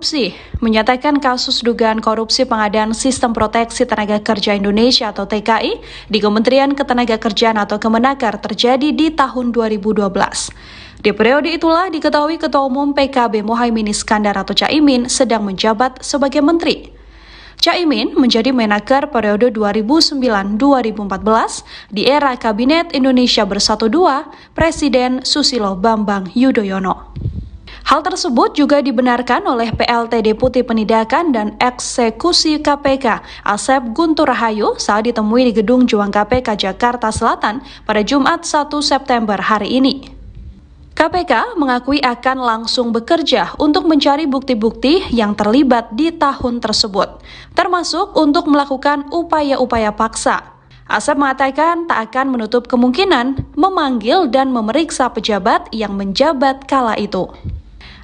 Korupsi menyatakan kasus dugaan korupsi pengadaan Sistem Proteksi Tenaga Kerja Indonesia atau TKI di Kementerian Ketenagakerjaan atau Kemenaker terjadi di tahun 2012. Di periode itulah diketahui Ketua Umum PKB Muhaimin Iskandar atau Caimin sedang menjabat sebagai Menteri. Caimin menjadi Menaker periode 2009-2014 di era Kabinet Indonesia Bersatu II Presiden Susilo Bambang Yudhoyono. Hal tersebut juga dibenarkan oleh PLT Deputi Penindakan dan Eksekusi KPK Asep Guntur Rahayu saat ditemui di Gedung Juang KPK Jakarta Selatan pada Jumat 1 September hari ini. KPK mengakui akan langsung bekerja untuk mencari bukti-bukti yang terlibat di tahun tersebut, termasuk untuk melakukan upaya-upaya paksa. Asep mengatakan tak akan menutup kemungkinan memanggil dan memeriksa pejabat yang menjabat kala itu.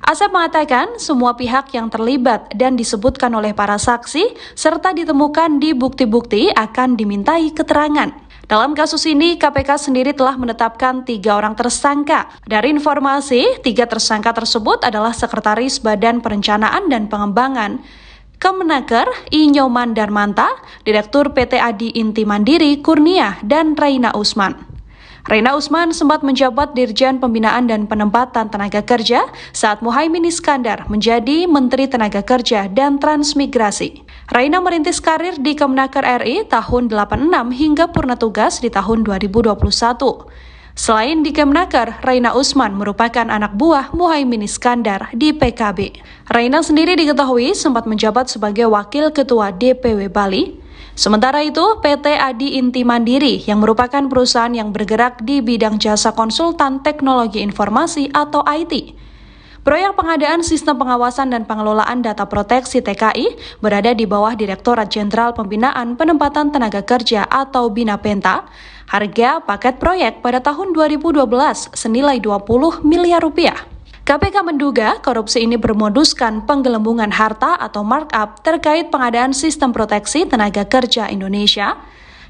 Asep mengatakan semua pihak yang terlibat dan disebutkan oleh para saksi serta ditemukan di bukti-bukti akan dimintai keterangan. Dalam kasus ini, KPK sendiri telah menetapkan 3 orang tersangka. Dari informasi, 3 tersangka tersebut adalah Sekretaris Badan Perencanaan dan Pengembangan Kemenaker Inyoman Darmanta, Direktur PT Adi Inti Mandiri Kurnia, dan Reina Usman. Reina Usman sempat menjabat Dirjen Pembinaan dan Penempatan Tenaga Kerja saat Muhaimin Iskandar menjadi Menteri Tenaga Kerja dan Transmigrasi. Reina merintis karir di Kemenaker RI tahun 86 hingga purna tugas di tahun 2021. Selain di Kemenaker, Reina Usman merupakan anak buah Muhaimin Iskandar di PKB. Reina sendiri diketahui sempat menjabat sebagai Wakil Ketua DPW Bali. Sementara itu, PT Adi Inti Mandiri yang merupakan perusahaan yang bergerak di bidang jasa konsultan teknologi informasi atau IT. Proyek pengadaan Sistem Pengawasan dan Pengelolaan Data Proteksi TKI berada di bawah Direktorat Jenderal Pembinaan Penempatan Tenaga Kerja atau BINAPENTA. Harga paket proyek pada tahun 2012 senilai 20 miliar rupiah. KPK menduga korupsi ini bermoduskan penggelembungan harta atau markup terkait pengadaan Sistem Proteksi Tenaga Kerja Indonesia.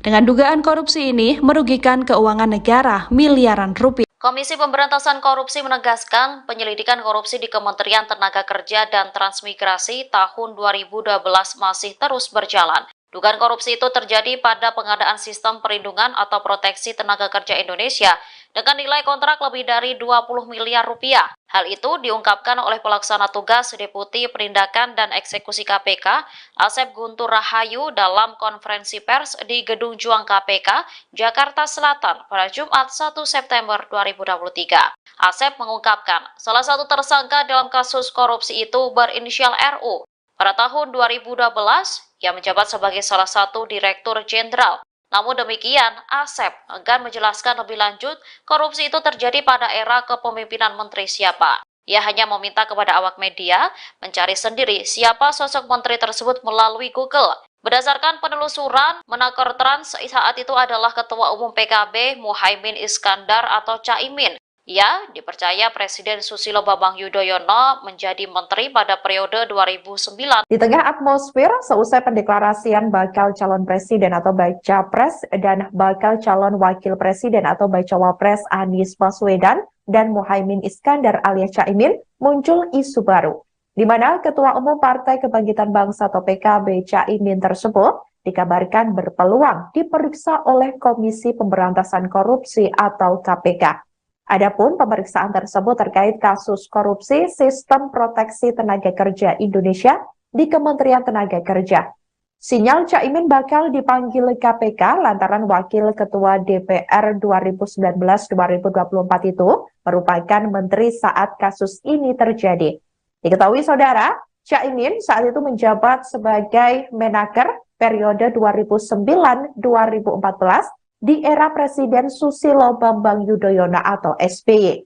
Dengan dugaan korupsi ini merugikan keuangan negara miliaran rupiah. Komisi Pemberantasan Korupsi menegaskan penyelidikan korupsi di Kementerian Tenaga Kerja dan Transmigrasi tahun 2012 masih terus berjalan. Dugaan korupsi itu terjadi pada pengadaan Sistem Perlindungan atau Proteksi Tenaga Kerja Indonesia dengan nilai kontrak lebih dari 20 miliar rupiah. Hal itu diungkapkan oleh pelaksana tugas Deputi Penindakan dan Eksekusi KPK Asep Guntur Rahayu dalam konferensi pers di Gedung Juang KPK Jakarta Selatan pada Jumat 1 September 2023. Asep mengungkapkan salah satu tersangka dalam kasus korupsi itu berinisial RU. Pada tahun 2012, ia menjabat sebagai salah satu Direktur Jenderal. Namun demikian, Asep enggan menjelaskan lebih lanjut korupsi itu terjadi pada era kepemimpinan menteri siapa. Ia hanya meminta kepada awak media mencari sendiri siapa sosok menteri tersebut melalui Google. Berdasarkan penelusuran, Menaker Trans saat itu adalah Ketua Umum PKB Muhaimin Iskandar atau Caimin. Ia dipercaya Presiden Susilo Bambang Yudhoyono menjadi menteri pada periode 2009. Di tengah atmosfer seusai pendeklarasian bakal calon presiden atau Baca Pres dan bakal calon wakil presiden atau Baca Wapres Anies Baswedan dan Muhaimin Iskandar alias Caimin, muncul isu baru, di mana Ketua Umum Partai Kebangkitan Bangsa atau PKB Caimin tersebut dikabarkan berpeluang diperiksa oleh Komisi Pemberantasan Korupsi atau KPK. Adapun pemeriksaan tersebut terkait kasus korupsi Sistem Proteksi Tenaga Kerja Indonesia di Kementerian Tenaga Kerja. Sinyal Caimin bakal dipanggil KPK lantaran Wakil Ketua DPR 2019-2024 itu merupakan menteri saat kasus ini terjadi. Diketahui saudara, Caimin saat itu menjabat sebagai Menaker periode 2009-2014 di era Presiden Susilo Bambang Yudhoyono atau SBY.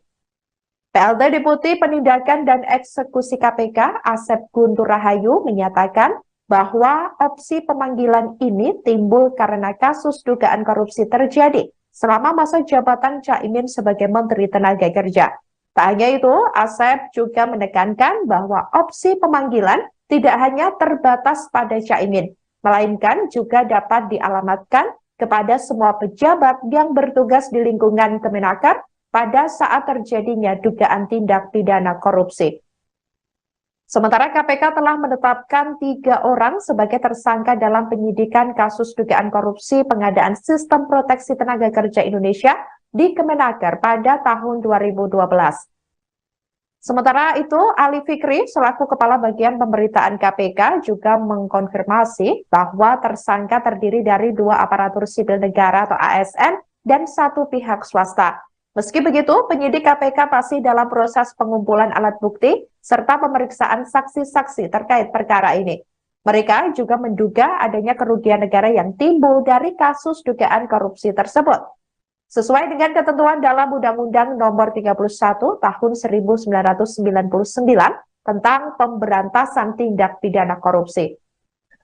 PLT Deputi Penindakan dan Eksekusi KPK Asep Guntur Rahayu menyatakan bahwa opsi pemanggilan ini timbul karena kasus dugaan korupsi terjadi selama masa jabatan Caimin sebagai Menteri Tenaga Kerja. Tak hanya itu, Asep juga menekankan bahwa opsi pemanggilan tidak hanya terbatas pada Caimin, melainkan juga dapat dialamatkan kepada semua pejabat yang bertugas di lingkungan Kemenaker pada saat terjadinya dugaan tindak pidana korupsi. Sementara KPK telah menetapkan 3 orang sebagai tersangka dalam penyidikan kasus dugaan korupsi pengadaan Sistem Proteksi Tenaga Kerja Indonesia di Kemenaker pada tahun 2012. Sementara itu, Ali Fikri selaku Kepala Bagian Pemberitaan KPK juga mengkonfirmasi bahwa tersangka terdiri dari 2 aparatur sipil negara atau ASN dan 1 pihak swasta. Meski begitu, penyidik KPK masih dalam proses pengumpulan alat bukti serta pemeriksaan saksi-saksi terkait perkara ini. Mereka juga menduga adanya kerugian negara yang timbul dari kasus dugaan korupsi tersebut. Sesuai dengan ketentuan dalam Undang-Undang Nomor 31 Tahun 1999 tentang pemberantasan tindak pidana korupsi.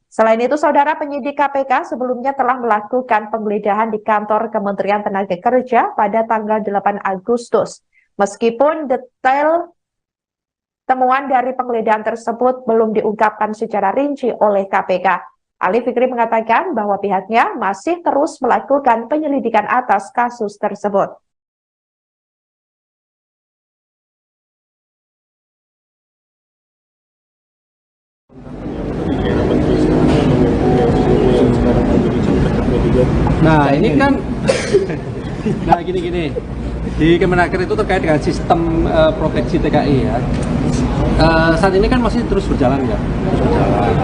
Selain itu, saudara, penyidik KPK sebelumnya telah melakukan penggeledahan di kantor Kementerian Tenaga Kerja pada tanggal 8 Agustus. Meskipun detail temuan dari penggeledahan tersebut belum diungkapkan secara rinci oleh KPK. Ali Fikri mengatakan bahwa pihaknya masih terus melakukan penyelidikan atas kasus tersebut. Nah ini kan, nah gini, di Kemenaker itu terkait dengan sistem proteksi TKI ya. Saat ini kan masih terus berjalan ya,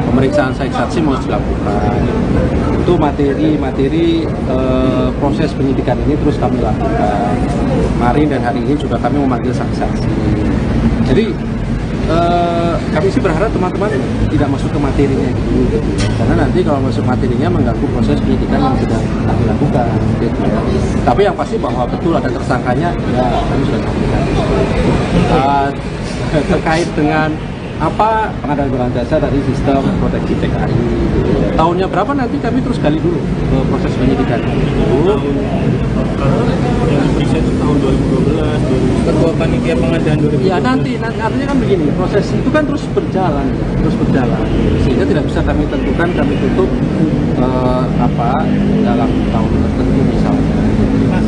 pemeriksaan saksi mau dilakukan. Itu materi proses penyidikan ini terus kami lakukan. Kemarin dan hari ini juga kami memanggil saksi-saksi. Jadi kami sih berharap teman-teman tidak masuk ke materinya gitu, karena nanti kalau masuk materinya mengganggu proses penyidikan yang sudah kami lakukan gitu ya. Tapi yang pasti bahwa betul ada tersangkanya ya kami sudah sampaikan. Terkait dengan apa pengadaan barang jasa dari sistem proteksi TKI gitu. Tahunnya berapa nanti kami terus gali dulu ke proses penyidikan itu. Tahun 2012, ketua panitia pengadaan 2012. Ya nanti artinya kan begini, proses itu kan terus berjalan, sehingga tidak bisa kami tentukan kami tutup dalam tahun tertentu misalnya.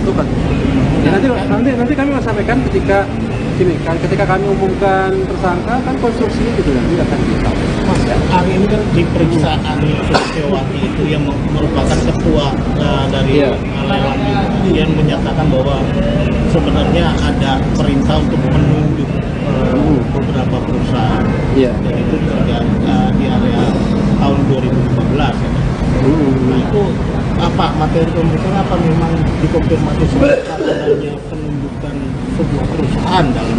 Itu kan. Ya nanti kami akan sampaikan ketika kami umumkan tersangka kan konstruksinya gitu nanti akan disampaikan. Mas, hari ini kan di periksaan Suciwati itu yang merupakan ketua dari lelang yang menyatakan bahwa sebenarnya ada perintah untuk menunjuk beberapa perusahaan dan itu juga di area tahun 2015 ya. Nah itu apa materi pemeriksaan apa memang dikonfirmasi soal adanya penunjukan sebuah perusahaan dalam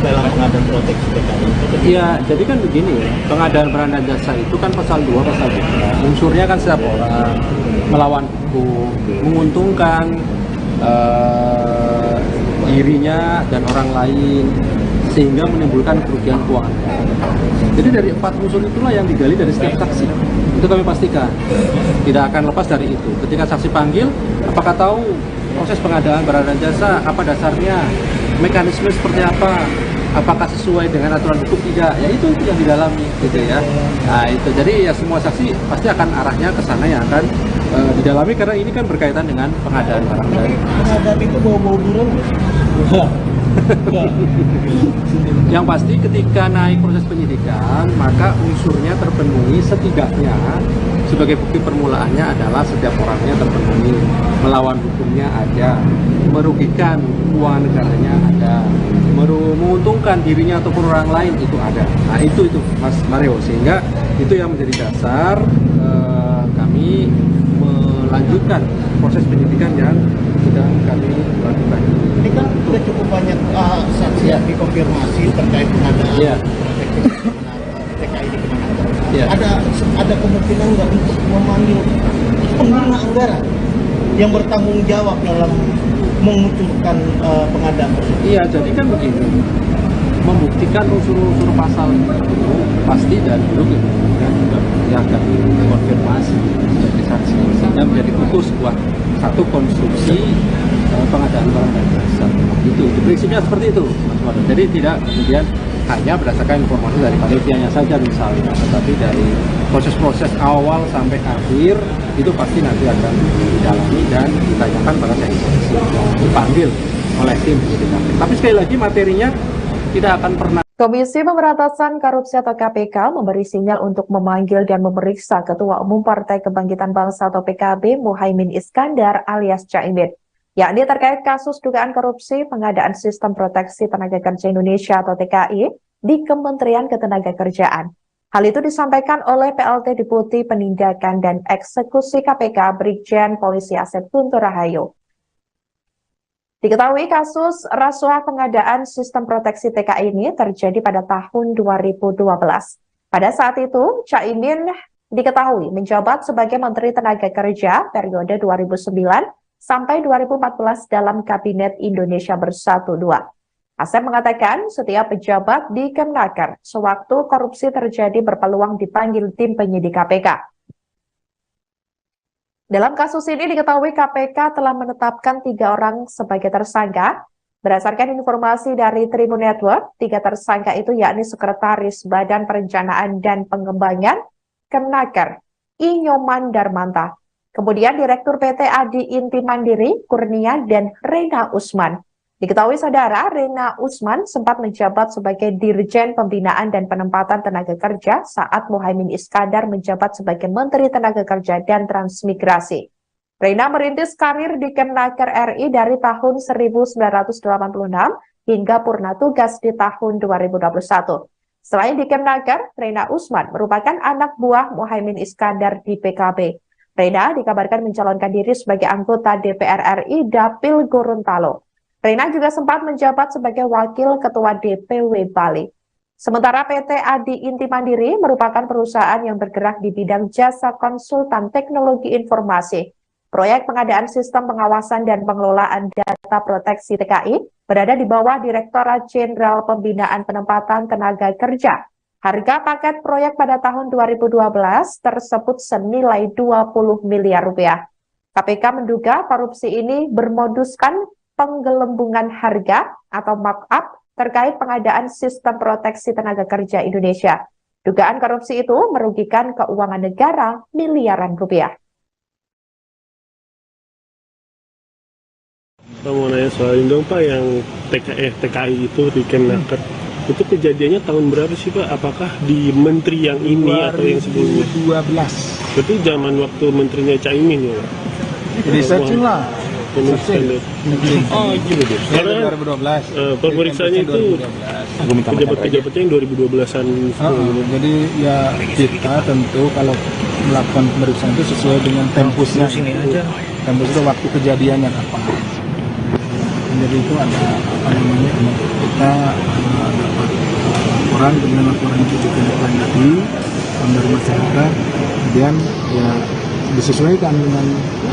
pengadaan proteksi TKI? Iya, jadi kan begini ya, pengadaan barang dan jasa itu kan pasal 2, pasal 3. Unsurnya kan setiap orang melawan hukum, menguntungkan dirinya dan orang lain, sehingga menimbulkan kerugian keuangan. Jadi dari 4 unsur itulah yang digali dari setiap saksi. Itu kami pastikan, tidak akan lepas dari itu. Ketika saksi panggil, apakah tahu proses pengadaan barang dan jasa, apa dasarnya, mekanisme seperti apa, apakah sesuai dengan aturan hukum tidak, ya itu yang didalami gitu ya. Nah itu, jadi ya semua saksi pasti akan arahnya ke sana yang akan didalami, karena ini kan berkaitan dengan pengadaan barang dan pengadaan itu bau-bau burung. Yang pasti ketika naik proses penyidikan, maka unsurnya terpenuhi setidaknya. Sebagai bukti permulaannya adalah setiap orangnya terpenuhi, melawan hukumnya ada, merugikan keuangan negaranya ada, menguntungkan dirinya ataupun orang lain itu ada. Nah itu Mas Mario, sehingga itu yang menjadi dasar kami melanjutkan proses penyidikan yang sedang kami lakukan. Ini kan sudah cukup banyak saksi yang dikonfirmasi terkait pengadaan TKI di Kemenaker. Ada kemungkinan nggak untuk memanggil pengguna anggaran yang bertanggung jawab dalam mengucurkan pengadaan tersebut? Iya, jadi kan begini, membuktikan unsur-unsur pasal itu pasti dari dulu kan juga akan konfirmasi sebagai saksi, sehingga menjadi utuh sebuah satu konstruksi pengadaan barang dan jasa. Itu prinsipnya seperti itu, Mas Wado. Jadi tidak kemudian hanya berdasarkan informasi dari panitianya saja misalnya, tetapi dari proses-proses awal sampai akhir itu pasti nanti akan didalami dan ditanyakan pada saksi dipanggil oleh tim penyidik. Tapi sekali lagi materinya tidak akan pernah Komisi Pemberantasan Korupsi atau KPK memberi sinyal untuk memanggil dan memeriksa Ketua Umum Partai Kebangkitan Bangsa atau PKB Muhaimin Iskandar alias Caimin, yakni terkait kasus dugaan korupsi pengadaan Sistem Proteksi Tenaga Kerja Indonesia atau TKI di Kementerian Ketenagakerjaan. Hal itu disampaikan oleh PLT Deputi Penindakan dan Eksekusi KPK Brigjen Polisi Asep Guntur Rahayu. Diketahui kasus rasuah pengadaan Sistem Proteksi TKI ini terjadi pada tahun 2012. Pada saat itu, Caimin diketahui menjabat sebagai Menteri Tenaga Kerja periode 2009 sampai 2014 dalam Kabinet Indonesia Bersatu II. Asep mengatakan setiap pejabat di Kemnaker sewaktu korupsi terjadi berpeluang dipanggil tim penyidik KPK. Dalam kasus ini diketahui KPK telah menetapkan 3 orang sebagai tersangka. Berdasarkan informasi dari Tribun Network, 3 tersangka itu yakni Sekretaris Badan Perencanaan dan Pengembangan Kemnaker, Inyoman Darmanta. Kemudian Direktur PT Adi Inti Mandiri, Kurnia, dan Rena Usman. Diketahui saudara, Rena Usman sempat menjabat sebagai Dirjen Pembinaan dan Penempatan Tenaga Kerja saat Muhaimin Iskandar menjabat sebagai Menteri Tenaga Kerja dan Transmigrasi. Rena merintis karir di Kemnaker RI dari tahun 1986 hingga purna tugas di tahun 2021. Selain di Kemnaker, Rena Usman merupakan anak buah Muhaimin Iskandar di PKB. Rena dikabarkan mencalonkan diri sebagai anggota DPR RI Dapil Gorontalo. Rena juga sempat menjabat sebagai Wakil Ketua DPW Bali. Sementara PT Adi Inti Mandiri merupakan perusahaan yang bergerak di bidang jasa konsultan teknologi informasi. Proyek pengadaan sistem pengawasan dan pengelolaan data proteksi TKI berada di bawah Direktorat Jenderal Pembinaan Penempatan Tenaga Kerja. Harga paket proyek pada tahun 2012 tersebut senilai 20 miliar rupiah. KPK menduga korupsi ini bermoduskan penggelembungan harga atau markup terkait pengadaan Sistem Proteksi Tenaga Kerja Indonesia. Dugaan korupsi itu merugikan keuangan negara miliaran rupiah. Pak mau nanya soal ini dong Pak, yang TKI itu di Kemnaker. Itu kejadiannya tahun berapa sih Pak? Apakah di menteri yang ini atau yang sebelumnya? 2012. Berarti zaman waktu menterinya Caimin ya Pak? Researching lah. Oh gitu deh. Karena 2012. pemeriksaannya itu pejabat-pejabatnya yang 2012-an. Jadi ya kita tentu kalau melakukan pemeriksaan itu sesuai dengan tempusnya. Tempus itu waktu kejadiannya apa. Jadi itu ada apa namanya, kita dapat laporan, kemudian laporan itu ditindaklanjuti dari masyarakat, kemudian ya disesuaikan dengan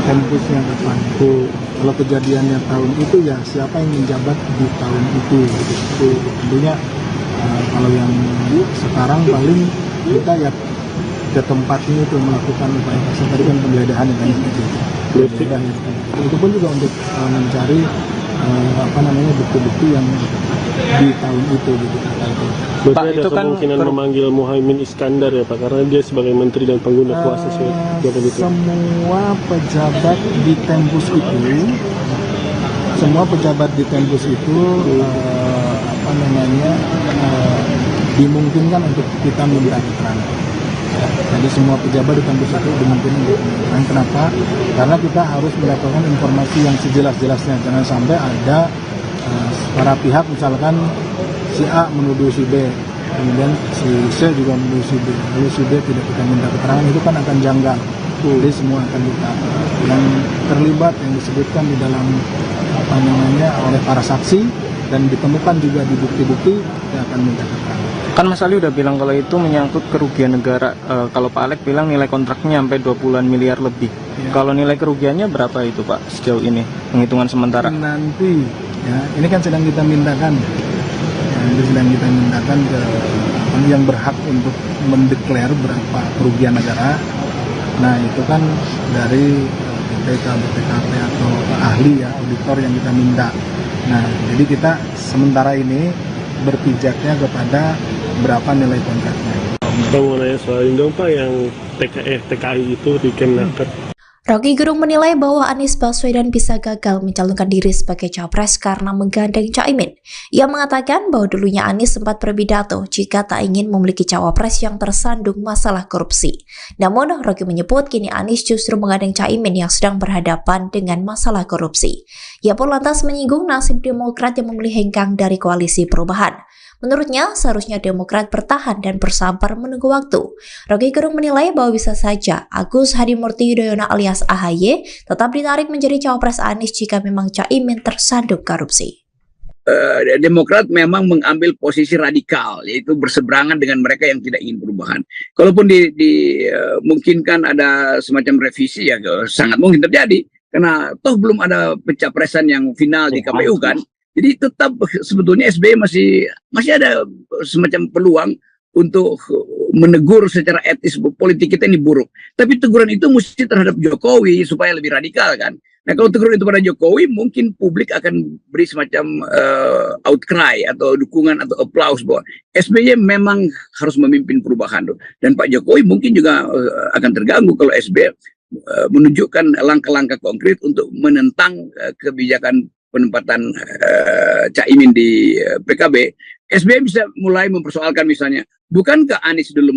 tempusnya kapan. Kalau kejadiannya tahun itu ya siapa yang menjabat di tahun itu, gitu. Tentunya kalau yang sekarang paling kita ya ke tempat ini tuh melakukan upaya paksa, tadi kan penggeledahan yang tadi itu pun juga untuk mencari bukti-bukti yang di tahun itu gitu. Berarti Pak, ada kemungkinan memanggil Muhaimin Iskandar ya Pak, karena dia sebagai menteri dan pengguna kuasa semua pejabat di Tempus itu, dimungkinkan untuk kita minta keterangan. Jadi semua pejabat di Tempus itu dimungkinkan untuk keterangan. Kenapa? Karena kita harus mendapatkan informasi yang sejelas-jelasnya. Jangan sampai ada para pihak, misalkan si A menuduh si B, kemudian si C juga menuduh si B, lalu si D tidak kita minta keterangan, itu kan akan janggal. Jadi semua akan kita yang terlibat, yang disebutkan di dalam oleh para saksi dan ditemukan juga di bukti-bukti, yang akan minta keterangan. Kan Mas Ali udah bilang kalau itu menyangkut kerugian negara. Kalau Pak Alek bilang nilai kontraknya sampai 20-an miliar lebih. Ya. Kalau nilai kerugiannya berapa itu Pak sejauh ini, penghitungan sementara? Nanti ya, ini kan sedang kita mintakan. Itu sedang kita mintakan ke yang berhak untuk mendeklar berapa kerugian negara. Nah itu kan dari BPKP atau ahli ya, auditor yang kita minta. Nah jadi kita sementara ini berpijaknya kepada berapa nilai kontraknya. Pak mau nanya soal ini dong Pak, yang TKI itu di Kemnaker. Rocky Gerung menilai bahwa Anies Baswedan bisa gagal mencalonkan diri sebagai capres karena menggandeng Caimin. Ia mengatakan bahwa dulunya Anies sempat berpidato jika tak ingin memiliki cawapres yang tersandung masalah korupsi. Namun, Rocky menyebut kini Anies justru menggandeng Caimin yang sedang berhadapan dengan masalah korupsi. Ia pun lantas menyinggung nasib Demokrat yang memilih hengkang dari koalisi perubahan. Menurutnya, seharusnya Demokrat bertahan dan bersabar menunggu waktu. Rocky Gerung menilai bahwa bisa saja Agus Hadimurti Yudhoyono alias AHY tetap ditarik menjadi cawapres Anies jika memang Caimin tersandung korupsi. Demokrat memang mengambil posisi radikal, yaitu berseberangan dengan mereka yang tidak ingin perubahan. Kalaupun dimungkinkan ada semacam revisi, ya sangat mungkin terjadi. Karena toh belum ada pencapresan yang final di KPU kan. Jadi tetap sebetulnya SBY masih ada semacam peluang untuk menegur secara etis politik kita ini buruk. Tapi teguran itu mesti terhadap Jokowi supaya lebih radikal kan. Nah kalau teguran itu pada Jokowi mungkin publik akan beri semacam outcry atau dukungan atau applause bahwa SBY memang harus memimpin perubahan. Dan Pak Jokowi mungkin juga akan terganggu kalau SBY menunjukkan langkah-langkah konkret untuk menentang kebijakan penempatan Caimin di PKB. SBY bisa mulai mempersoalkan misalnya, bukankah Anies dulu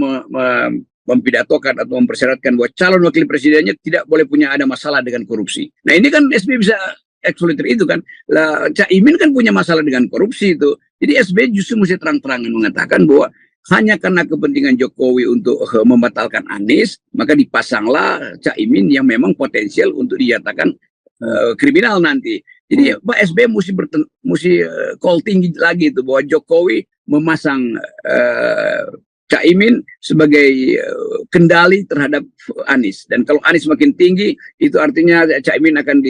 mempidatokan atau mempersyaratkan bahwa calon wakil presidennya tidak boleh punya ada masalah dengan korupsi. Nah ini kan SBY bisa eksploiter itu kan. Lah Caimin kan punya masalah dengan korupsi itu. Jadi SBY justru mesti terang-terangan mengatakan bahwa hanya karena kepentingan Jokowi untuk membatalkan Anies, maka dipasanglah Caimin yang memang potensial untuk dinyatakan kriminal nanti. Jadi Pak SBY mesti call tinggi lagi itu bahwa Jokowi memasang Caimin sebagai kendali terhadap Anies. Dan kalau Anies makin tinggi, itu artinya Caimin akan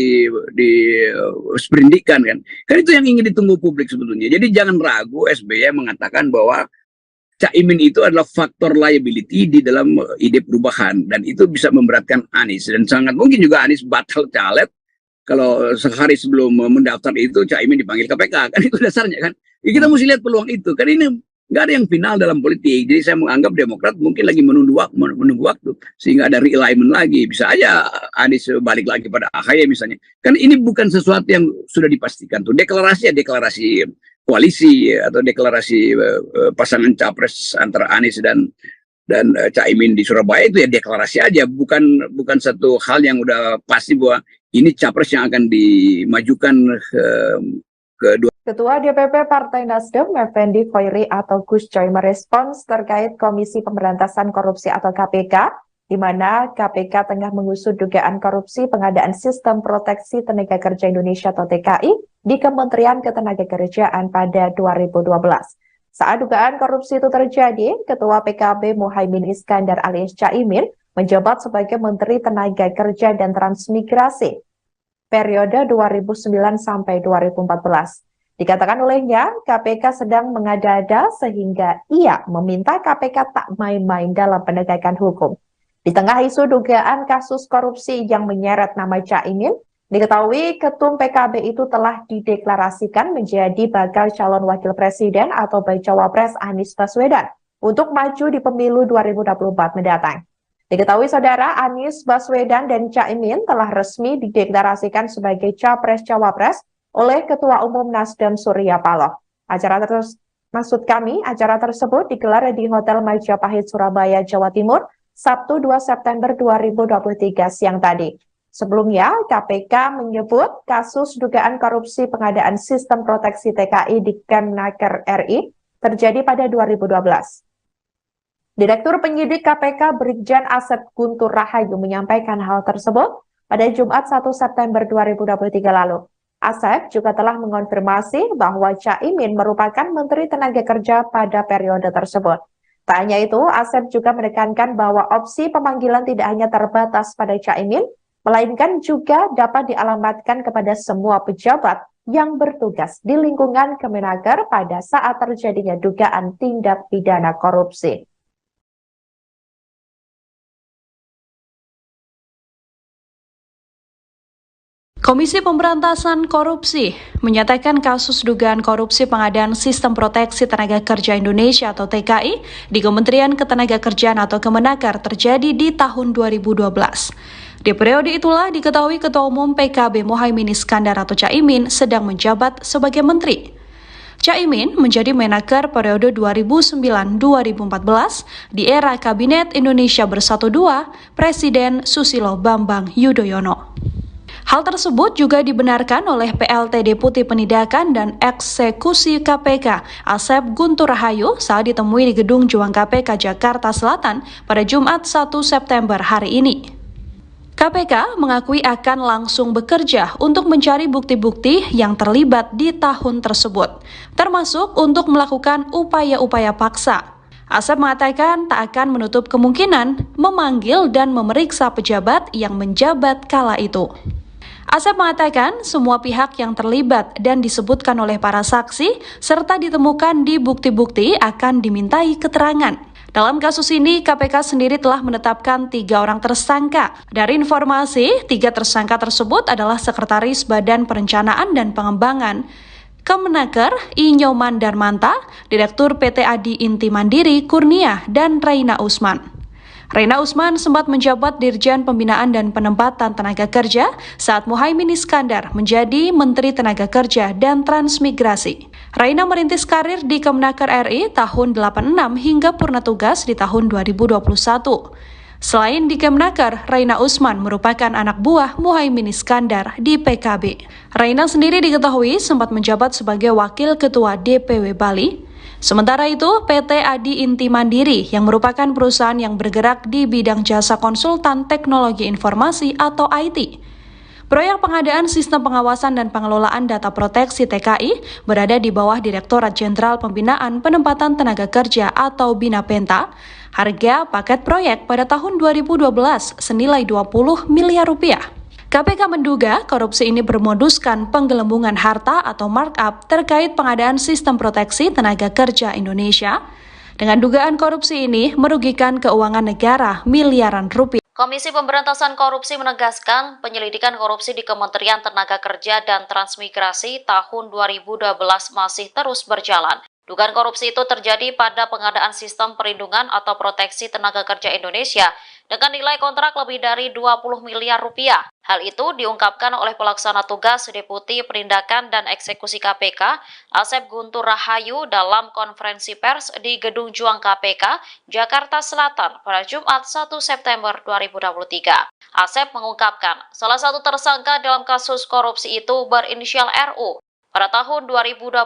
disperindikan kan. Kan itu yang ingin ditunggu publik sebetulnya. Jadi jangan ragu SBY mengatakan bahwa Caimin itu adalah faktor liability di dalam ide perubahan. Dan itu bisa memberatkan Anies. Dan sangat mungkin juga Anies batal caleg kalau sehari sebelum mendaftar itu Caimin dipanggil KPK, kan itu dasarnya kan. Ya, kita mesti lihat peluang itu, kan ini nggak ada yang final dalam politik. Jadi saya menganggap Demokrat mungkin lagi menunggu waktu sehingga ada realignment lagi. Bisa aja Anies balik lagi pada AHY misalnya. Kan ini bukan sesuatu yang sudah dipastikan tuh. Deklarasi koalisi atau deklarasi pasangan capres antara Anies dan Caimin di Surabaya itu ya deklarasi aja, bukan satu hal yang udah pasti bahwa ini capres yang akan dimajukan kedua. Ketua DPP Partai Nasdem, Effendi Khoiri atau Gus Coy merespons terkait Komisi Pemberantasan Korupsi atau KPK, di mana KPK tengah mengusut dugaan korupsi pengadaan Sistem Proteksi Tenaga Kerja Indonesia atau TKI di Kementerian Ketenagakerjaan pada 2012. Saat dugaan korupsi itu terjadi, Ketua PKB Muhaimin Iskandar alias Caimin menjabat sebagai Menteri Tenaga Kerja dan Transmigrasi periode 2009 sampai 2014. Dikatakan olehnya, KPK sedang mengada-ada sehingga ia meminta KPK tak main-main dalam penegakan hukum. Di tengah isu dugaan kasus korupsi yang menyeret nama Caimin, diketahui Ketum PKB itu telah dideklarasikan menjadi bakal calon wakil presiden atau bacawa pres Anies Baswedan untuk maju di pemilu 2024 mendatang. Diketahui saudara, Anies Baswedan dan Caimin telah resmi dideklarasikan sebagai capres-cawapres oleh Ketua Umum Nasdem Surya Paloh. Acara tersebut digelar di Hotel Majapahit Surabaya, Jawa Timur, Sabtu 2 September 2023 siang tadi. Sebelumnya, KPK menyebut kasus dugaan korupsi pengadaan Sistem Proteksi TKI di Kemnaker RI terjadi pada 2012. Direktur Penyidik KPK Brigjen Asep Guntur Rahayu menyampaikan hal tersebut pada Jumat 1 September 2023 lalu. Asep juga telah mengonfirmasi bahwa Caimin merupakan Menteri Tenaga Kerja pada periode tersebut. Tak hanya itu, Asep juga menekankan bahwa opsi pemanggilan tidak hanya terbatas pada Caimin, melainkan juga dapat dialamatkan kepada semua pejabat yang bertugas di lingkungan Kemenaker pada saat terjadinya dugaan tindak pidana korupsi. Komisi Pemberantasan Korupsi menyatakan kasus dugaan korupsi pengadaan Sistem Proteksi Tenaga Kerja Indonesia atau TKI di Kementerian Ketenagakerjaan atau Kemenaker terjadi di tahun 2012. Di periode itulah diketahui Ketua Umum PKB Muhaimin Iskandar atau Caimin sedang menjabat sebagai menteri. Caimin menjadi Menaker periode 2009-2014 di era Kabinet Indonesia Bersatu II Presiden Susilo Bambang Yudhoyono. Hal tersebut juga dibenarkan oleh PLT Deputi Penindakan dan Eksekusi KPK Asep Guntur Rahayu saat ditemui di Gedung Juang KPK Jakarta Selatan pada Jumat 1 September hari ini. KPK mengakui akan langsung bekerja untuk mencari bukti-bukti yang terlibat di tahun tersebut, termasuk untuk melakukan upaya-upaya paksa. Asep mengatakan tak akan menutup kemungkinan memanggil dan memeriksa pejabat yang menjabat kala itu. Asep mengatakan semua pihak yang terlibat dan disebutkan oleh para saksi serta ditemukan di bukti-bukti akan dimintai keterangan. Dalam kasus ini, KPK sendiri telah menetapkan 3 orang tersangka. Dari informasi, 3 tersangka tersebut adalah Sekretaris Badan Perencanaan dan Pengembangan Kemenaker Inyoman Darmanta, Direktur PT Adi Inti Mandiri Kurnia, dan Reina Usman. Reina Usman sempat menjabat Dirjen Pembinaan dan Penempatan Tenaga Kerja saat Muhaimin Iskandar menjadi Menteri Tenaga Kerja dan Transmigrasi. Reina merintis karir di Kemenaker RI tahun 86 hingga purna tugas di tahun 2021. Selain di Kemenaker, Reina Usman merupakan anak buah Muhaimin Iskandar di PKB. Reina sendiri diketahui sempat menjabat sebagai Wakil Ketua DPW Bali. Sementara itu, PT Adi Inti Mandiri yang merupakan perusahaan yang bergerak di bidang jasa konsultan teknologi informasi atau IT. Proyek pengadaan sistem pengawasan dan pengelolaan data proteksi TKI berada di bawah Direktorat Jenderal Pembinaan Penempatan Tenaga Kerja atau BINAPENTA. Harga paket proyek pada tahun 2012 senilai 20 miliar rupiah. KPK menduga korupsi ini bermoduskan penggelembungan harta atau markup terkait pengadaan sistem proteksi tenaga kerja Indonesia. Dengan dugaan korupsi ini merugikan keuangan negara miliaran rupiah. Komisi Pemberantasan Korupsi menegaskan penyelidikan korupsi di Kementerian Tenaga Kerja dan Transmigrasi tahun 2012 masih terus berjalan. Dugaan korupsi itu terjadi pada pengadaan sistem perlindungan atau proteksi tenaga kerja Indonesia dengan nilai kontrak lebih dari 20 miliar rupiah. Hal itu diungkapkan oleh pelaksana tugas Deputi Penindakan dan Eksekusi KPK, Asep Guntur Rahayu dalam konferensi pers di Gedung Juang KPK, Jakarta Selatan pada Jumat 1 September 2023. Asep mengungkapkan, salah satu tersangka dalam kasus korupsi itu berinisial RU. Pada tahun 2012,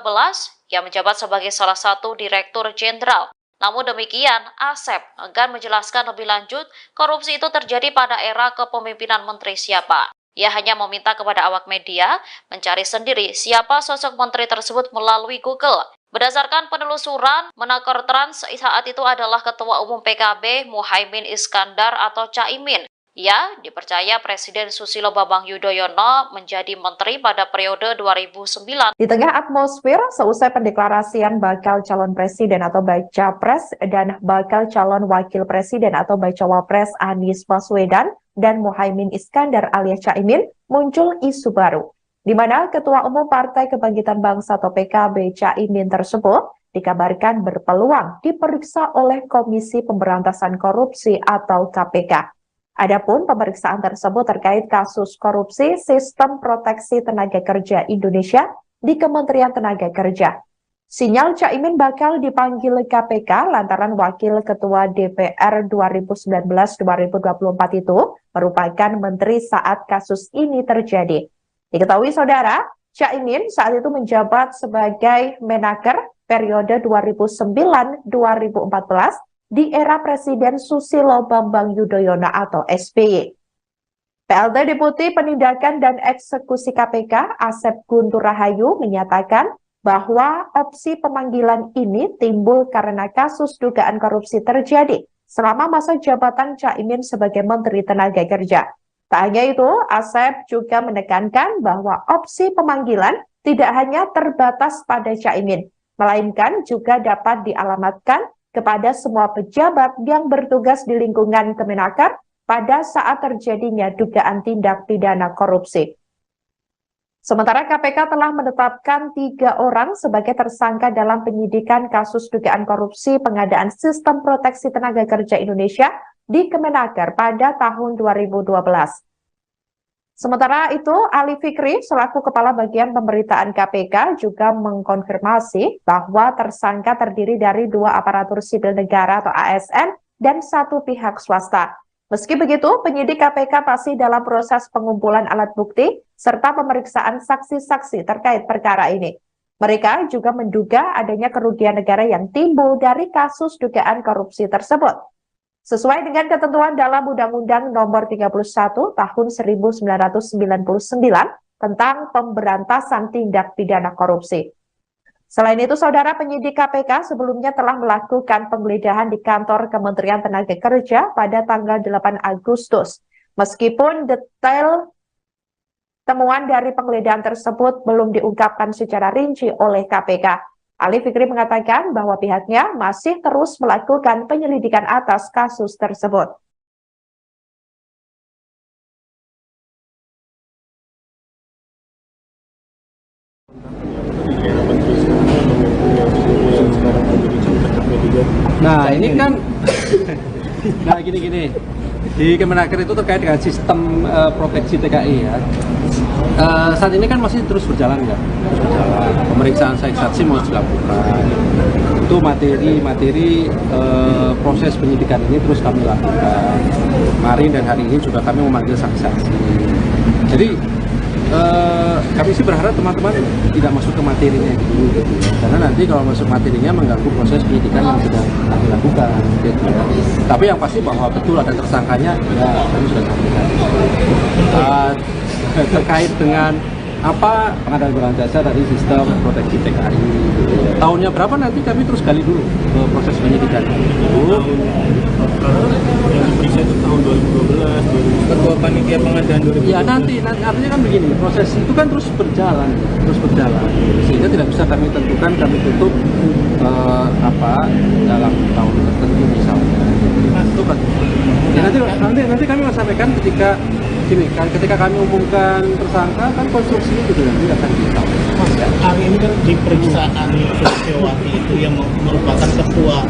ia menjabat sebagai salah satu Direktur Jenderal. Namun demikian, Asep enggan menjelaskan lebih lanjut korupsi itu terjadi pada era kepemimpinan menteri siapa. Ia hanya meminta kepada awak media mencari sendiri siapa sosok menteri tersebut melalui Google. Berdasarkan penelusuran, Menaker Trans saat itu adalah Ketua Umum PKB Muhaimin Iskandar atau Caimin. Ia dipercaya Presiden Susilo Bambang Yudhoyono menjadi menteri pada periode 2009. Di tengah atmosfer seusai pendeklarasian bakal calon presiden atau baca pres dan bakal calon wakil presiden atau baca wapres Anies Baswedan dan Muhaimin Iskandar alias Caimin, muncul isu baru, di mana Ketua Umum Partai Kebangkitan Bangsa atau PKB Caimin tersebut dikabarkan berpeluang diperiksa oleh Komisi Pemberantasan Korupsi atau KPK. Adapun pemeriksaan tersebut terkait kasus korupsi Sistem Proteksi Tenaga Kerja Indonesia di Kementerian Tenaga Kerja. Sinyal Caimin bakal dipanggil KPK lantaran Wakil Ketua DPR 2019-2024 itu merupakan menteri saat kasus ini terjadi. Diketahui saudara, Caimin saat itu menjabat sebagai Menaker periode 2009-2014 di era Presiden Susilo Bambang Yudhoyono atau SBY. PLT Deputi Penindakan dan Eksekusi KPK Asep Guntur Rahayu menyatakan bahwa opsi pemanggilan ini timbul karena kasus dugaan korupsi terjadi selama masa jabatan Caimin sebagai Menteri Tenaga Kerja. Tak hanya itu, Asep juga menekankan bahwa opsi pemanggilan tidak hanya terbatas pada Caimin, melainkan juga dapat dialamatkan kepada semua pejabat yang bertugas di lingkungan Kemenaker pada saat terjadinya dugaan tindak pidana korupsi. Sementara KPK telah menetapkan 3 orang sebagai tersangka dalam penyidikan kasus dugaan korupsi pengadaan Sistem Proteksi Tenaga Kerja Indonesia di Kemenaker pada tahun 2012. Sementara itu, Ali Fikri selaku Kepala Bagian Pemberitaan KPK juga mengkonfirmasi bahwa tersangka terdiri dari 2 aparatur sipil negara atau ASN dan 1 pihak swasta. Meski begitu, penyidik KPK masih dalam proses pengumpulan alat bukti serta pemeriksaan saksi-saksi terkait perkara ini. Mereka juga menduga adanya kerugian negara yang timbul dari kasus dugaan korupsi tersebut. Sesuai dengan ketentuan dalam Undang-Undang Nomor 31 Tahun 1999 tentang pemberantasan tindak pidana korupsi. Selain itu, saudara, penyidik KPK sebelumnya telah melakukan penggeledahan di kantor Kementerian Tenaga Kerja pada tanggal 8 Agustus. Meskipun detail temuan dari penggeledahan tersebut belum diungkapkan secara rinci oleh KPK. Ali Fikri mengatakan bahwa pihaknya masih terus melakukan penyelidikan atas kasus tersebut. Nah ini kan, gini. Di Kemenaker itu terkait dengan sistem proteksi TKI ya. Saat ini kan masih terus berjalan ya, pemeriksaan saksi masih dilakukan. Itu materi proses penyidikan ini terus kami lakukan. Kemarin dan hari ini juga kami memanggil saksi-saksi. Jadi kami sih berharap teman-teman tidak masuk ke materinya dulu gitu ya. Karena nanti kalau masuk materinya mengganggu proses penyidikan yang sedang kami lakukan gitu ya. Tapi yang pasti bahwa betul ada tersangkanya ya kami sudah sampaikan. Terkait dengan apa pengadaan barang jasa tadi sistem proteksi TKI gitu ya. Tahunnya berapa nanti kami terus gali dulu proses penyidikan itu. Yang diperiksa itu tahun 2012, Ketua Panitia Pengadaan 2012. Ya nanti artinya kan begini, proses itu kan terus berjalan, sehingga tidak bisa kami tentukan kami tutup dalam tahun tertentu misalnya. Itu kan. Ya nanti kami akan sampaikan ketika kami umumkan tersangka kan konstruksinya juga nanti akan kita. Hari ini kan di periksaan Suciowati itu yang merupakan ketua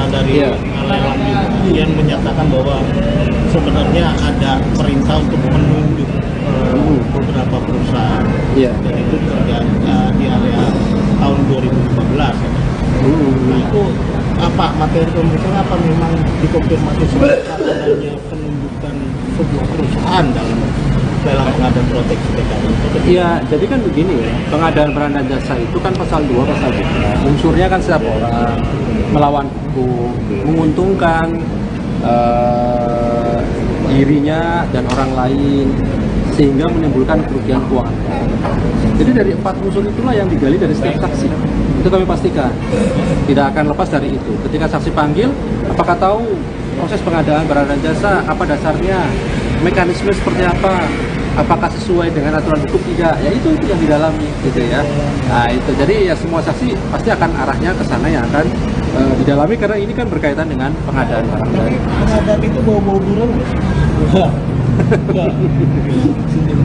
dari lelang yang menyatakan bahwa sebenarnya ada perintah untuk menunjuk beberapa perusahaan dan itu terjadi di area tahun 2015. Nah itu apa materi pemeriksaan, apa memang dikonfirmasi sebagai adanya penunjukan sebuah perusahaan dalam pengadaan proteksi TKI? Iya, jadi kan begini ya, pengadaan barang dan jasa itu kan pasal 2, pasal 3. Unsurnya kan setiap orang melawan hukum, menguntungkan dirinya dan orang lain, sehingga menimbulkan kerugian keuangan. Jadi dari 4 unsur itulah yang digali dari setiap saksi. Itu kami pastikan, tidak akan lepas dari itu. Ketika saksi panggil, apakah tahu proses pengadaan barang dan jasa, apa dasarnya, mekanisme seperti apa, apakah sesuai dengan aturan hukum, tidak, ya itu yang didalami gitu ya. Nah itu, jadi ya semua saksi pasti akan arahnya ke sana yang akan didalami, karena ini kan berkaitan dengan pengadaan barang dan jasa. Pengadaan itu bau-bau buron?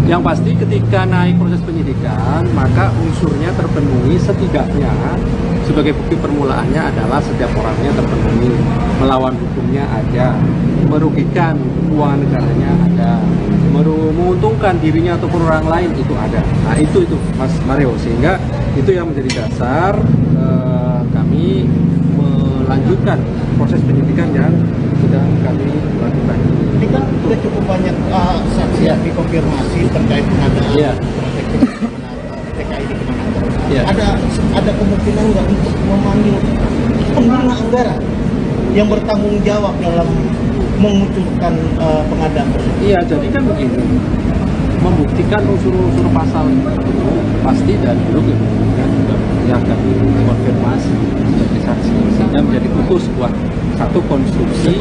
Yang pasti ketika naik proses penyidikan, maka unsurnya terpenuhi setidaknya. Sebagai bukti permulaannya adalah setiap orangnya terpenuhi, melawan hukumnya ada, merugikan keuangan negaranya ada, menguntungkan dirinya ataupun orang lain itu ada. Nah itu Mas Mario, sehingga itu yang menjadi dasar kami melanjutkan proses penyidikan yang sedang kami lakukan. Ini kan sudah cukup banyak saksi yang dikonfirmasi terkait pengadaan proteksi TKI di Kemenaker. Ada kemungkinan nggak untuk memanggil pengguna anggaran yang bertanggung jawab dalam mengucurkan pengadaan tersebut? Iya, jadi kan begini, membuktikan unsur-unsur pasal itu pasti dari dulu kemudian juga yang kami konfirmasi sebagai saksi, sehingga menjadi utuh sebuah satu konstruksi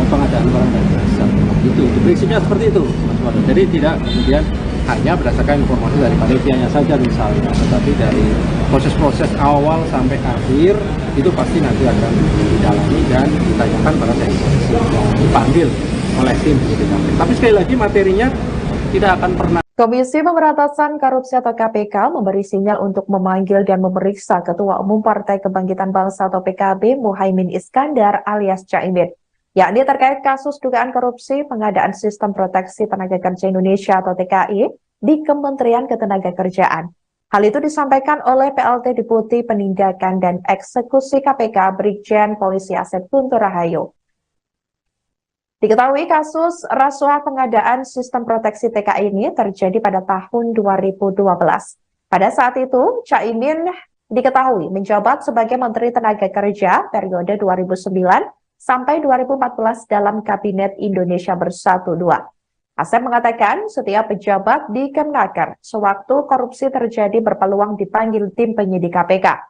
pengadaan barang dan jasa. Itu prinsipnya seperti itu, Mas Wado. Jadi tidak kemudian hanya berdasarkan informasi dari panitianya saja misalnya, tetapi dari proses-proses awal sampai akhir itu pasti nanti akan didalami dan ditanyakan pada saksi yang dipanggil oleh tim penyidikan. Tapi sekali lagi materinya tidak akan pernah. Komisi Pemberantasan Korupsi atau KPK memberi sinyal untuk memanggil dan memeriksa Ketua Umum Partai Kebangkitan Bangsa atau PKB Muhaimin Iskandar alias Caimin. yakni terkait kasus dugaan korupsi pengadaan Sistem Proteksi Tenaga Kerja Indonesia atau TKI di Kementerian Ketenagakerjaan. Hal itu disampaikan oleh PLT Deputi Penindakan dan Eksekusi KPK Brigjen Polisi Asep Guntur Rahayu. Diketahui kasus rasuah pengadaan Sistem Proteksi TKI ini terjadi pada tahun 2012. Pada saat itu, Caimin diketahui menjabat sebagai Menteri Tenaga Kerja periode 2009 sampai 2014 dalam Kabinet Indonesia Bersatu II. Asep mengatakan setiap pejabat di Kemnaker sewaktu korupsi terjadi berpeluang dipanggil tim penyidik KPK.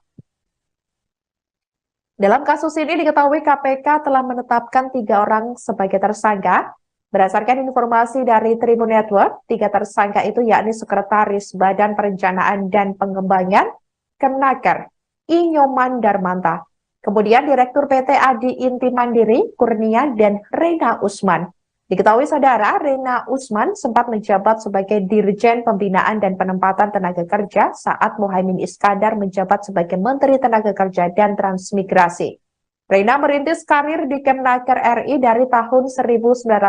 Dalam kasus ini diketahui KPK telah menetapkan 3 orang sebagai tersangka. Berdasarkan informasi dari Tribun Network, 3 tersangka itu yakni Sekretaris Badan Perencanaan dan Pengembangan Kemnaker, Inyoman Darmanta. Kemudian Direktur PT Adi Inti Mandiri, Kurnia, dan Rena Usman. Diketahui saudara, Rena Usman sempat menjabat sebagai Dirjen Pembinaan dan Penempatan Tenaga Kerja saat Muhaimin Iskandar menjabat sebagai Menteri Tenaga Kerja dan Transmigrasi. Rena merintis karir di Kemnaker RI dari tahun 1986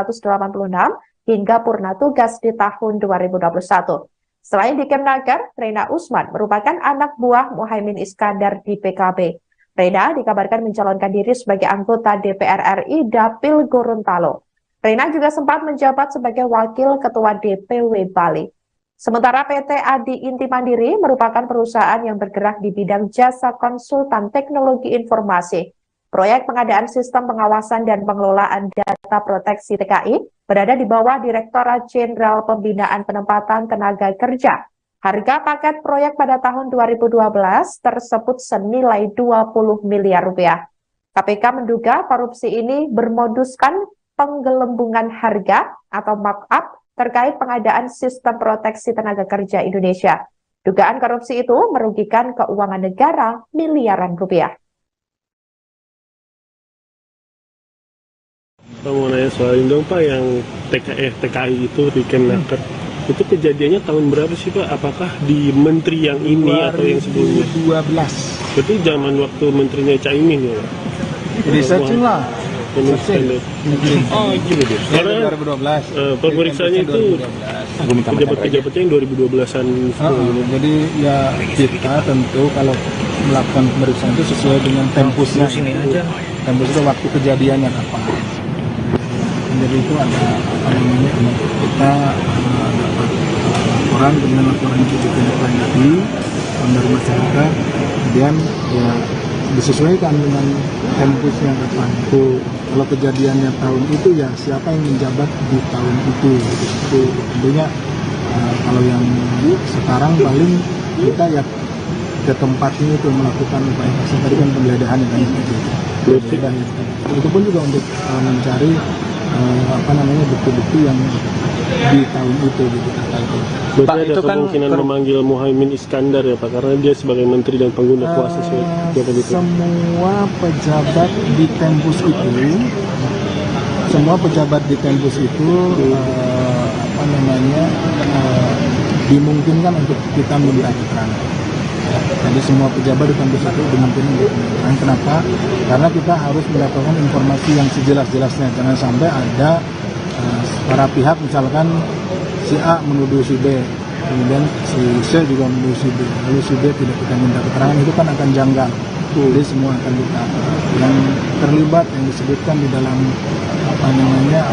hingga purna tugas di tahun 2021. Selain di Kemnaker, Rena Usman merupakan anak buah Muhaimin Iskandar di PKB. Rena dikabarkan mencalonkan diri sebagai anggota DPR RI Dapil Gorontalo. Rena juga sempat menjabat sebagai Wakil Ketua DPW Bali. Sementara PT Adi Inti Mandiri merupakan perusahaan yang bergerak di bidang jasa konsultan teknologi informasi. Proyek pengadaan sistem pengawasan dan pengelolaan data proteksi TKI berada di bawah Direktorat Jenderal Pembinaan Penempatan Tenaga Kerja. Harga paket proyek pada tahun 2012 tersebut senilai 20 miliar rupiah. KPK menduga korupsi ini bermoduskan penggelembungan harga atau markup terkait pengadaan Sistem Proteksi Tenaga Kerja Indonesia. Dugaan korupsi itu merugikan keuangan negara miliaran rupiah. Pak mau nanya soal ini dong Pak, yang TKI itu di Kemnaker. Itu kejadiannya tahun berapa sih Pak? Apakah di menteri yang ini atau yang sebelumnya? 2012. Berarti zaman waktu menterinya Caimin ya Pak? Bisa cuma. Oh gitu deh. Karena 2012. pemeriksaannya itu pejabat-pejabatnya yang 2012-an. Jadi ya kita tentu kalau melakukan pemeriksaan itu sesuai dengan tempusnya. Tempus itu waktu kejadiannya apa. Jadi itu ada kita dapat laporan, kemudian laporan itu ditindaklanjuti dari masyarakat, kemudian ya disesuaikan dengan tempusnya kapan. Itu kalau kejadiannya tahun itu ya siapa yang menjabat di tahun itu. Itu tentunya kalau yang sekarang paling kita ya ke tempatnya itu melakukan upaya paksa, tadi kan penggeledahan yang tadi itu pun juga untuk mencari bukti-bukti yang di tahun itu gitu. Berarti Pak, ada kemungkinan memanggil Muhaimin Iskandar ya Pak, karena dia sebagai menteri dan pengguna kuasa semua pejabat di tempus itu dimungkinkan untuk kita minta keterangan. Jadi semua pejabat di tempus itu dimungkinkan untuk keterangan. Kenapa? Karena kita harus mendapatkan informasi yang sejelas-jelasnya. Jangan sampai ada para pihak misalkan si A menuduh si B, kemudian si C juga menuduh si B, lalu si B tidak kita minta keterangan, itu kan akan janggal. Jadi semua akan kita yang terlibat yang disebutkan di dalam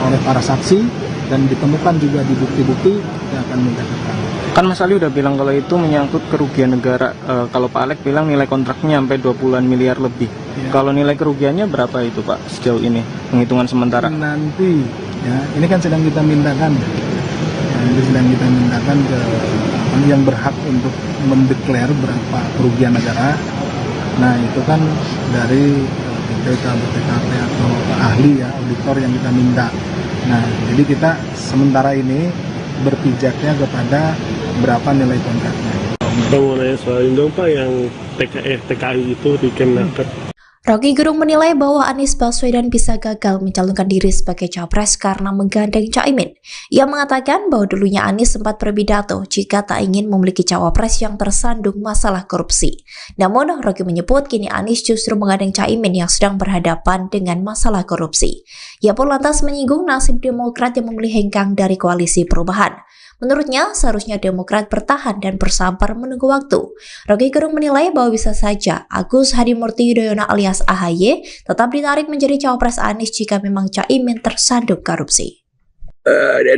oleh para saksi dan ditemukan juga di bukti-bukti yang akan minta keterangan. Kan Mas Ali udah bilang kalau itu menyangkut kerugian negara. Kalau Pak Alek bilang nilai kontraknya sampai 20-an miliar lebih. Ya. Kalau nilai kerugiannya berapa itu Pak sejauh ini penghitungan sementara? Nanti ya ini kan sedang kita mintakan. Sedang kita mintakan ke yang berhak untuk mendeklar berapa kerugian negara. Nah itu kan dari BPKP atau ahli ya, auditor yang kita minta. Nah jadi kita sementara ini berpijaknya kepada berapa nilai kontraknya. Pak mau nanya soal ini dong Pak, yang TKI itu di Kemnaker. Rocky Gerung menilai bahwa Anies Baswedan bisa gagal mencalonkan diri sebagai capres karena menggandeng Caimin. Ia mengatakan bahwa dulunya Anies sempat berpidato jika tak ingin memiliki cawapres yang tersandung masalah korupsi. Namun, Rocky menyebut kini Anies justru menggandeng Caimin yang sedang berhadapan dengan masalah korupsi. Ia pun lantas menyinggung nasib Demokrat yang memilih hengkang dari koalisi perubahan. Menurutnya, seharusnya Demokrat bertahan dan bersabar menunggu waktu. Rocky Gerung menilai bahwa bisa saja Agus Hadimurti Yudhoyono alias AHY tetap ditarik menjadi cawapres Anies jika memang Caimin tersandung korupsi.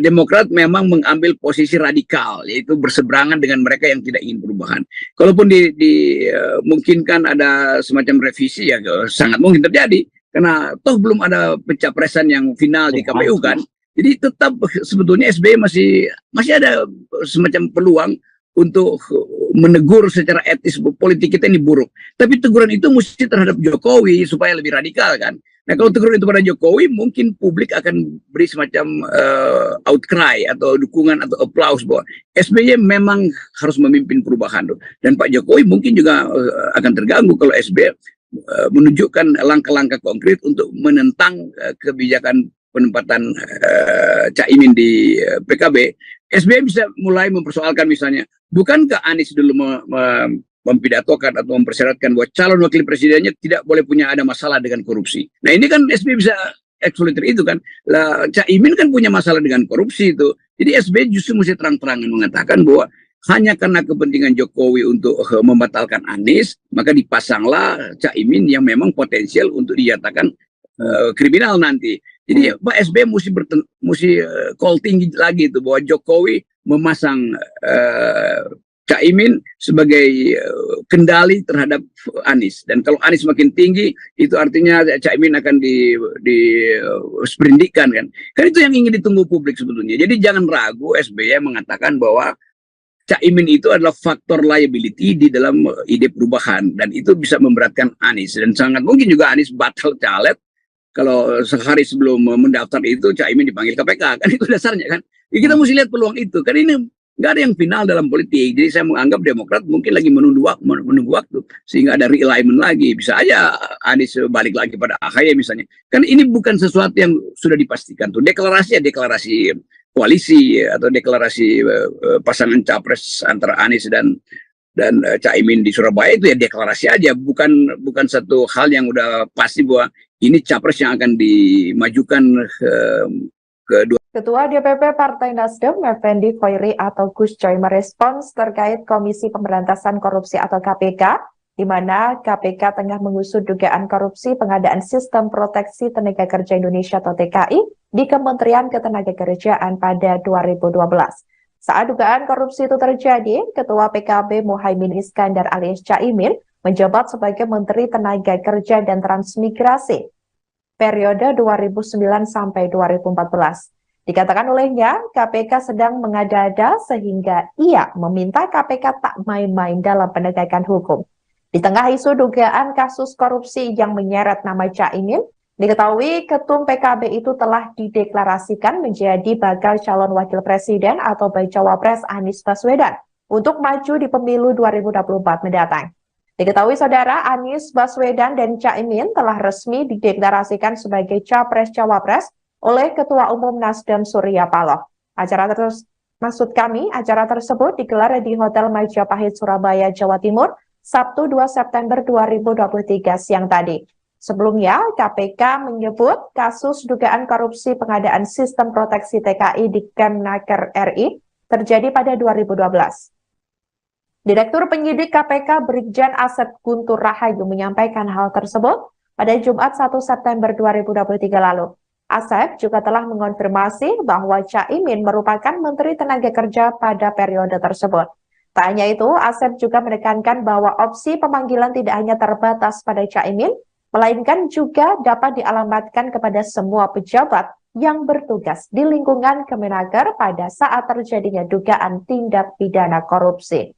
Demokrat memang mengambil posisi radikal, yaitu berseberangan dengan mereka yang tidak ingin perubahan. Kalaupun dimungkinkan ada semacam revisi, ya sangat mungkin terjadi. Karena toh belum ada pencapresan yang final di KPU kan. Jadi tetap sebetulnya SBY masih ada semacam peluang untuk menegur secara etis politik kita ini buruk. Tapi teguran itu mesti terhadap Jokowi supaya lebih radikal kan. Nah kalau teguran itu pada Jokowi mungkin publik akan beri semacam outcry atau dukungan atau applause bahwa SBY memang harus memimpin perubahan. Dan Pak Jokowi mungkin juga akan terganggu kalau SBY menunjukkan langkah-langkah konkret untuk menentang kebijakan penempatan Caimin di PKB. SBY bisa mulai mempersoalkan misalnya, bukankah Anies dulu mempidatokan atau mempersyaratkan bahwa calon wakil presidennya tidak boleh ada masalah dengan korupsi. Nah ini kan SBY bisa eksploiter itu kan. Lah Caimin kan punya masalah dengan korupsi itu. Jadi SBY justru mesti terang-terangan mengatakan bahwa hanya karena kepentingan Jokowi untuk membatalkan Anies, maka dipasanglah Caimin yang memang potensial untuk dinyatakan kriminal nanti. Jadi Pak SBY mesti call tinggi lagi itu bahwa Jokowi memasang Caimin sebagai kendali terhadap Anies. Dan kalau Anies makin tinggi, itu artinya Caimin akan disperindikan kan. Kan itu yang ingin ditunggu publik sebetulnya. Jadi jangan ragu SBY mengatakan bahwa Caimin itu adalah faktor liability di dalam ide perubahan. Dan itu bisa memberatkan Anies. Dan sangat mungkin juga Anies batal caleg kalau sehari sebelum mendaftar itu Caimin dipanggil KPK. Kan itu dasarnya kan. Ya, kita mesti lihat peluang itu. Kan ini nggak ada yang final dalam politik. Jadi saya menganggap Demokrat mungkin lagi menunggu waktu. Sehingga ada realignment lagi. Bisa aja Anies balik lagi pada AHY misalnya. Kan ini bukan sesuatu yang sudah dipastikan. Tuh deklarasi koalisi atau deklarasi pasangan capres antara Anies dan Caimin di Surabaya itu ya deklarasi aja. Bukan satu hal yang udah pasti bahwa ini capres yang akan dimajukan kedua. Ketua DPP Partai Nasdem, Effendi Khoiri atau Gus Coy merespons terkait Komisi Pemberantasan Korupsi atau KPK, di mana KPK tengah mengusut dugaan korupsi pengadaan Sistem Proteksi Tenaga Kerja Indonesia atau TKI di Kementerian Ketenagakerjaan pada 2012. Saat dugaan korupsi itu terjadi, Ketua PKB Muhaimin Iskandar alias Caimin menjabat sebagai Menteri Tenaga Kerja dan Transmigrasi periode 2009 sampai 2014. Dikatakan olehnya, KPK sedang mengada-ada sehingga ia meminta KPK tak main-main dalam penegakan hukum. Di tengah isu dugaan kasus korupsi yang menyeret nama Caimin, diketahui Ketum PKB itu telah dideklarasikan menjadi bakal calon wakil presiden atau bacawa pres Anies Baswedan untuk maju di pemilu 2024 mendatang. Diketahui saudara, Anies Baswedan dan Caimin telah resmi dideklarasikan sebagai capres-cawapres oleh Ketua Umum Nasdem Surya Paloh. Acara tersebut digelar di Hotel Majapahit, Surabaya, Jawa Timur, Sabtu 2 September 2023 siang tadi. Sebelumnya, KPK menyebut kasus dugaan korupsi pengadaan Sistem Proteksi TKI di Kemnaker RI terjadi pada 2012. Direktur Penyidik KPK Brigjen Asep Guntur Rahayu menyampaikan hal tersebut pada Jumat 1 September 2023 lalu. Asep juga telah mengonfirmasi bahwa Caimin merupakan Menteri Tenaga Kerja pada periode tersebut. Tak hanya itu, Asep juga menekankan bahwa opsi pemanggilan tidak hanya terbatas pada Caimin, melainkan juga dapat dialamatkan kepada semua pejabat yang bertugas di lingkungan Kemenaker pada saat terjadinya dugaan tindak pidana korupsi.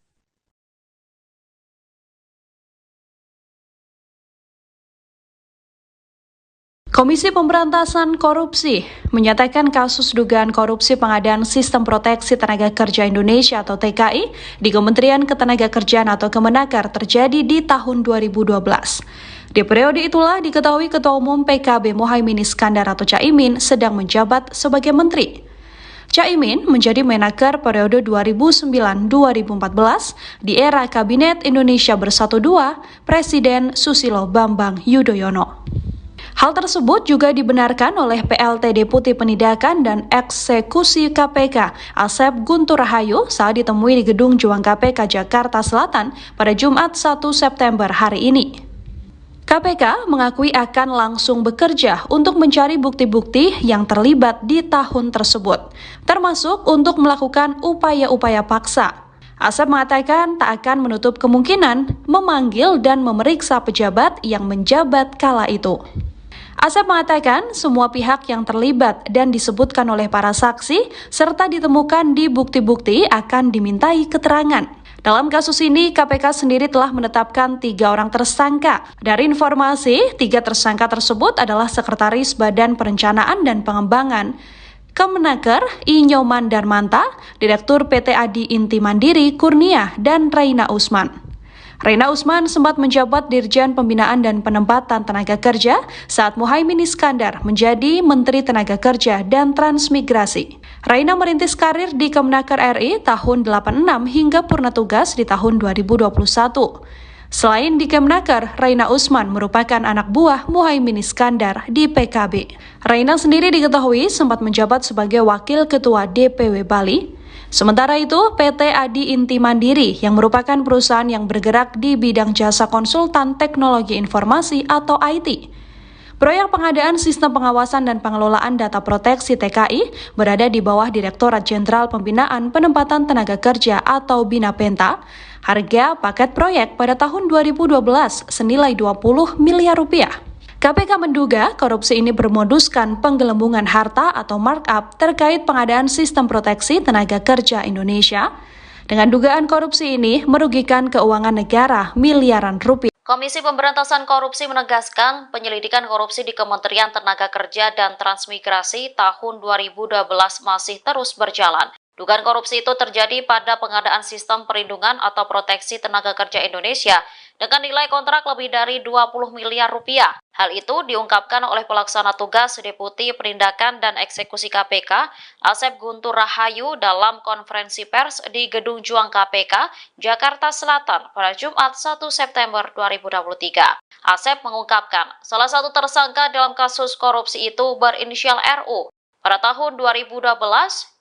Komisi Pemberantasan Korupsi menyatakan kasus dugaan korupsi pengadaan Sistem Proteksi Tenaga Kerja Indonesia atau TKI di Kementerian Ketenagakerjaan atau Kemenaker terjadi di tahun 2012. Di periode itulah diketahui Ketua Umum PKB Muhaimin Iskandar atau Caimin sedang menjabat sebagai menteri. Caimin menjadi Menaker periode 2009-2014 di era Kabinet Indonesia Bersatu II Presiden Susilo Bambang Yudhoyono. Hal tersebut juga dibenarkan oleh PLT Deputi Penindakan dan Eksekusi KPK Asep Guntur Rahayu saat ditemui di Gedung Juang KPK Jakarta Selatan pada Jumat 1 September hari ini. KPK mengakui akan langsung bekerja untuk mencari bukti-bukti yang terlibat di tahun tersebut, termasuk untuk melakukan upaya-upaya paksa. Asep mengatakan tak akan menutup kemungkinan memanggil dan memeriksa pejabat yang menjabat kala itu. Asep mengatakan semua pihak yang terlibat dan disebutkan oleh para saksi serta ditemukan di bukti-bukti akan dimintai keterangan. Dalam kasus ini, KPK sendiri telah menetapkan 3 orang tersangka. Dari informasi, 3 tersangka tersebut adalah Sekretaris Badan Perencanaan dan Pengembangan Kemenaker I. Nyoman Darmanta, Direktur PT Adi Inti Mandiri Kurnia, dan Reina Usman. Reina Usman sempat menjabat Dirjen Pembinaan dan Penempatan Tenaga Kerja saat Muhaimin Iskandar menjadi Menteri Tenaga Kerja dan Transmigrasi. Reina merintis karir di Kemenaker RI tahun 86 hingga purna tugas di tahun 2021. Selain di Kemenaker, Reina Usman merupakan anak buah Muhaimin Iskandar di PKB. Reina sendiri diketahui sempat menjabat sebagai Wakil Ketua DPW Bali. Sementara itu, PT Adi Inti Mandiri yang merupakan perusahaan yang bergerak di bidang jasa konsultan teknologi informasi atau IT. Proyek pengadaan sistem pengawasan dan pengelolaan data proteksi TKI berada di bawah Direktorat Jenderal Pembinaan Penempatan Tenaga Kerja atau BINAPENTA. Harga paket proyek pada tahun 2012 senilai 20 miliar rupiah. KPK menduga korupsi ini bermoduskan penggelembungan harta atau markup terkait pengadaan sistem proteksi tenaga kerja Indonesia. Dengan dugaan korupsi ini merugikan keuangan negara miliaran rupiah. Komisi Pemberantasan Korupsi menegaskan penyelidikan korupsi di Kementerian Tenaga Kerja dan Transmigrasi tahun 2012 masih terus berjalan. Dugaan korupsi itu terjadi pada pengadaan sistem perlindungan atau proteksi tenaga kerja Indonesia dengan nilai kontrak lebih dari 20 miliar rupiah. Hal itu diungkapkan oleh pelaksana tugas Deputi Penindakan dan Eksekusi KPK, Asep Guntur Rahayu dalam konferensi pers di Gedung Juang KPK, Jakarta Selatan pada Jumat 1 September 2023. Asep mengungkapkan, salah satu tersangka dalam kasus korupsi itu berinisial RU. Pada tahun 2012,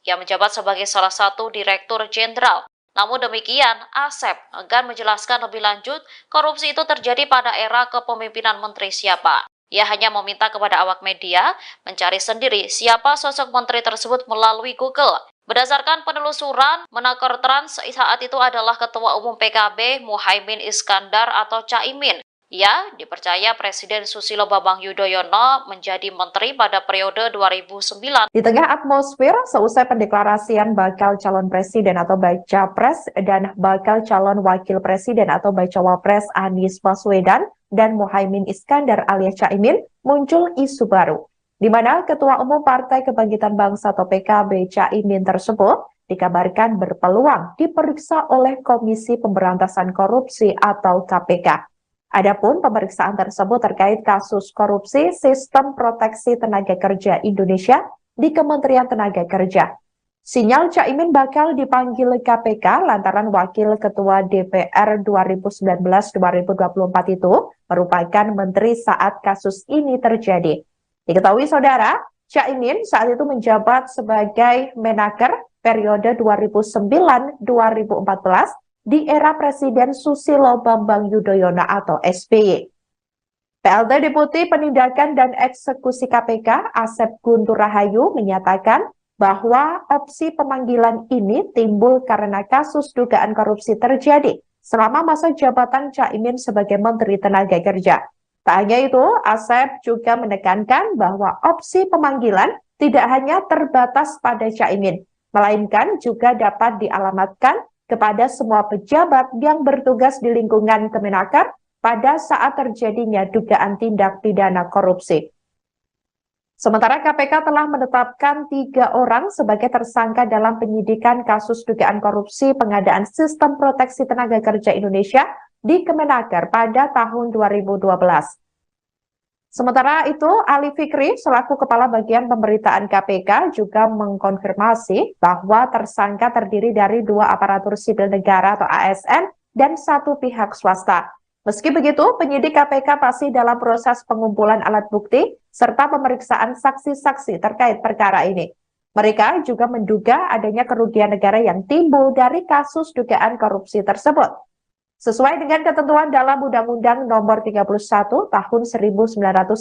ia menjabat sebagai salah satu Direktur Jenderal. Namun demikian, Asep enggan menjelaskan lebih lanjut korupsi itu terjadi pada era kepemimpinan menteri siapa. Ia hanya meminta kepada awak media mencari sendiri siapa sosok menteri tersebut melalui Google. Berdasarkan penelusuran, Menaker Trans saat itu adalah Ketua Umum PKB Muhaimin Iskandar atau Caimin. Ia dipercaya Presiden Susilo Bambang Yudhoyono menjadi menteri pada periode 2009. Di tengah atmosfer seusai pendeklarasian bakal calon presiden atau Baca Pres dan bakal calon wakil presiden atau Baca Wapres Anies Baswedan dan Muhaimin Iskandar alias Caimin, muncul isu baru, di mana Ketua Umum Partai Kebangkitan Bangsa atau PKB Caimin tersebut dikabarkan berpeluang diperiksa oleh Komisi Pemberantasan Korupsi atau KPK. Adapun pemeriksaan tersebut terkait kasus korupsi Sistem Proteksi Tenaga Kerja Indonesia di Kementerian Tenaga Kerja. Sinyal Caimin bakal dipanggil KPK lantaran Wakil Ketua DPR 2019-2024 itu merupakan menteri saat kasus ini terjadi. Diketahui saudara, Caimin saat itu menjabat sebagai Menaker periode 2009-2014 di era Presiden Susilo Bambang Yudhoyono atau SBY. PLT Deputi Penindakan dan Eksekusi KPK Asep Guntur Rahayu menyatakan bahwa opsi pemanggilan ini timbul karena kasus dugaan korupsi terjadi selama masa jabatan Caimin sebagai Menteri Tenaga Kerja. Tak hanya itu, Asep juga menekankan bahwa opsi pemanggilan tidak hanya terbatas pada Caimin, melainkan juga dapat dialamatkan kepada semua pejabat yang bertugas di lingkungan Kemenaker pada saat terjadinya dugaan tindak pidana korupsi. Sementara KPK telah menetapkan 3 orang sebagai tersangka dalam penyidikan kasus dugaan korupsi pengadaan Sistem Proteksi Tenaga Kerja Indonesia di Kemenaker pada tahun 2012. Sementara itu, Ali Fikri selaku Kepala Bagian Pemberitaan KPK juga mengkonfirmasi bahwa tersangka terdiri dari 2 aparatur sipil negara atau ASN dan 1 pihak swasta. Meski begitu, penyidik KPK masih dalam proses pengumpulan alat bukti serta pemeriksaan saksi-saksi terkait perkara ini. Mereka juga menduga adanya kerugian negara yang timbul dari kasus dugaan korupsi tersebut. Sesuai dengan ketentuan dalam Undang-Undang Nomor 31 Tahun 1999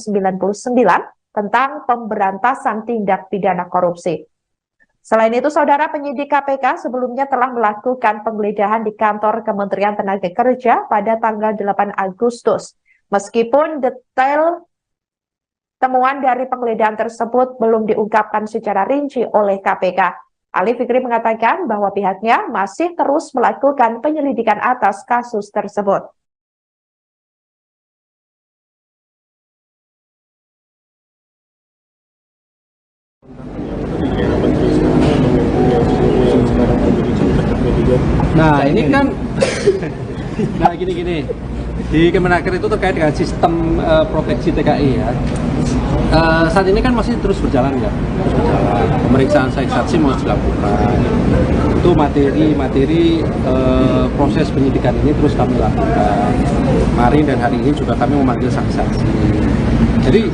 tentang pemberantasan tindak pidana korupsi. Selain itu, saudara, penyidik KPK sebelumnya telah melakukan penggeledahan di kantor Kementerian Tenaga Kerja pada tanggal 8 Agustus. Meskipun detail temuan dari penggeledahan tersebut belum diungkapkan secara rinci oleh KPK. Ali Fikri mengatakan bahwa pihaknya masih terus melakukan penyelidikan atas kasus tersebut. Nah, ini kan gini. Di Kemenaker itu terkait dengan sistem proteksi TKI ya. Saat ini kan masih terus berjalan ya. Pemeriksaan saksi masih dilakukan. Itu materi proses penyidikan ini terus kami lakukan. Kemarin dan hari ini juga kami memanggil saksi-saksi. Jadi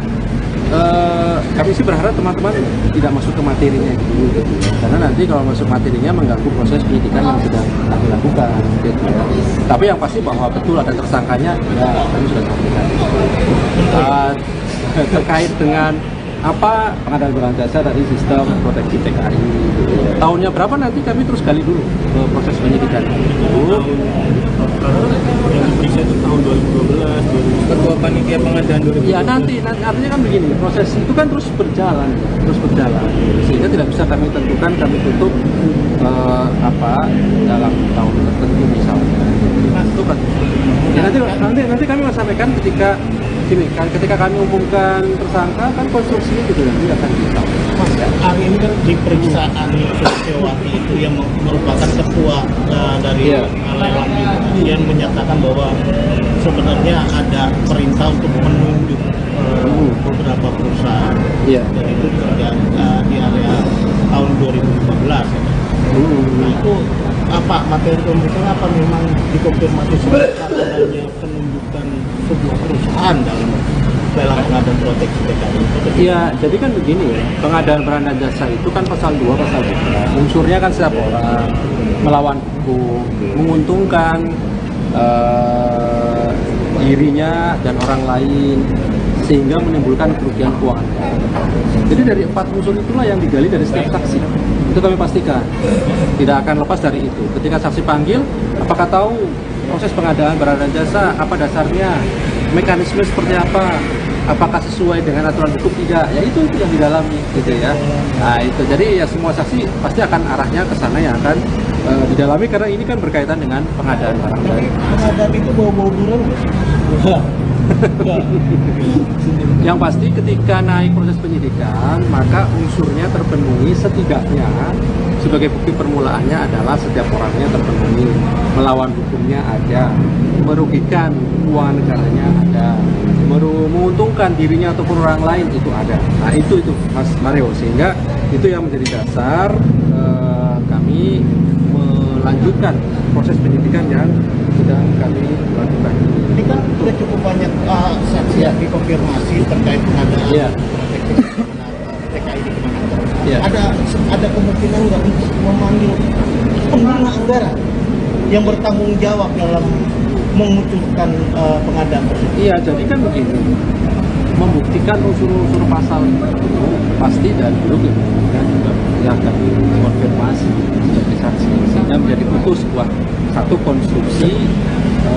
kami sih berharap teman-teman tidak masuk ke materinya dulu gitu ya. Karena nanti kalau masuk materinya mengganggu proses penyidikan yang sedang kami lakukan gitu ya. Tapi yang pasti bahwa betul ada tersangkanya ya kami sudah sampaikan. Terkait dengan apa pengadaan barang jasa dari sistem proteksi TKI gitu ya. Tahunnya berapa nanti kami terus gali dulu proses penyidikan itu. Yang diperiksa itu tahun 2012, Ketua Panitia Pengadaan 2012. Ya nanti artinya kan begini, proses itu kan terus berjalan, sehingga tidak bisa kami tentukan kami tutup dalam tahun tertentu misalnya. Nah, itu kan. Ya nanti kami akan sampaikan ketika kami umumkan tersangka kan konstruksinya juga nanti akan kita. Hari ini kan di periksaan Suciowati itu yang merupakan ketua dari lelang yang menyatakan bahwa sebenarnya ada perintah untuk menunjuk beberapa perusahaan dan itu terjadi di area tahun 2015. Nah, itu apa materi pemeriksaan apa memang dikonfirmasi sebagai adanya penunjukan sebuah perusahaan dalam pengadaan proteksi TKI? Iya, jadi kan begini ya, pengadaan barang dan jasa itu kan pasal 2, pasal 3. Unsurnya kan setiap orang melawan hukum, menguntungkan dirinya dan orang lain, sehingga menimbulkan kerugian keuangan. Jadi dari 4 unsur itulah yang digali dari setiap saksi. Itu kami pastikan, tidak akan lepas dari itu. Ketika saksi panggil, apakah tahu proses pengadaan barang dan jasa, apa dasarnya, mekanisme seperti apa, apakah sesuai dengan aturan hukum tidak, ya itu yang didalami gitu ya. Nah itu, jadi ya semua saksi pasti akan arahnya ke sana yang akan didalami, karena ini kan berkaitan dengan pengadaan barang dan Pengadaan itu bau-bau buron nggak? Yang pasti ketika naik proses penyidikan, maka unsurnya terpenuhi setidaknya sebagai bukti permulaannya adalah setiap orangnya terpenuhi, melawan hukumnya ada, merugikan keuangan negaranya ada, menguntungkan dirinya ataupun orang lain itu ada. Nah itu Mas Mario, sehingga itu yang menjadi dasar kami melanjutkan proses penyidikan yang sedang kami lakukan. Ini kan sudah cukup banyak saksi yang dikonfirmasi terkait pengadaan proteksi TKI di Kemenaker. Ada kemungkinan nggak untuk memanggil pengguna anggaran yang bertanggung jawab dalam mengucurkan pengadaan tersebut? Iya, jadi kan begini, membuktikan unsur-unsur pasal itu pasti dan dulu kemudian juga yang kami konfirmasi sebagai saksi, sehingga menjadi utuh sebuah satu konstruksi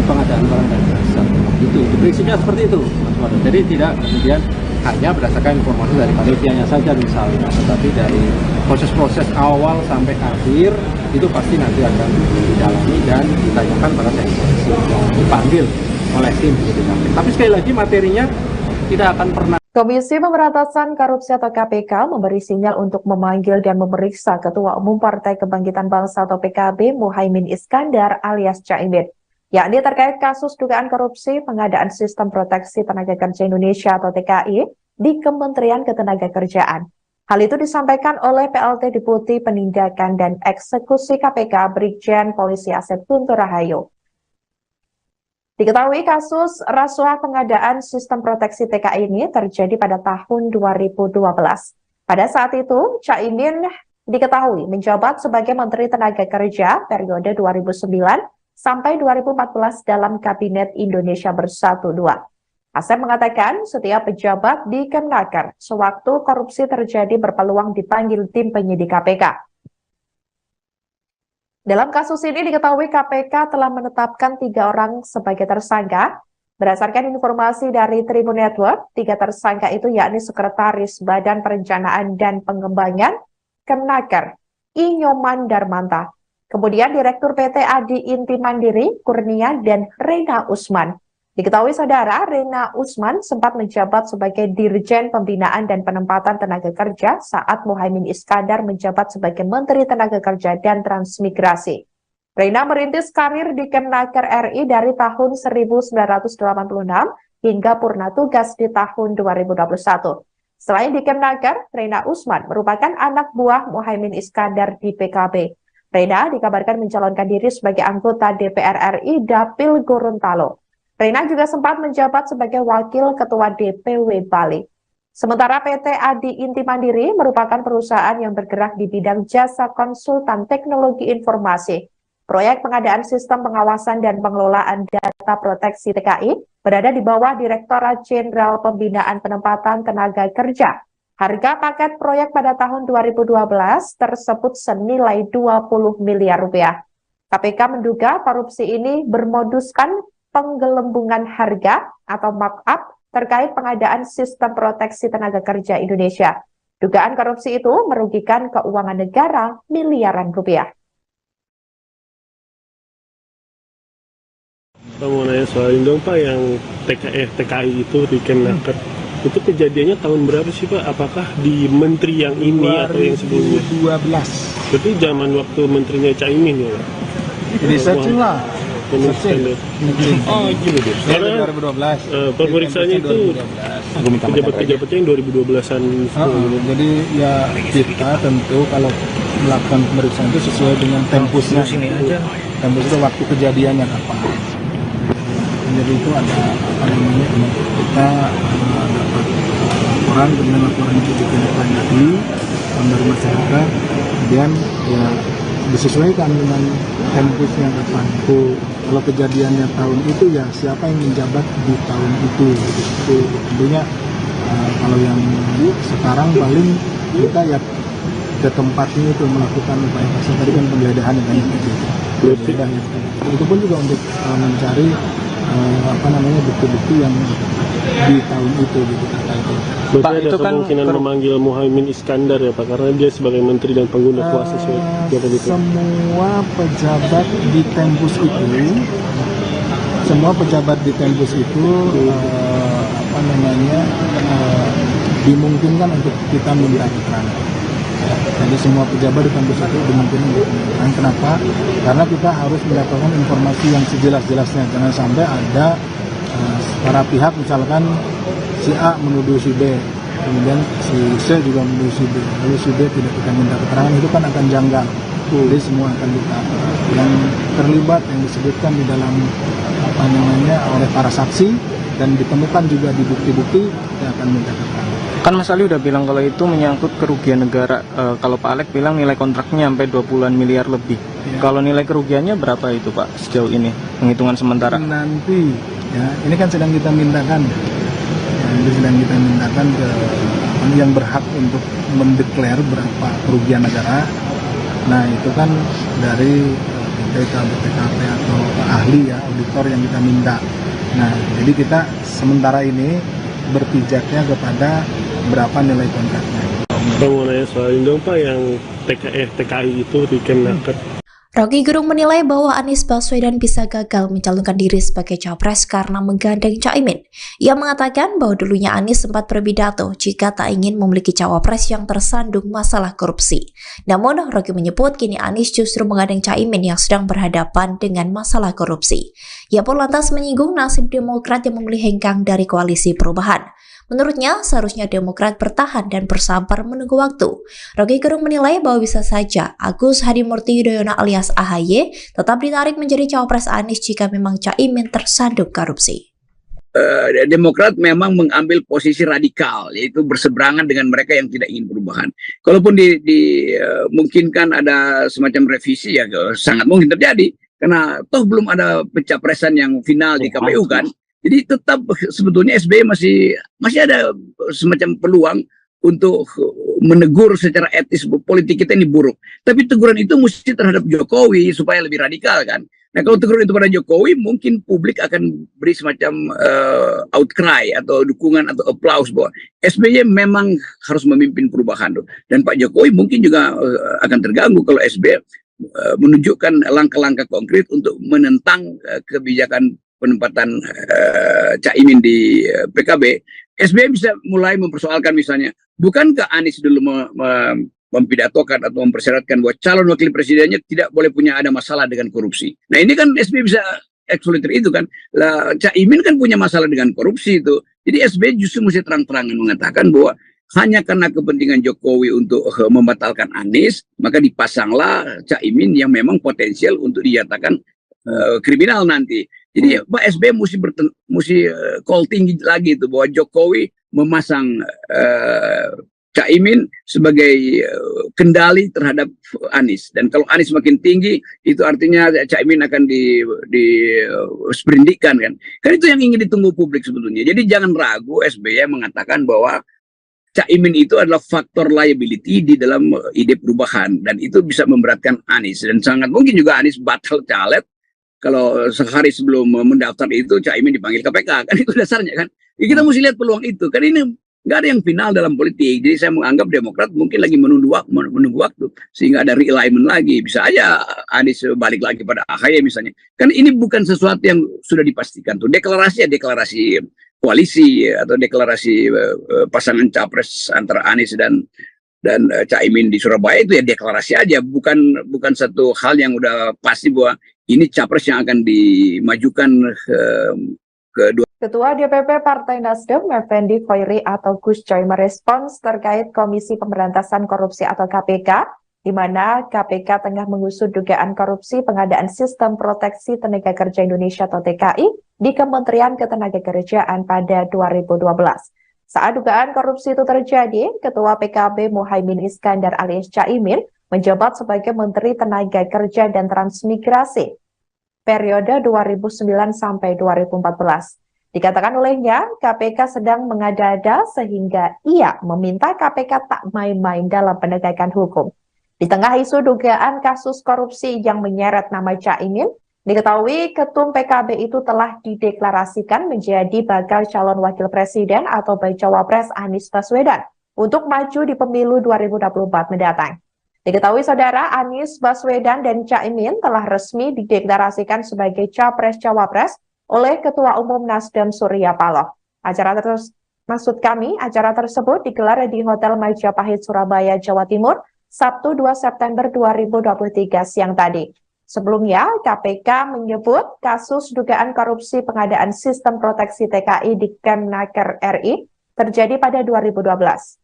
pengadaan barang dan jasa. Itu prinsipnya seperti itu, Mas Waduh. Jadi tidak kemudian hanya berdasarkan informasi dari panitianya saja misalnya, tetapi dari proses-proses awal sampai akhir itu pasti nanti akan didalami dan ditanyakan pada saksi yang dipanggil oleh tim penyidikan. Tapi sekali lagi materinya tidak akan pernah. Komisi Pemberantasan Korupsi atau KPK memberi sinyal untuk memanggil dan memeriksa Ketua Umum Partai Kebangkitan Bangsa atau PKB Muhaimin Iskandar alias Caimin. yakni terkait kasus dugaan korupsi pengadaan Sistem Proteksi Tenaga Kerja Indonesia atau TKI di Kementerian Ketenagakerjaan. Hal itu disampaikan oleh PLT Deputi Penindakan dan Eksekusi KPK Brigjen Polisi Asep Guntur Rahayu. Diketahui kasus rasuah pengadaan Sistem Proteksi TKI ini terjadi pada tahun 2012. Pada saat itu, Caimin diketahui menjabat sebagai Menteri Tenaga Kerja periode 2009 sampai 2014 dalam Kabinet Indonesia Bersatu II. Asep mengatakan setiap pejabat di Kemnaker sewaktu korupsi terjadi berpeluang dipanggil tim penyidik KPK. Dalam kasus ini diketahui KPK telah menetapkan 3 orang sebagai tersangka. Berdasarkan informasi dari Tribun Network, 3 tersangka itu yakni Sekretaris Badan Perencanaan dan Pengembangan Kemnaker, I. Nyoman Darmanta. Kemudian Direktur PT Adi Inti Mandiri, Kurnia, dan Rena Usman. Diketahui saudara, Rena Usman sempat menjabat sebagai Dirjen Pembinaan dan Penempatan Tenaga Kerja saat Muhaimin Iskandar menjabat sebagai Menteri Tenaga Kerja dan Transmigrasi. Rena merintis karir di Kemnaker RI dari tahun 1986 hingga purna tugas di tahun 2021. Selain di Kemnaker, Rena Usman merupakan anak buah Muhaimin Iskandar di PKB. Rena dikabarkan mencalonkan diri sebagai anggota DPR RI Dapil Gorontalo. Rena juga sempat menjabat sebagai Wakil Ketua DPW Bali. Sementara PT Adi Inti Mandiri merupakan perusahaan yang bergerak di bidang jasa konsultan teknologi informasi. Proyek pengadaan sistem pengawasan dan pengelolaan data proteksi TKI berada di bawah Direktorat Jenderal Pembinaan Penempatan Tenaga Kerja. Harga paket proyek pada tahun 2012 tersebut senilai 20 miliar rupiah. KPK menduga korupsi ini bermoduskan penggelembungan harga atau markup terkait pengadaan Sistem Proteksi Tenaga Kerja Indonesia. Dugaan korupsi itu merugikan keuangan negara miliaran rupiah. Pak mau nanya soal ini dong Pak, yang TKI itu di Kemnaker. Itu kejadiannya tahun berapa sih Pak? Apakah di menteri yang ini atau yang sebelumnya? 2012. Berarti zaman waktu menterinya Caimin ya Pak? Researching lah. Oh gitu deh. Karena 2012. pemeriksaannya itu pejabat-pejabatnya yang 2012-an. Jadi ya kita tentu kalau melakukan pemeriksaan itu sesuai dengan tempusnya. Tempus itu waktu kejadiannya apa. Jadi itu ada apa namanya, kita dapat laporan, kemudian laporan itu ditindaklanjuti dari masyarakat, kemudian ya disesuaikan dengan tempusnya kapan. Kalau kejadiannya tahun itu ya siapa yang menjabat di tahun itu. Itu tentunya kalau yang sekarang paling kita ya ke tempatnya itu melakukan upaya paksa, tadi kan penggeledahan yang banyak itu. Itu pun juga untuk mencari bukti-bukti yang di tahun itu gitu kata itu. Berarti ada itu kemungkinan kan memanggil Muhaimin Iskandar ya Pak, karena dia sebagai menteri dan pengguna kuasa itu. Semua pejabat di tempus itu, dimungkinkan untuk kita minta keterangan. Jadi semua pejabat di tempus itu dimungkinkan untuk keterangan. Kenapa? Karena kita harus mendapatkan informasi yang sejelas-jelasnya. Jangan sampai ada para pihak, misalkan si A menuduh si B, kemudian si C juga menuduh si B, lalu si B tidak kita minta keterangan, itu kan akan janggal. Jadi semua akan kita yang terlibat, yang disebutkan di dalam oleh para saksi dan ditemukan juga di bukti-bukti, kita akan minta keterangan. Kan Mas Ali udah bilang kalau itu menyangkut kerugian negara. Kalau Pak Alek bilang nilai kontraknya sampai 20-an miliar lebih. Ya. Kalau nilai kerugiannya berapa itu Pak sejauh ini, penghitungan sementara? Nanti ya, ini kan sedang kita mintakan. Sedang kita mintakan ke yang berhak untuk mendeklar berapa kerugian negara. Nah itu kan dari BPKP atau ahli ya, auditor yang kita minta. Nah jadi kita sementara ini berpijaknya kepada berapa nilai kontraknya. Pak mau nanya soal ini dong Pak, yang TKI itu di Kemnaker. Roky Gerung menilai bahwa Anies Baswedan bisa gagal mencalonkan diri sebagai capres karena menggandeng Caimin. Ia mengatakan bahwa dulunya Anies sempat berpidato jika tak ingin memiliki cawapres yang tersandung masalah korupsi. Namun, Roky menyebut kini Anies justru menggandeng Caimin yang sedang berhadapan dengan masalah korupsi. Ia pun lantas menyinggung nasib Demokrat yang memilih hengkang dari koalisi perubahan. Menurutnya, seharusnya Demokrat bertahan dan bersabar menunggu waktu. Roky Gerung menilai bahwa bisa saja Agus Hadimurti Yudhoyono alias AHY tetap ditarik menjadi cawapres Anies jika memang Caimin tersandung korupsi. Demokrat memang mengambil posisi radikal, yaitu berseberangan dengan mereka yang tidak ingin perubahan. Kalaupun dimungkinkan ada semacam revisi, ya sangat mungkin terjadi. Karena toh belum ada pencapresan yang final di KPU kan. Jadi tetap sebetulnya SBY masih ada semacam peluang untuk menegur secara etis politik kita ini buruk. Tapi teguran itu mesti terhadap Jokowi supaya lebih radikal kan. Nah kalau teguran itu pada Jokowi mungkin publik akan beri semacam outcry atau dukungan atau applause bahwa SBY memang harus memimpin perubahan. Dan Pak Jokowi mungkin juga akan terganggu kalau SBY menunjukkan langkah-langkah konkret untuk menentang kebijakan penempatan Caimin di PKB. SBY bisa mulai mempersoalkan misalnya, bukankah Anies dulu mempidatokan atau mempersyaratkan bahwa calon wakil presidennya tidak boleh punya ada masalah dengan korupsi. Nah ini kan SBY bisa eksploiter itu kan. Lah Caimin kan punya masalah dengan korupsi itu. Jadi SBY justru mesti terang-terangan mengatakan bahwa hanya karena kepentingan Jokowi untuk membatalkan Anies, maka dipasanglah Caimin yang memang potensial untuk dinyatakan kriminal nanti. Jadi Pak SBY mesti call tinggi lagi itu bahwa Jokowi memasang Caimin sebagai kendali terhadap Anies. Dan kalau Anies makin tinggi, itu artinya Caimin akan disperindikan kan. Kan itu yang ingin ditunggu publik sebetulnya. Jadi jangan ragu SBY mengatakan bahwa Caimin itu adalah faktor liability di dalam ide perubahan. Dan itu bisa memberatkan Anies. Dan sangat mungkin juga Anies batal caleg kalau sehari sebelum mendaftar itu Caimin dipanggil KPK. Kan itu dasarnya kan. Ya, kita mesti lihat peluang itu. Kan ini nggak ada yang final dalam politik. Jadi saya menganggap Demokrat mungkin lagi menunggu waktu. Sehingga ada realignment lagi. Bisa aja Anies balik lagi pada AHY misalnya. Kan ini bukan sesuatu yang sudah dipastikan. Tuh deklarasi koalisi atau deklarasi pasangan capres antara Anies dan Caimin di Surabaya itu ya deklarasi aja. Bukan satu hal yang udah pasti bahwa ini capres yang akan dimajukan kedua. Ketua DPP Partai Nasdem, Effendi Khoiri atau Gus Coy merespons terkait Komisi Pemberantasan Korupsi atau KPK, di mana KPK tengah mengusut dugaan korupsi pengadaan Sistem Proteksi Tenaga Kerja Indonesia atau TKI di Kementerian Ketenagakerjaan pada 2012. Saat dugaan korupsi itu terjadi, Ketua PKB Muhaimin Iskandar alias Caimin menjabat sebagai Menteri Tenaga Kerja dan Transmigrasi periode 2009 sampai 2014. Dikatakan olehnya, KPK sedang mengada-ada sehingga ia meminta KPK tak main-main dalam penegakan hukum. Di tengah isu dugaan kasus korupsi yang menyeret nama Caimin, diketahui Ketum PKB itu telah dideklarasikan menjadi bakal calon wakil presiden atau bacawa pres Anies Baswedan untuk maju di pemilu 2024 mendatang. Diketahui saudara, Anies Baswedan dan Caimin telah resmi dideklarasikan sebagai capres-cawapres oleh Ketua Umum Nasdem Surya Paloh. Acara tersebut digelar di Hotel Majapahit, Surabaya, Jawa Timur, Sabtu 2 September 2023 siang tadi. Sebelumnya, KPK menyebut kasus dugaan korupsi pengadaan Sistem Proteksi TKI di Kemnaker RI terjadi pada 2012.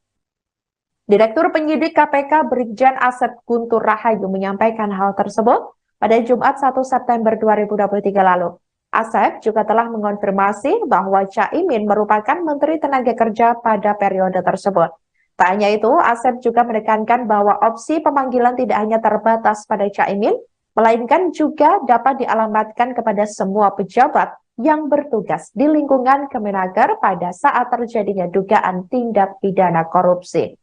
Direktur Penyidik KPK Brigjen Asep Guntur Rahayu menyampaikan hal tersebut pada Jumat 1 September 2023 lalu. Asep juga telah mengonfirmasi bahwa Caimin merupakan Menteri Tenaga Kerja pada periode tersebut. Tak hanya itu, Asep juga menekankan bahwa opsi pemanggilan tidak hanya terbatas pada Caimin, melainkan juga dapat dialamatkan kepada semua pejabat yang bertugas di lingkungan Kemenaker pada saat terjadinya dugaan tindak pidana korupsi.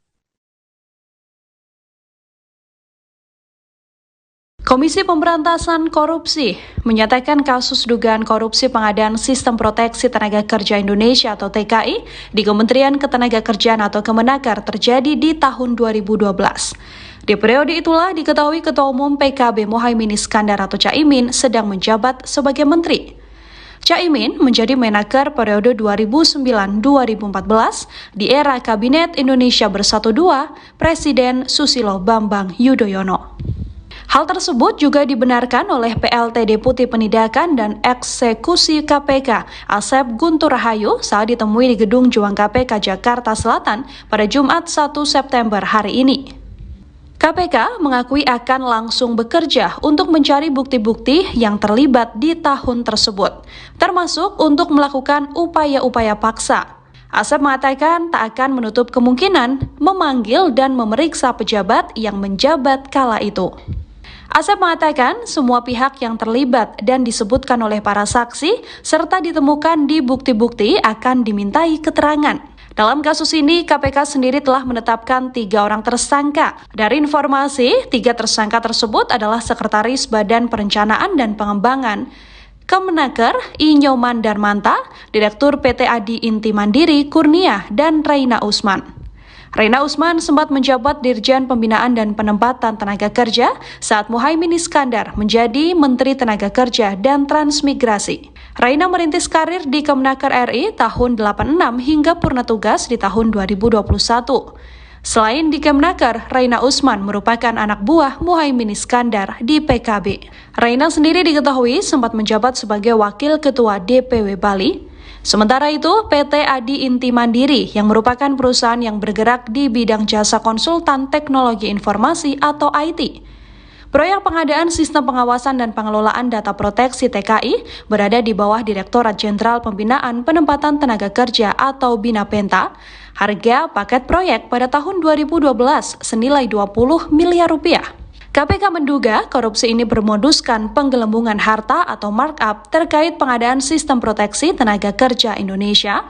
Komisi Pemberantasan Korupsi menyatakan kasus dugaan korupsi pengadaan Sistem Proteksi Tenaga Kerja Indonesia atau TKI di Kementerian Ketenagakerjaan atau Kemenaker terjadi di tahun 2012. Di periode itulah diketahui Ketua Umum PKB Muhaimin Iskandar atau Caimin sedang menjabat sebagai menteri. Caimin menjadi Menaker periode 2009-2014 di era Kabinet Indonesia Bersatu II Presiden Susilo Bambang Yudhoyono. Hal tersebut juga dibenarkan oleh PLT Deputi Penindakan dan Eksekusi KPK Asep Guntur Rahayu saat ditemui di Gedung Juang KPK Jakarta Selatan pada Jumat 1 September hari ini. KPK mengakui akan langsung bekerja untuk mencari bukti-bukti yang terlibat di tahun tersebut, termasuk untuk melakukan upaya-upaya paksa. Asep mengatakan tak akan menutup kemungkinan memanggil dan memeriksa pejabat yang menjabat kala itu. Asep mengatakan semua pihak yang terlibat dan disebutkan oleh para saksi serta ditemukan di bukti-bukti akan dimintai keterangan. Dalam kasus ini, KPK sendiri telah menetapkan 3 orang tersangka. Dari informasi, 3 tersangka tersebut adalah Sekretaris Badan Perencanaan dan Pengembangan Kemenaker Inyoman Darmanta, Direktur PT Adi Inti Mandiri Kurnia, dan Reina Usman. Reina Usman sempat menjabat Dirjen Pembinaan dan Penempatan Tenaga Kerja saat Muhaimin Iskandar menjadi Menteri Tenaga Kerja dan Transmigrasi. Reina merintis karir di Kemenaker RI tahun 86 hingga purna tugas di tahun 2021. Selain di Kemenaker, Reina Usman merupakan anak buah Muhaimin Iskandar di PKB. Reina sendiri diketahui sempat menjabat sebagai Wakil Ketua DPW Bali. Sementara itu, PT Adi Inti Mandiri yang merupakan perusahaan yang bergerak di bidang jasa konsultan teknologi informasi atau IT. Proyek pengadaan sistem pengawasan dan pengelolaan data proteksi TKI berada di bawah Direktorat Jenderal Pembinaan Penempatan Tenaga Kerja atau BINAPENTA. Harga paket proyek pada tahun 2012 senilai 20 miliar rupiah. KPK menduga korupsi ini bermoduskan penggelembungan harta atau markup terkait pengadaan sistem proteksi tenaga kerja Indonesia.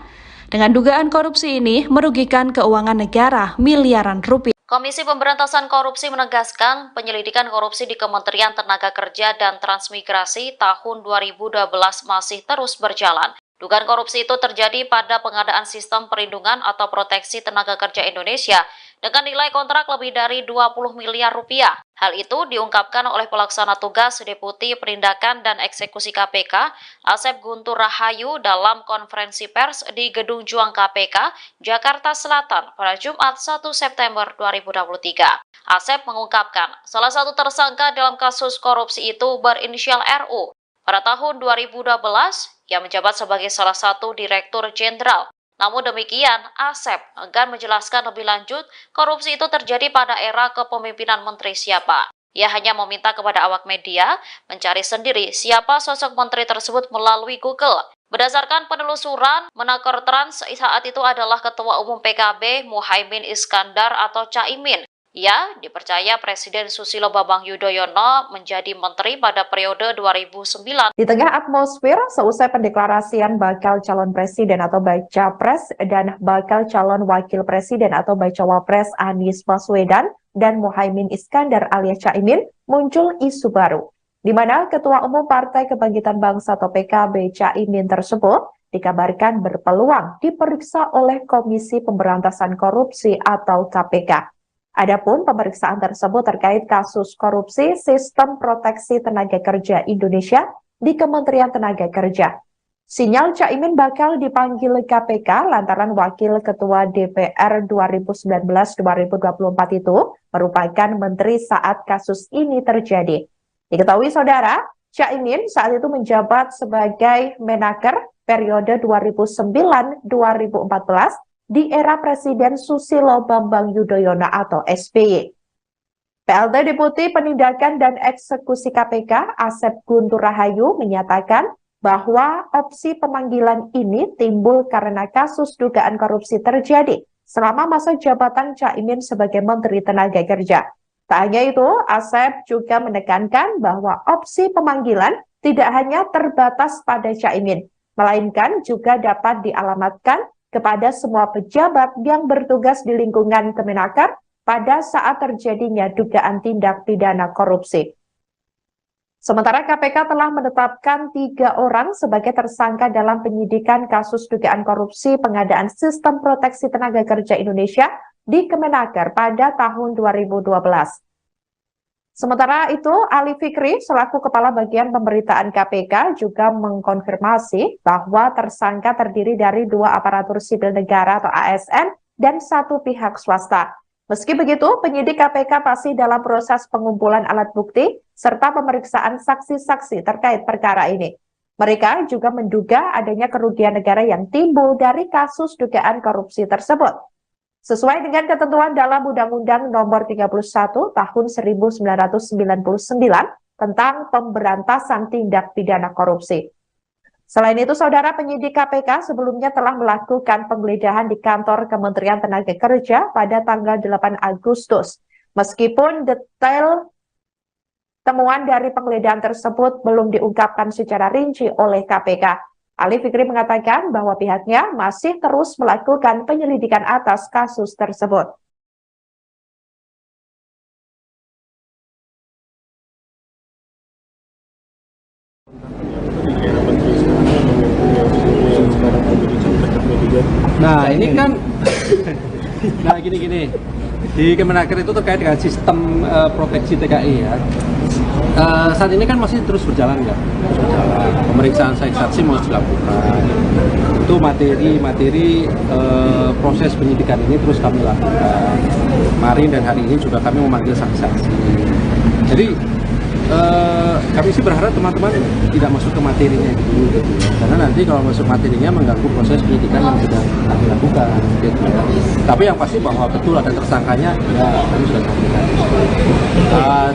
Dengan dugaan korupsi ini merugikan keuangan negara miliaran rupiah. Komisi Pemberantasan Korupsi menegaskan penyelidikan korupsi di Kementerian Tenaga Kerja dan Transmigrasi tahun 2012 masih terus berjalan. Dugaan korupsi itu terjadi pada pengadaan sistem perlindungan atau proteksi tenaga kerja Indonesia dengan nilai kontrak lebih dari 20 miliar rupiah. Hal itu diungkapkan oleh pelaksana tugas Deputi Penindakan dan Eksekusi KPK, Asep Guntur Rahayu dalam konferensi pers di Gedung Juang KPK, Jakarta Selatan pada Jumat 1 September 2023. Asep mengungkapkan, salah satu tersangka dalam kasus korupsi itu berinisial RU. Pada tahun 2012, ia menjabat sebagai salah satu Direktur Jenderal. Namun demikian, Asep enggan menjelaskan lebih lanjut korupsi itu terjadi pada era kepemimpinan menteri siapa. Ia hanya meminta kepada awak media mencari sendiri siapa sosok menteri tersebut melalui Google. Berdasarkan penelusuran, Menaker Trans saat itu adalah Ketua Umum PKB Muhaimin Iskandar atau Caimin. Ia dipercaya Presiden Susilo Bambang Yudhoyono menjadi menteri pada periode 2009. Di tengah atmosfer seusai pendeklarasian bakal calon presiden atau baca pres dan bakal calon wakil presiden atau baca wapres Anies Baswedan dan Muhaimin Iskandar alias Caimin, muncul isu baru, di mana Ketua Umum Partai Kebangkitan Bangsa atau PKB Caimin tersebut dikabarkan berpeluang diperiksa oleh Komisi Pemberantasan Korupsi atau KPK. Adapun pemeriksaan tersebut terkait kasus korupsi Sistem Proteksi Tenaga Kerja Indonesia di Kementerian Tenaga Kerja. Sinyal Caimin bakal dipanggil KPK lantaran Wakil Ketua DPR 2019-2024 itu merupakan menteri saat kasus ini terjadi. Diketahui saudara, Caimin saat itu menjabat sebagai Menaker periode 2009-2014 di era Presiden Susilo Bambang Yudhoyono atau SBY. PLT Deputi Penindakan dan Eksekusi KPK Asep Guntur Rahayu menyatakan bahwa opsi pemanggilan ini timbul karena kasus dugaan korupsi terjadi selama masa jabatan Caimin sebagai Menteri Tenaga Kerja. Tak hanya itu, Asep juga menekankan bahwa opsi pemanggilan tidak hanya terbatas pada Caimin, melainkan juga dapat dialamatkan kepada semua pejabat yang bertugas di lingkungan Kemenaker pada saat terjadinya dugaan tindak pidana korupsi. Sementara KPK telah menetapkan 3 orang sebagai tersangka dalam penyidikan kasus dugaan korupsi pengadaan Sistem Proteksi Tenaga Kerja Indonesia di Kemenaker pada tahun 2012. Sementara itu, Ali Fikri selaku Kepala Bagian Pemberitaan KPK juga mengkonfirmasi bahwa tersangka terdiri dari 2 aparatur sipil negara atau ASN dan 1 pihak swasta. Meski begitu, penyidik KPK masih dalam proses pengumpulan alat bukti serta pemeriksaan saksi-saksi terkait perkara ini. Mereka juga menduga adanya kerugian negara yang timbul dari kasus dugaan korupsi tersebut. Sesuai dengan ketentuan dalam Undang-Undang Nomor 31 Tahun 1999 tentang pemberantasan tindak pidana korupsi. Selain itu, saudara, penyidik KPK sebelumnya telah melakukan penggeledahan di kantor Kementerian Tenaga Kerja pada tanggal 8 Agustus. Meskipun detail temuan dari penggeledahan tersebut belum diungkapkan secara rinci oleh KPK. Ali Fikri mengatakan bahwa pihaknya masih terus melakukan penyelidikan atas kasus tersebut. Nah ini kan, nah gini, di Kemenaker itu terkait dengan sistem proteksi TKI ya. Saat ini kan masih terus berjalan ya, pemeriksaan saksi masih dilakukan. Itu materi proses penyidikan ini terus kami lakukan. Kemarin dan hari ini juga kami memanggil saksi-saksi. Jadi kami sih berharap teman-teman tidak masuk ke materinya dulu gitu ya. Karena nanti kalau masuk materinya mengganggu proses penyidikan yang sedang kami lakukan gitu ya. Tapi yang pasti bahwa betul ada tersangkanya ya kami sudah sampaikan.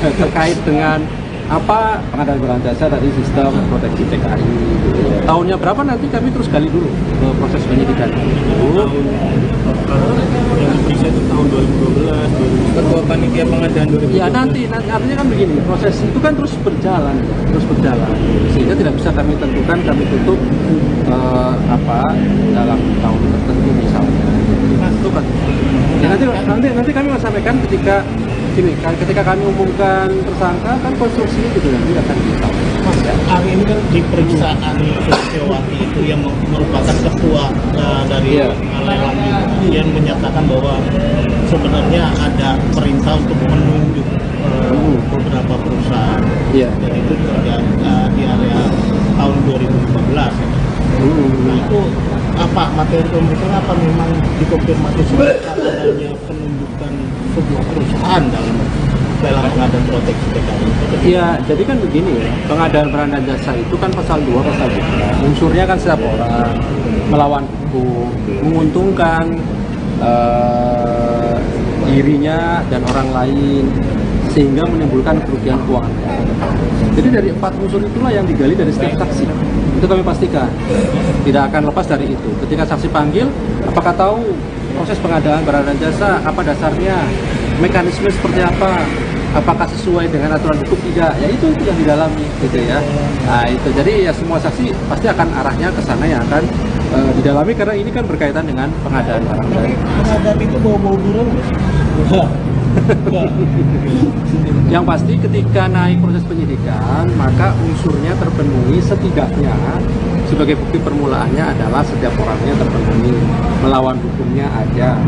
Terkait dengan apa pengadaan barang jasa tadi sistem proteksi TKI gitu ya. Tahunnya berapa nanti kami terus gali dulu ke proses penyidikan dulu. Yang diperiksa itu tahun 2012, Ketua Panitia Pengadaan 2012. Ya nanti artinya kan begini, proses itu kan terus berjalan sehingga tidak bisa kami tentukan kami tutup dalam tahun tertentu misalnya. Itu kan. Ya, nanti kami akan sampaikan ketika kami umumkan tersangka kan konstruksinya gitu nanti akan kita. Mas, hari ini kan di periksaan Suciowati itu yang merupakan ketua dari lelang yang menyatakan bahwa sebenarnya ada perintah untuk menunjuk beberapa perusahaan dan itu terjadi di area tahun 2015. Nah itu apa materi pemeriksaan apa memang dikonfirmasi sebagai adanya penunjukan sebuah perusahaan dalam pengadaan proteksi TKI? Iya, jadi kan begini ya, pengadaan barang dan jasa itu kan pasal 2, pasal 3. Unsurnya kan setiap orang melawan hukum, menguntungkan dirinya dan orang lain, sehingga menimbulkan kerugian keuangan. Jadi dari 4 unsur itulah yang digali dari setiap saksi. Itu kami pastikan, tidak akan lepas dari itu. Ketika saksi panggil, apakah tahu proses pengadaan barang dan jasa, apa dasarnya, mekanisme seperti apa, apakah sesuai dengan aturan hukum tidak, ya itu yang didalami gitu ya. Nah itu, jadi ya semua saksi pasti akan arahnya ke sana yang akan didalami karena ini kan berkaitan dengan pengadaan barang dan pengadaan itu bau-bau durian nggak? Yang pasti ketika naik proses penyidikan maka unsurnya terpenuhi setidaknya sebagai bukti permulaannya adalah setiap orangnya terpenuhi, melawan hukumnya ada,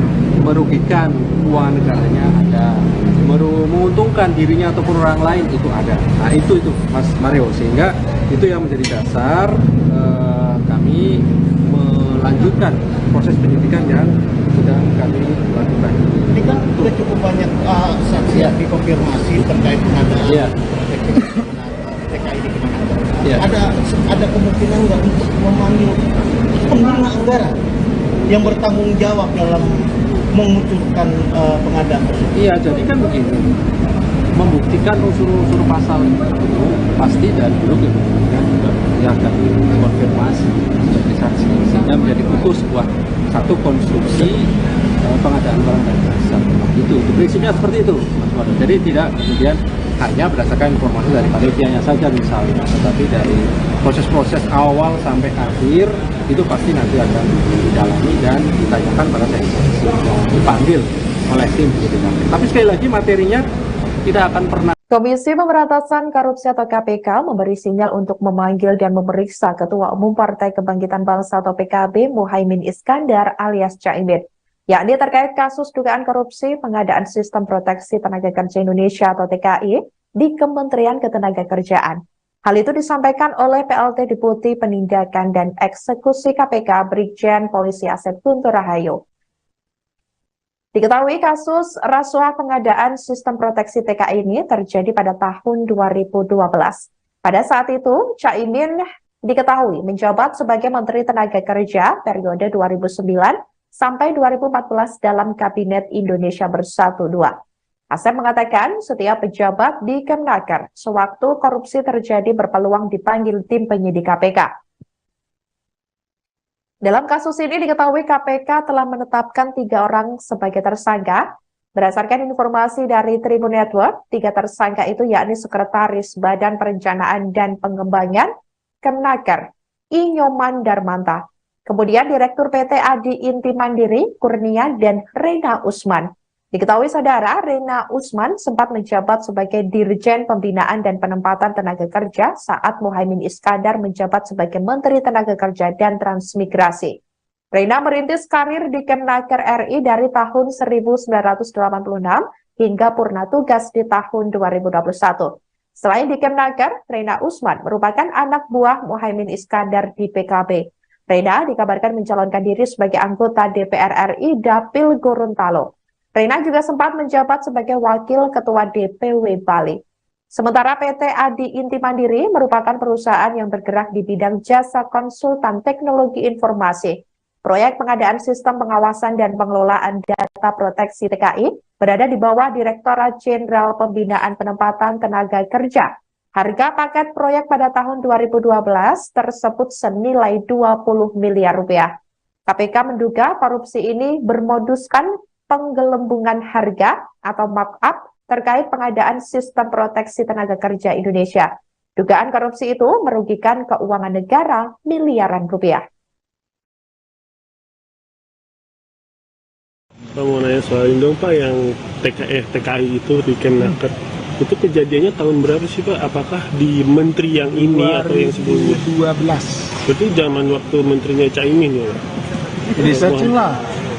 merugikan keuangan negaranya ada, menguntungkan dirinya ataupun orang lain itu ada. Nah itu Mas Mario, sehingga itu yang menjadi dasar kami melanjutkan proses penyidikan yang sedang kami lakukan. Ini kan sudah cukup banyak saksi yang dikonfirmasi terkait pengadaan proteksi TKI di Kemenaker. Ada kemungkinan nggak untuk memanggil pengguna anggaran yang bertanggung jawab dalam mengucurkan pengadaan tersebut? Iya, jadi kan begini, membuktikan unsur-unsur pasal itu pasti dari dulu kemudian juga akan konfirmasi sebagai saksi sehingga menjadi utuh satu konstruksi pengadaan barang dan jasa. Itu prinsipnya seperti itu, Mas Wado. Jadi tidak kemudian hanya berdasarkan informasi dari panitianya saja misalnya, tetapi dari proses-proses awal sampai akhir itu pasti nanti akan didalami dan ditanyakan pada saksi yang dipanggil oleh tim penyidikan. Tapi sekali lagi materinya tidak akan pernah. Komisi Pemberantasan Korupsi atau KPK memberi sinyal untuk memanggil dan memeriksa Ketua Umum Partai Kebangkitan Bangsa atau PKB Muhaimin Iskandar alias Caimin. yakni terkait kasus dugaan korupsi pengadaan Sistem Proteksi Tenaga Kerja Indonesia atau TKI di Kementerian Ketenagakerjaan. Hal itu disampaikan oleh PLT Deputi Penindakan dan Eksekusi KPK Brigjen Polisi Asep Guntur Rahayu. Diketahui kasus rasuah pengadaan Sistem Proteksi TKI ini terjadi pada tahun 2012. Pada saat itu, Caimin diketahui menjabat sebagai Menteri Tenaga Kerja periode 2009 sampai 2014 dalam Kabinet Indonesia Bersatu II. Asep mengatakan setiap pejabat di Kemnaker sewaktu korupsi terjadi berpeluang dipanggil tim penyidik KPK. Dalam kasus ini diketahui KPK telah menetapkan 3 orang sebagai tersangka. Berdasarkan informasi dari Tribun Network, 3 tersangka itu yakni Sekretaris Badan Perencanaan dan Pengembangan Kemnaker, I. Nyoman Darmanta, kemudian Direktur PT Adi Inti Mandiri, Kurnia, dan Rena Usman. Diketahui saudara, Rena Usman sempat menjabat sebagai Dirjen Pembinaan dan Penempatan Tenaga Kerja saat Muhaimin Iskandar menjabat sebagai Menteri Tenaga Kerja dan Transmigrasi. Rena merintis karir di Kemnaker RI dari tahun 1986 hingga purna tugas di tahun 2021. Selain di Kemnaker, Rena Usman merupakan anak buah Muhaimin Iskandar di PKB. Rena dikabarkan mencalonkan diri sebagai anggota DPR RI Dapil Gorontalo. Rena juga sempat menjabat sebagai Wakil Ketua DPW Bali. Sementara PT Adi Inti Mandiri merupakan perusahaan yang bergerak di bidang jasa konsultan teknologi informasi. Proyek pengadaan sistem pengawasan dan pengelolaan data proteksi TKI berada di bawah Direktorat Jenderal Pembinaan Penempatan Tenaga Kerja. Harga paket proyek pada tahun 2012 tersebut senilai 20 miliar rupiah. KPK menduga korupsi ini bermoduskan penggelembungan harga atau markup terkait pengadaan Sistem Proteksi Tenaga Kerja Indonesia. Dugaan korupsi itu merugikan keuangan negara miliaran rupiah. Pak mau nanya soal ini dong Pak, yang TKI itu di Kemnaker. Itu kejadiannya tahun berapa sih Pak? Apakah di menteri yang ini atau yang sebelumnya? 2012. Berarti zaman waktu menterinya Caimin ya Pak? Researching lah.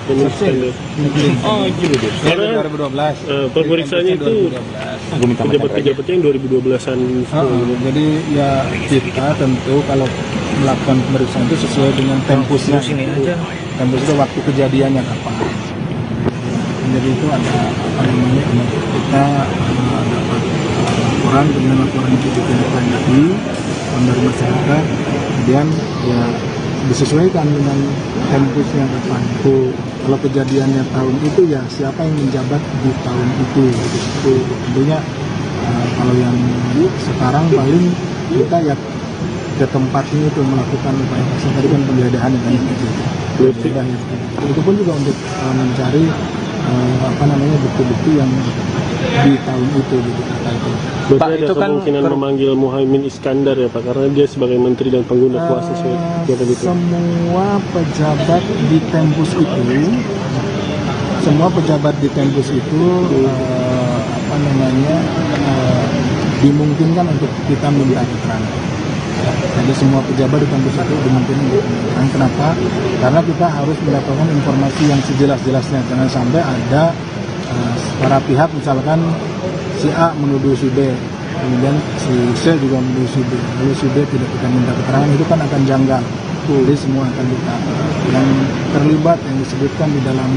Oh gitu deh. Karena 2012. pemeriksaannya itu pejabat-pejabatnya yang 2012-an. Jadi ya kita tentu kalau melakukan pemeriksaan itu sesuai dengan tempusnya. Tempus itu waktu kejadiannya kapan. Jadi itu ada apa namanya, kita dapat laporan, kemudian laporan itu ditindaklanjuti dari masyarakat, kemudian ya disesuaikan dengan tempusnya kapan. Kalau kejadiannya tahun itu ya siapa yang menjabat di tahun itu. Itu tentunya kalau yang sekarang paling kita ya ke tempatnya itu melakukan upaya paksa tadi kan penggeledahan dan sebagainya. Itu pun juga untuk mencari apa namanya bukti-bukti yang di tahun itu gitu. Berarti ada kemungkinan memanggil Muhaimin Iskandar ya Pak, karena dia sebagai menteri dan pengguna kuasa gitu. Semua pejabat di Tempus itu, apa namanya dimungkinkan untuk kita minta keterangan. Jadi semua pejabat di Tempus itu dimungkinkan untuk keterangan. Kenapa? Karena kita harus mendapatkan informasi yang sejelas-jelasnya. Jangan sampai ada para pihak misalkan si A menuduh si B, kemudian si C juga menuduh si B, lalu si B tidak kita minta keterangan, itu kan akan janggal. Jadi semua akan kita yang terlibat yang disebutkan di dalam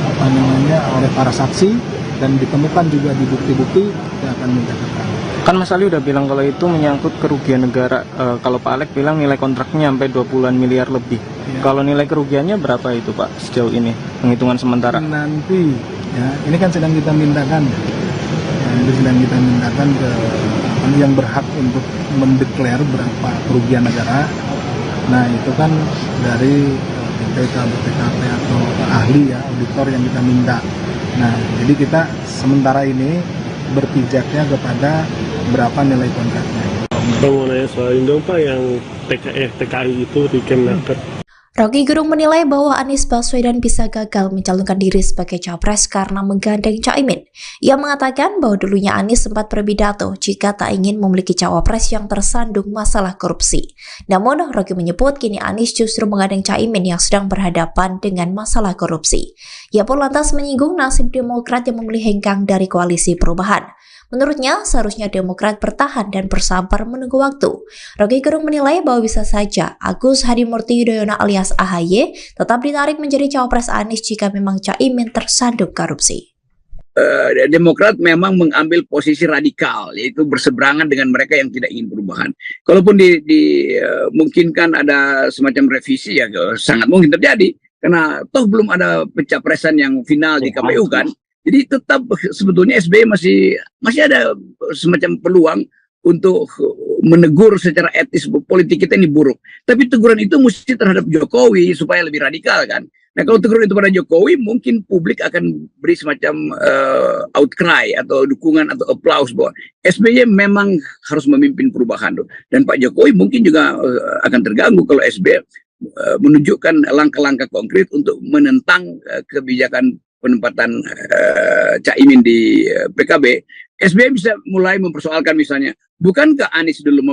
apa namanya oleh para saksi dan ditemukan juga di bukti-bukti kita akan minta keterangan. Kan Mas Ali udah bilang kalau itu menyangkut kerugian negara. Kalau Pak Alek bilang nilai kontraknya sampai 20-an miliar lebih. Ya. Kalau nilai kerugiannya berapa itu Pak sejauh ini penghitungan sementara? Nanti ya ini kan sedang kita mintakan. Ini sedang kita mintakan ke yang berhak untuk mendeklar berapa kerugian negara. Nah itu kan dari BPK, BPKP atau ahli ya, auditor yang kita minta. Nah jadi kita sementara ini berpijaknya kepada berapa nilai kontraknya. Pak mau nanya soal ini dong Pak, yang TKI itu di Kemnaker. Roky Gerung menilai bahwa Anies Baswedan bisa gagal mencalonkan diri sebagai capres karena menggandeng Caimin. Ia mengatakan bahwa dulunya Anies sempat berpidato jika tak ingin memiliki cawapres yang tersandung masalah korupsi. Namun, Roky menyebut kini Anies justru menggandeng Caimin yang sedang berhadapan dengan masalah korupsi. Ia pun lantas menyinggung nasib Demokrat yang memilih hengkang dari koalisi perubahan. Menurutnya, seharusnya Demokrat bertahan dan bersabar menunggu waktu. Roky Gerung menilai bahwa bisa saja Agus Hadimurti Yudhoyono alias AHY tetap ditarik menjadi cawapres Anies jika memang Caimin tersandung korupsi. Demokrat memang mengambil posisi radikal, yaitu berseberangan dengan mereka yang tidak ingin perubahan. Kalaupun dimungkinkan ada semacam revisi, ya sangat mungkin terjadi. Karena toh belum ada pencapresan yang final di KPU kan. Jadi tetap sebetulnya SBY masih ada semacam peluang untuk menegur secara etis politik kita ini buruk. Tapi teguran itu mesti terhadap Jokowi supaya lebih radikal kan. Nah kalau teguran itu pada Jokowi mungkin publik akan beri semacam outcry atau dukungan atau applause bahwa SBY memang harus memimpin perubahan. Dan Pak Jokowi mungkin juga akan terganggu kalau SBY menunjukkan langkah-langkah konkret untuk menentang kebijakan penempatan Caimin di PKB. SBY bisa mulai mempersoalkan misalnya, bukankah Anies dulu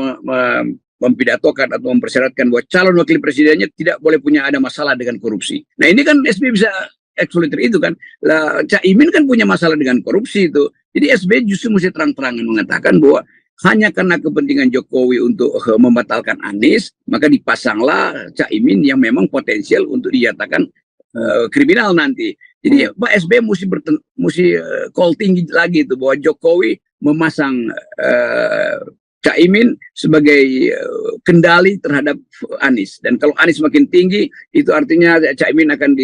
mempidatokan atau mempersyaratkan bahwa calon wakil presidennya tidak boleh punya ada masalah dengan korupsi. Nah ini kan SBY bisa eksploiter itu kan. Lah Caimin kan punya masalah dengan korupsi itu. Jadi SBY justru mesti terang-terangan mengatakan bahwa hanya karena kepentingan Jokowi untuk membatalkan Anies, maka dipasanglah Caimin yang memang potensial untuk dinyatakan kriminal nanti. Jadi Pak SBY mesti call tinggi lagi itu bahwa Jokowi memasang Caimin sebagai kendali terhadap Anies. Dan kalau Anies makin tinggi, itu artinya Caimin akan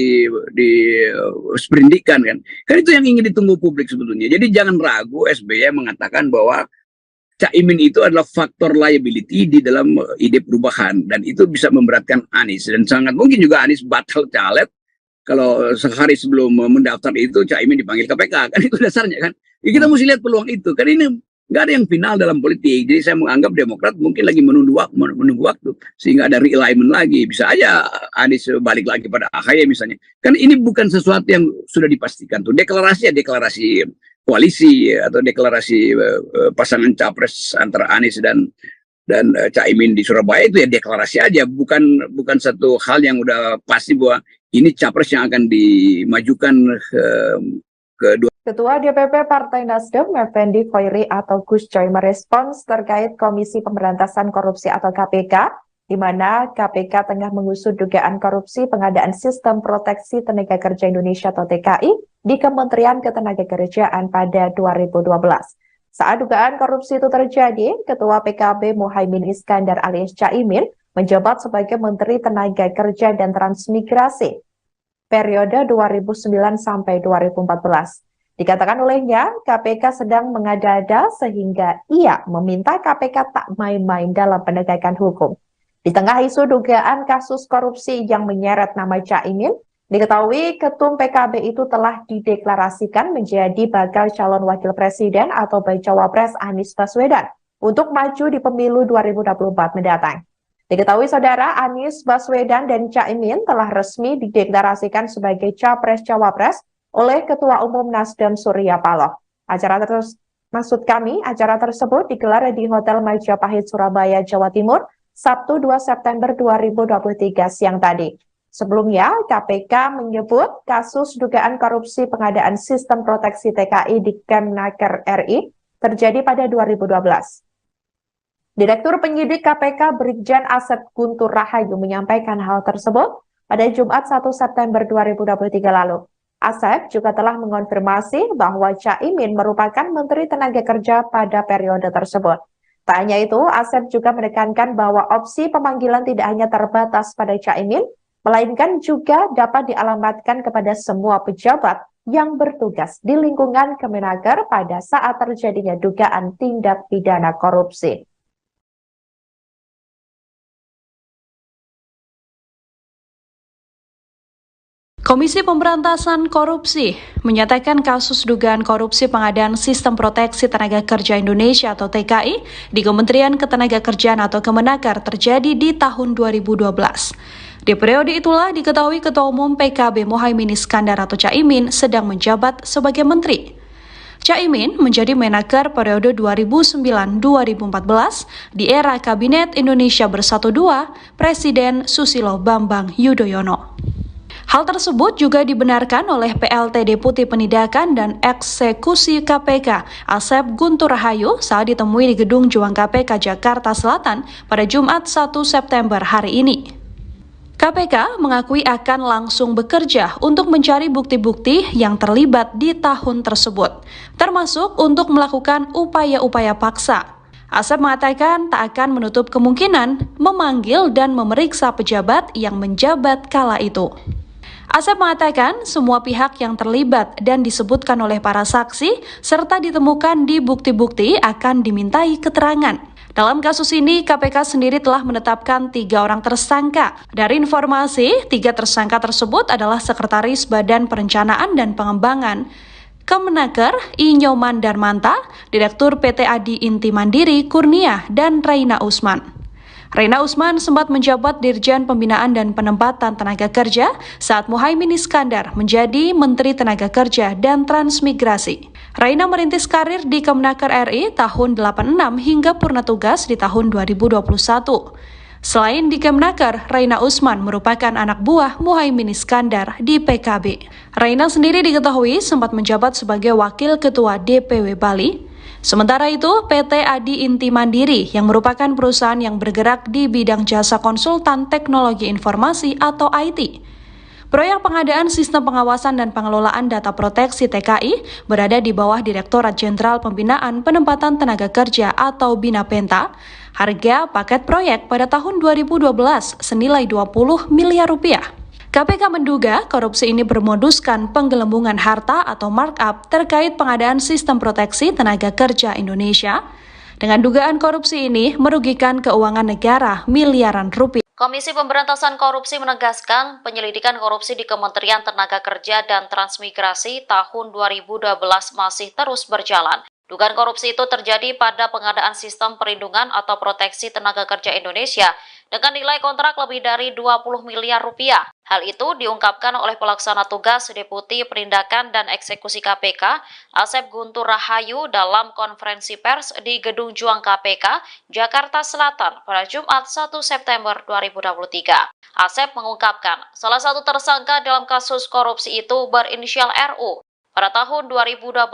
disperindikan kan. Kan itu yang ingin ditunggu publik sebetulnya. Jadi jangan ragu SBY mengatakan bahwa Caimin itu adalah faktor liability di dalam ide perubahan. Dan itu bisa memberatkan Anies. Dan sangat mungkin juga Anies batal caleg kalau sehari sebelum mendaftar itu Caimin dipanggil KPK. Kan itu dasarnya kan. Ya, kita mesti lihat peluang itu. Kan ini nggak ada yang final dalam politik. Jadi saya menganggap Demokrat mungkin lagi menunggu waktu. Sehingga ada realignment lagi. Bisa aja Anies balik lagi pada AHY misalnya. Kan ini bukan sesuatu yang sudah dipastikan. Tuh deklarasi koalisi atau deklarasi pasangan capres antara Anies dan Caimin di Surabaya itu ya deklarasi aja. Bukan satu hal yang udah pasti bahwa ini capres yang akan dimajukan kedua. Ketua DPP Partai Nasdem, Effendi Khoiri atau Gus Coy merespons terkait Komisi Pemberantasan Korupsi atau KPK, di mana KPK tengah mengusut dugaan korupsi pengadaan Sistem Proteksi Tenaga Kerja Indonesia atau TKI di Kementerian Ketenagakerjaan pada 2012. Saat dugaan korupsi itu terjadi, Ketua PKB Muhaimin Iskandar alias Caimin menjabat sebagai Menteri Tenaga Kerja dan Transmigrasi periode 2009 sampai 2014. Dikatakan olehnya, KPK sedang mengada-ada sehingga ia meminta KPK tak main-main dalam penegakan hukum. Di tengah isu dugaan kasus korupsi yang menyeret nama Caimin, diketahui Ketum PKB itu telah dideklarasikan menjadi bakal calon wakil presiden atau bacawa pres Anies Baswedan untuk maju di pemilu 2024 mendatang. Diketahui saudara, Anies Baswedan dan Caimin telah resmi dideklarasikan sebagai capres-cawapres oleh Ketua Umum Nasdem Surya Paloh. Acara tersebut digelar di Hotel Majapahit Surabaya, Jawa Timur, Sabtu 2 September 2023 siang tadi. Sebelumnya, KPK menyebut kasus dugaan korupsi pengadaan Sistem Proteksi TKI di Kemnaker RI terjadi pada 2012. Direktur Penyidik KPK Brigjen Asep Guntur Rahayu menyampaikan hal tersebut pada Jumat 1 September 2023 lalu. Asep juga telah mengonfirmasi bahwa Caimin merupakan Menteri Tenaga Kerja pada periode tersebut. Tak hanya itu, Asep juga menekankan bahwa opsi pemanggilan tidak hanya terbatas pada Caimin, melainkan juga dapat dialamatkan kepada semua pejabat yang bertugas di lingkungan Kemenaker pada saat terjadinya dugaan tindak pidana korupsi. Komisi Pemberantasan Korupsi menyatakan kasus dugaan korupsi pengadaan Sistem Proteksi Tenaga Kerja Indonesia atau TKI di Kementerian Ketenagakerjaan atau Kemenaker terjadi di tahun 2012. Di periode itulah diketahui Ketua Umum PKB Muhaimin Iskandar atau Caimin sedang menjabat sebagai menteri. Caimin menjadi Menaker periode 2009-2014 di era Kabinet Indonesia Bersatu II Presiden Susilo Bambang Yudhoyono. Hal tersebut juga dibenarkan oleh PLT Deputi Penindakan dan Eksekusi KPK Asep Guntur Rahayu saat ditemui di Gedung Juang KPK Jakarta Selatan pada Jumat 1 September hari ini. KPK mengakui akan langsung bekerja untuk mencari bukti-bukti yang terlibat di tahun tersebut, termasuk untuk melakukan upaya-upaya paksa. Asep mengatakan tak akan menutup kemungkinan memanggil dan memeriksa pejabat yang menjabat kala itu. Asep mengatakan semua pihak yang terlibat dan disebutkan oleh para saksi serta ditemukan di bukti-bukti akan dimintai keterangan. Dalam kasus ini, KPK sendiri telah menetapkan 3 orang tersangka. Dari informasi, 3 tersangka tersebut adalah Sekretaris Badan Perencanaan dan Pengembangan Kemenaker Inyoman Darmanta, Direktur PT Adi Inti Mandiri Kurnia, dan Raina Usman. Raina Usman sempat menjabat Dirjen Pembinaan dan Penempatan Tenaga Kerja saat Muhaimin Iskandar menjadi Menteri Tenaga Kerja dan Transmigrasi. Raina merintis karir di Kemenaker RI tahun 86 hingga purna tugas di tahun 2021. Selain di Kemenaker, Raina Usman merupakan anak buah Muhaimin Iskandar di PKB. Raina sendiri diketahui sempat menjabat sebagai Wakil Ketua DPW Bali. Sementara itu, PT Adi Inti Mandiri yang merupakan perusahaan yang bergerak di bidang jasa konsultan teknologi informasi atau IT. Proyek pengadaan sistem pengawasan dan pengelolaan data proteksi TKI berada di bawah Direktorat Jenderal Pembinaan Penempatan Tenaga Kerja atau BINAPENTA. Harga paket proyek pada tahun 2012 senilai 20 miliar rupiah. KPK menduga korupsi ini bermoduskan penggelembungan harta atau markup terkait pengadaan sistem proteksi tenaga kerja Indonesia. Dengan dugaan korupsi ini merugikan keuangan negara miliaran rupiah. Komisi Pemberantasan Korupsi menegaskan penyelidikan korupsi di Kementerian Tenaga Kerja dan Transmigrasi tahun 2012 masih terus berjalan. Dugaan korupsi itu terjadi pada pengadaan sistem perlindungan atau proteksi tenaga kerja Indonesia dengan nilai kontrak lebih dari 20 miliar rupiah. Hal itu diungkapkan oleh pelaksana tugas Deputi Penindakan dan Eksekusi KPK, Asep Guntur Rahayu dalam konferensi pers di Gedung Juang KPK, Jakarta Selatan pada Jumat 1 September 2023. Asep mengungkapkan, salah satu tersangka dalam kasus korupsi itu berinisial RU. Pada tahun 2012,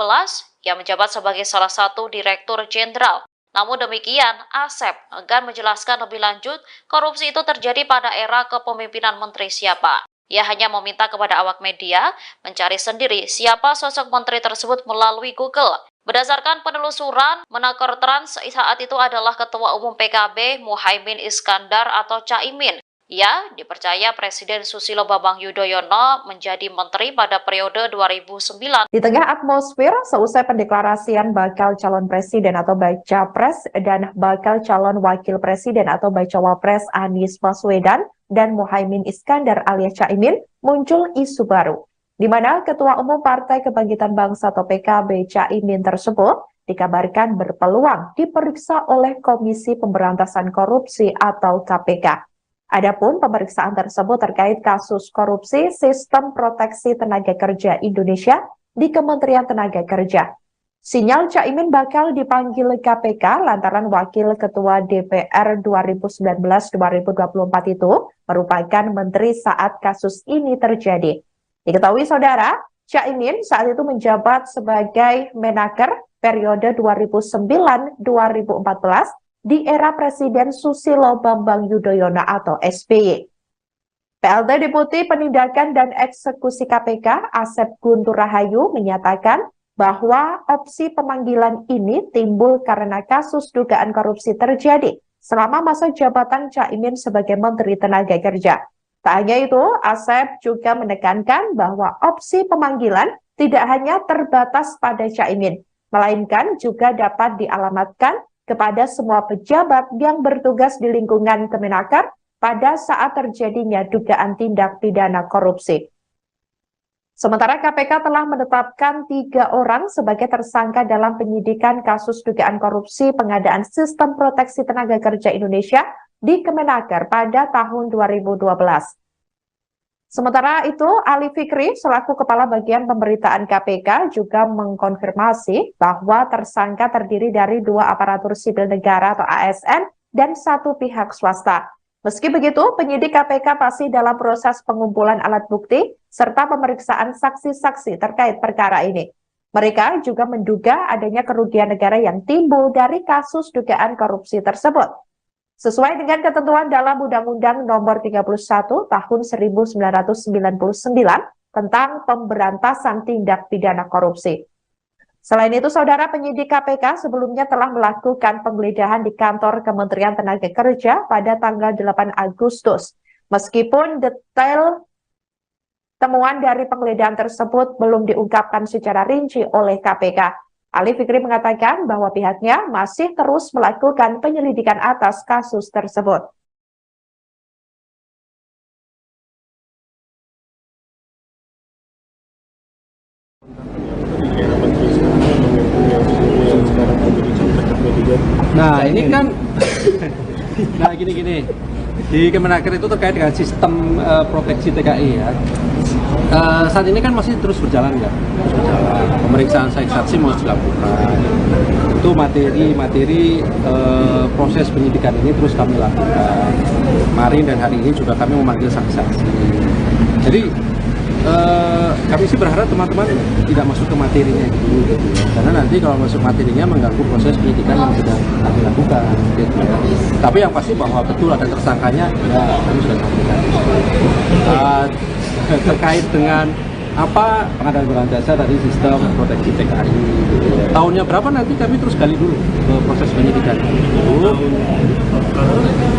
ia menjabat sebagai salah satu Direktur Jenderal. Namun demikian, Asep enggan menjelaskan lebih lanjut korupsi itu terjadi pada era kepemimpinan menteri siapa. Ia hanya meminta kepada awak media mencari sendiri siapa sosok menteri tersebut melalui Google. Berdasarkan penelusuran, Menaker Trans saat itu adalah Ketua Umum PKB Muhaimin Iskandar atau Caimin. Ia dipercaya Presiden Susilo Bambang Yudhoyono menjadi menteri pada periode 2009. Di tengah atmosfer seusai pendeklarasian bakal calon presiden atau baca pres dan bakal calon wakil presiden atau baca wapres Anies Baswedan dan Muhaimin Iskandar alias Caimin, muncul isu baru, di mana Ketua Umum Partai Kebangkitan Bangsa atau PKB Caimin tersebut dikabarkan berpeluang diperiksa oleh Komisi Pemberantasan Korupsi atau KPK. Adapun pemeriksaan tersebut terkait kasus korupsi Sistem Proteksi Tenaga Kerja Indonesia di Kementerian Tenaga Kerja. Sinyal Caimin bakal dipanggil KPK lantaran Wakil Ketua DPR 2019-2024 itu merupakan menteri saat kasus ini terjadi. Diketahui saudara, Caimin saat itu menjabat sebagai Menaker periode 2009-2014 di era Presiden Susilo Bambang Yudhoyono atau SBY. PLT Deputi Penindakan dan Eksekusi KPK Asep Guntur Rahayu menyatakan bahwa opsi pemanggilan ini timbul karena kasus dugaan korupsi terjadi selama masa jabatan Caimin sebagai Menteri Tenaga Kerja. Tak hanya itu, Asep juga menekankan bahwa opsi pemanggilan tidak hanya terbatas pada Caimin, melainkan juga dapat dialamatkan kepada semua pejabat yang bertugas di lingkungan Kemenaker pada saat terjadinya dugaan tindak pidana korupsi. Sementara KPK telah menetapkan 3 orang sebagai tersangka dalam penyidikan kasus dugaan korupsi pengadaan Sistem Proteksi Tenaga Kerja Indonesia di Kemenaker pada tahun 2012. Sementara itu, Ali Fikri selaku Kepala Bagian Pemberitaan KPK juga mengkonfirmasi bahwa tersangka terdiri dari 2 aparatur sipil negara atau ASN dan 1 pihak swasta. Meski begitu, penyidik KPK masih dalam proses pengumpulan alat bukti serta pemeriksaan saksi-saksi terkait perkara ini. Mereka juga menduga adanya kerugian negara yang timbul dari kasus dugaan korupsi tersebut. Sesuai dengan ketentuan dalam Undang-Undang Nomor 31 Tahun 1999 tentang pemberantasan tindak pidana korupsi. Selain itu, saudara, penyidik KPK sebelumnya telah melakukan penggeledahan di kantor Kementerian Tenaga Kerja pada tanggal 8 Agustus. Meskipun detail temuan dari penggeledahan tersebut belum diungkapkan secara rinci oleh KPK. Ali Fikri mengatakan bahwa pihaknya masih terus melakukan penyelidikan atas kasus tersebut. Nah ini kan, nah gini, di Kemenaker itu terkait dengan sistem proteksi TKI ya. Saat ini kan masih terus berjalan ya, pemeriksaan saksi masih dilakukan. Itu materi proses penyidikan ini terus kami lakukan. Kemarin dan hari ini juga kami memanggil saksi-saksi. Jadi kami sih berharap teman-teman tidak masuk ke materinya dulu gitu ya. Karena nanti kalau masuk materinya mengganggu proses penyidikan yang sedang kami lakukan gitu ya. Tapi yang pasti bahwa betul ada tersangkanya ya kami sudah sampaikan. Terkait dengan apa pengadaan barang jasa tadi sistem proteksi TKI gitu ya. Tahunnya berapa nanti kami terus gali dulu ke proses penyidikan dulu.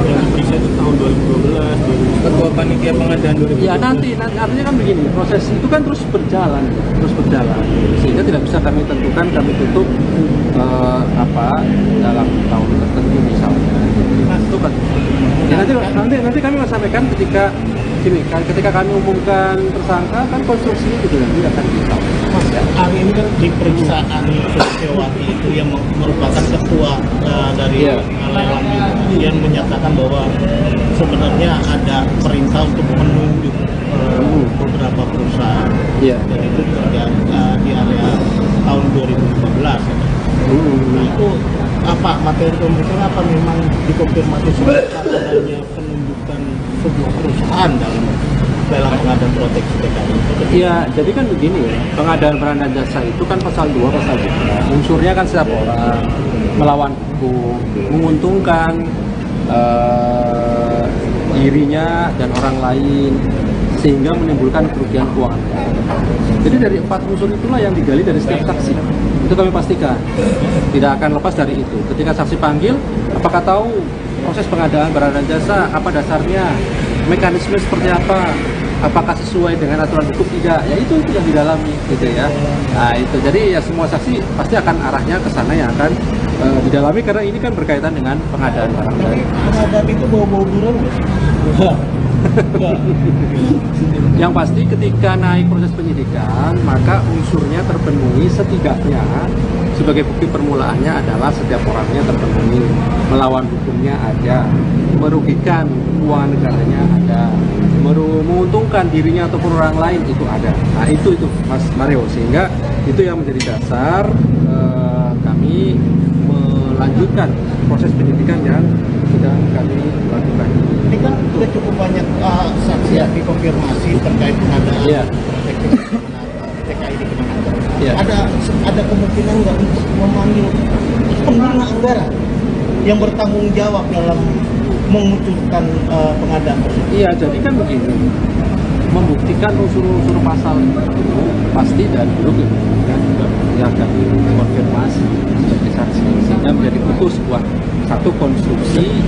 Yang diperiksa itu tahun 2012, Ketua Panitia Pengadaan 2012. Ya nanti artinya kan begini, proses itu kan terus berjalan sehingga tidak bisa kami tentukan kami tutup dalam tahun tertentu misalnya. Itu kan. Ya nanti kami akan sampaikan ketika kami umumkan tersangka kan konstruksinya juga nanti akan disampaikan. Mas, hari ini kan di periksaan Suciwati itu yang merupakan ketua dari lelang yang menyatakan bahwa sebenarnya ada perintah untuk menunjuk beberapa perusahaan dan itu terjadi di area tahun 2015. Nah itu apa materi pemeriksaan apa memang dikonfirmasi soal adanya penunjukan sebuah perusahaan dalam pengadaan proteksi TKI? Iya, jadi kan begini ya, pengadaan barang dan jasa itu kan pasal 2, pasal 3. Unsurnya kan setiap orang melawan hukum, menguntungkan dirinya dan orang lain, sehingga menimbulkan kerugian keuangan. Jadi dari 4 unsur itulah yang digali dari setiap saksi. Itu kami pastikan, tidak akan lepas dari itu. Ketika saksi panggil, apakah tahu proses pengadaan barang dan jasa, apa dasarnya, mekanisme seperti apa, apakah sesuai dengan aturan hukum tidak, ya itu yang didalami gitu ya. Nah itu, jadi ya semua saksi pasti akan arahnya ke sana yang akan didalami karena ini kan berkaitan dengan pengadaan barang dan pengadaan itu bau-bau buron nggak? Yang pasti ketika naik proses penyidikan maka unsurnya terpenuhi setidaknya sebagai bukti permulaannya adalah setiap orangnya terpenuhi, melawan hukumnya ada, merugikan keuangan negaranya ada, menguntungkan dirinya ataupun orang lain itu ada. Nah itu Mas Mario, sehingga itu yang menjadi dasar kami melanjutkan proses penyidikan yang sedang kami lakukan. Ini kan sudah cukup banyak saksi yang dikonfirmasi terkait pengadaan TKI di Kemenaker. Ada kemungkinan nggak untuk memanggil pengguna anggaran yang bertanggung jawab dalam mengucurkan pengadaan tersebut? Iya, jadi kan begini, membuktikan unsur-unsur pasal itu pasti dari dulu kan juga akan dikonfirmasi sebagai saksi sehingga menjadi utuh satu konstruksi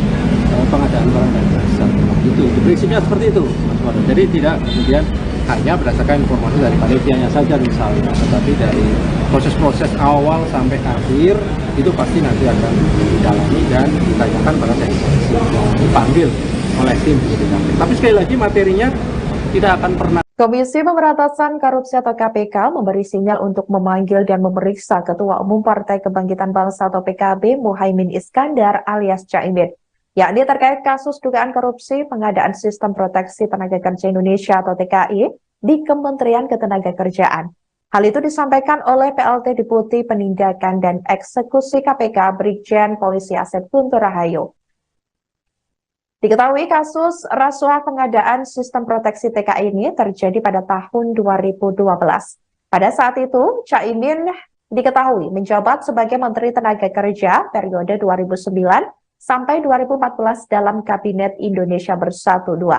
pengadaan barang dan jasa. Itu prinsipnya seperti itu, Mas Wado. Jadi tidak kemudian hanya berdasarkan informasi dari panitianya saja misalnya, tetapi dari proses-proses awal sampai akhir itu pasti nanti akan didalami dan ditanyakan pada saksi yang dipanggil oleh tim penyidikan. Tapi sekali lagi materinya tidak akan pernah. Komisi Pemberantasan Korupsi atau KPK memberi sinyal untuk memanggil dan memeriksa Ketua Umum Partai Kebangkitan Bangsa atau PKB Muhaimin Iskandar alias Caimin. yakni terkait kasus dugaan korupsi pengadaan Sistem Proteksi Tenaga Kerja Indonesia atau TKI di Kementerian Ketenagakerjaan. Hal itu disampaikan oleh PLT Deputi Penindakan dan Eksekusi KPK Brigjen Polisi Asep Guntur Rahayu. Diketahui kasus rasuah pengadaan Sistem Proteksi TKI ini terjadi pada tahun 2012. Pada saat itu, Caimin diketahui menjabat sebagai Menteri Tenaga Kerja periode 2009 sampai 2014 dalam Kabinet Indonesia Bersatu II.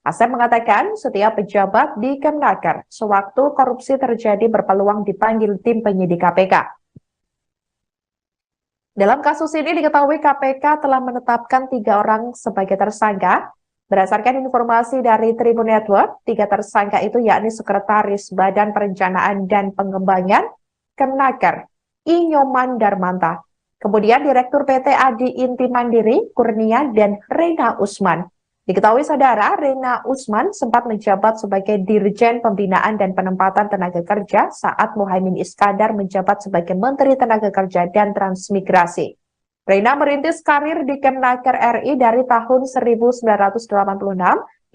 Asep mengatakan setiap pejabat di Kemnaker sewaktu korupsi terjadi berpeluang dipanggil tim penyidik KPK. Dalam kasus ini diketahui KPK telah menetapkan 3 orang sebagai tersangka. Berdasarkan informasi dari Tribun Network, 3 tersangka itu yakni Sekretaris Badan Perencanaan dan Pengembangan Kemnaker, I. Nyoman Darmanta, kemudian Direktur PT Adi Inti Mandiri, Kurnia, dan Rena Usman. Diketahui saudara, Rena Usman sempat menjabat sebagai Dirjen Pembinaan dan Penempatan Tenaga Kerja saat Muhaimin Iskandar menjabat sebagai Menteri Tenaga Kerja dan Transmigrasi. Rena merintis karir di Kemnaker RI dari tahun 1986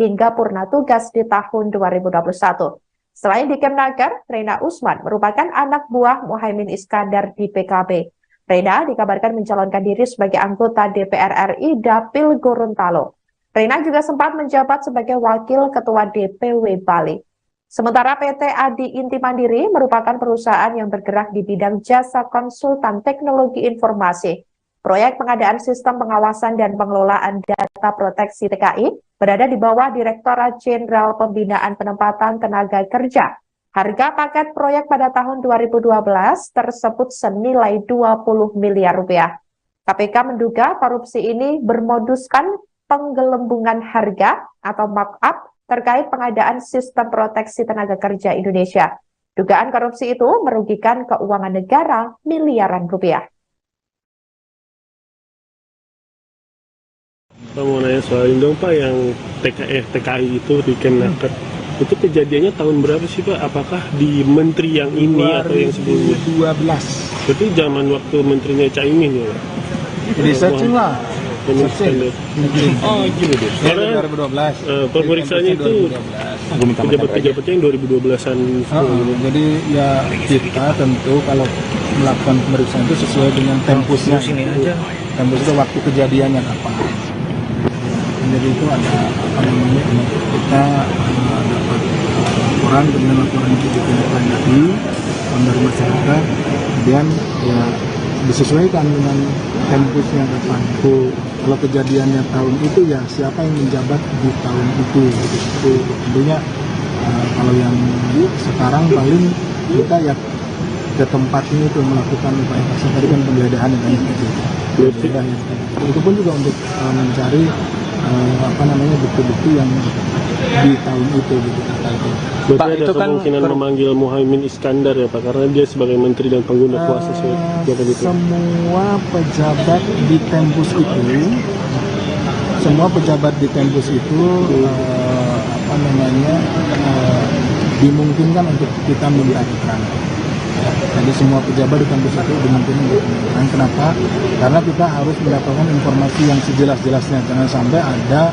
hingga purna tugas di tahun 2021. Selain di Kemnaker, Rena Usman merupakan anak buah Muhaimin Iskandar di PKB. Rena dikabarkan mencalonkan diri sebagai anggota DPR RI Dapil Gorontalo. Rena juga sempat menjabat sebagai Wakil Ketua DPW Bali. Sementara PT Adi Inti Mandiri merupakan perusahaan yang bergerak di bidang jasa konsultan teknologi informasi. Proyek pengadaan sistem pengawasan dan pengelolaan data proteksi TKI berada di bawah Direktorat Jenderal Pembinaan Penempatan Tenaga Kerja. Harga paket proyek pada tahun 2012 tersebut senilai 20 miliar rupiah. KPK menduga korupsi ini bermoduskan penggelembungan harga atau markup terkait pengadaan Sistem Proteksi Tenaga Kerja Indonesia. Dugaan korupsi itu merugikan keuangan negara miliaran rupiah. Pak mau nanya soal ini dong Pak, yang TKI itu di Kemnaker. Itu kejadiannya tahun berapa sih Pak? Apakah di menteri yang ini atau yang sebelumnya? 2012. Berarti zaman waktu menterinya Caimin ya Pak? Jadi searching lah. Oh gini deh. Karena 2012. pemeriksaannya itu pejabat-pejabatnya yang 2012-an. Jadi ya kita tentu kalau melakukan pemeriksaan itu sesuai dengan tempusnya. Tempus itu waktu kejadiannya apa. Jadi itu ada apa namanya, kita dapat laporan, kemudian laporan itu ditindaklanjuti dari masyarakat, kemudian ya disesuaikan dengan tempusnya kapan. Kalau kejadiannya tahun itu ya siapa yang menjabat di tahun itu, gitu. Tentunya kalau yang sekarang paling kita ya ke tempatnya itu melakukan upaya paksa, tadi kan penggeledahan yang banyak itu. Itu pun juga untuk mencari bukti-bukti yang di tahun itu gitu. Berarti Pak, ada kemungkinan memanggil Muhaimin Iskandar ya Pak, karena dia sebagai menteri dan pengguna kuasa semua pejabat di Tempus itu, dimungkinkan untuk kita minta keterangan. Jadi semua pejabat di Tempus itu dimungkinkan untuk minta keterangan. Kenapa? Karena kita harus mendapatkan informasi yang sejelas-jelasnya. Jangan sampai ada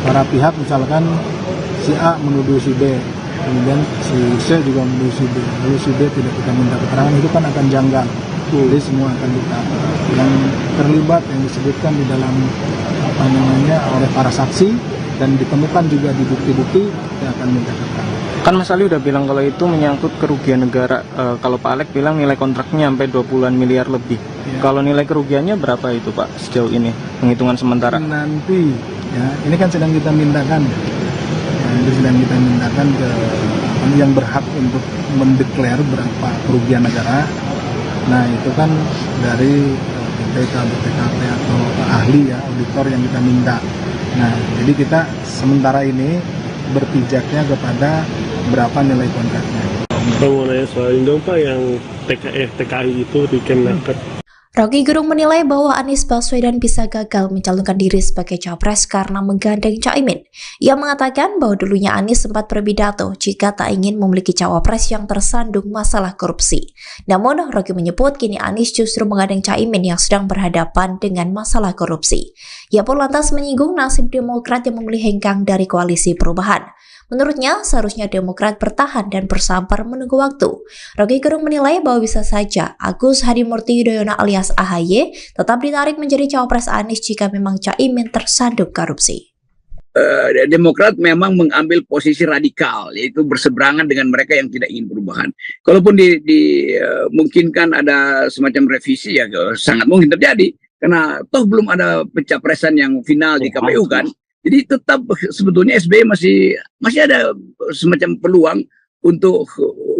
para pihak misalkan si A menuduh si B, kemudian si C juga menuduh si B, lalu si B tidak kita minta keterangan, itu kan akan janggal. Jadi semua akan kita yang terlibat, yang disebutkan di dalam oleh para saksi dan ditemukan juga di bukti-bukti, kita akan minta keterangan. Kan Mas Ali udah bilang kalau itu menyangkut kerugian negara. Kalau Pak Alek bilang nilai kontraknya sampai 20-an miliar lebih. Ya. Kalau nilai kerugiannya berapa itu Pak sejauh ini, penghitungan sementara? Nanti ya, ini kan sedang kita mintakan. Sedang kita mintakan ke yang berhak untuk mendeklar berapa kerugian negara. Nah itu kan dari BPKP atau ahli ya, auditor yang kita minta. Nah jadi kita sementara ini berpijaknya kepada berapa nilai kontraknya. Pak mau nanya soal ini dong Pak, yang TKI itu di Kemnaker. Rocky Gerung menilai bahwa Anies Baswedan bisa gagal mencalonkan diri sebagai capres karena menggandeng Caimin. Ia mengatakan bahwa dulunya Anies sempat berpidato jika tak ingin memiliki cawapres yang tersandung masalah korupsi. Namun, Rocky menyebut kini Anies justru menggandeng Caimin yang sedang berhadapan dengan masalah korupsi. Ia pun lantas menyinggung nasib Demokrat yang memilih hengkang dari koalisi perubahan. Menurutnya, seharusnya Demokrat bertahan dan bersabar menunggu waktu. Rocky Gerung menilai bahwa bisa saja Agus Hadimurti Yudhoyono alias AHY tetap ditarik menjadi cawapres Anies jika memang Caimin tersandung korupsi. Demokrat memang mengambil posisi radikal, yaitu berseberangan dengan mereka yang tidak ingin perubahan. Kalaupun dimungkinkan ada semacam revisi, ya sangat mungkin terjadi. Karena toh belum ada pencapresan yang final di KPU kan. Jadi tetap sebetulnya SBY masih ada semacam peluang untuk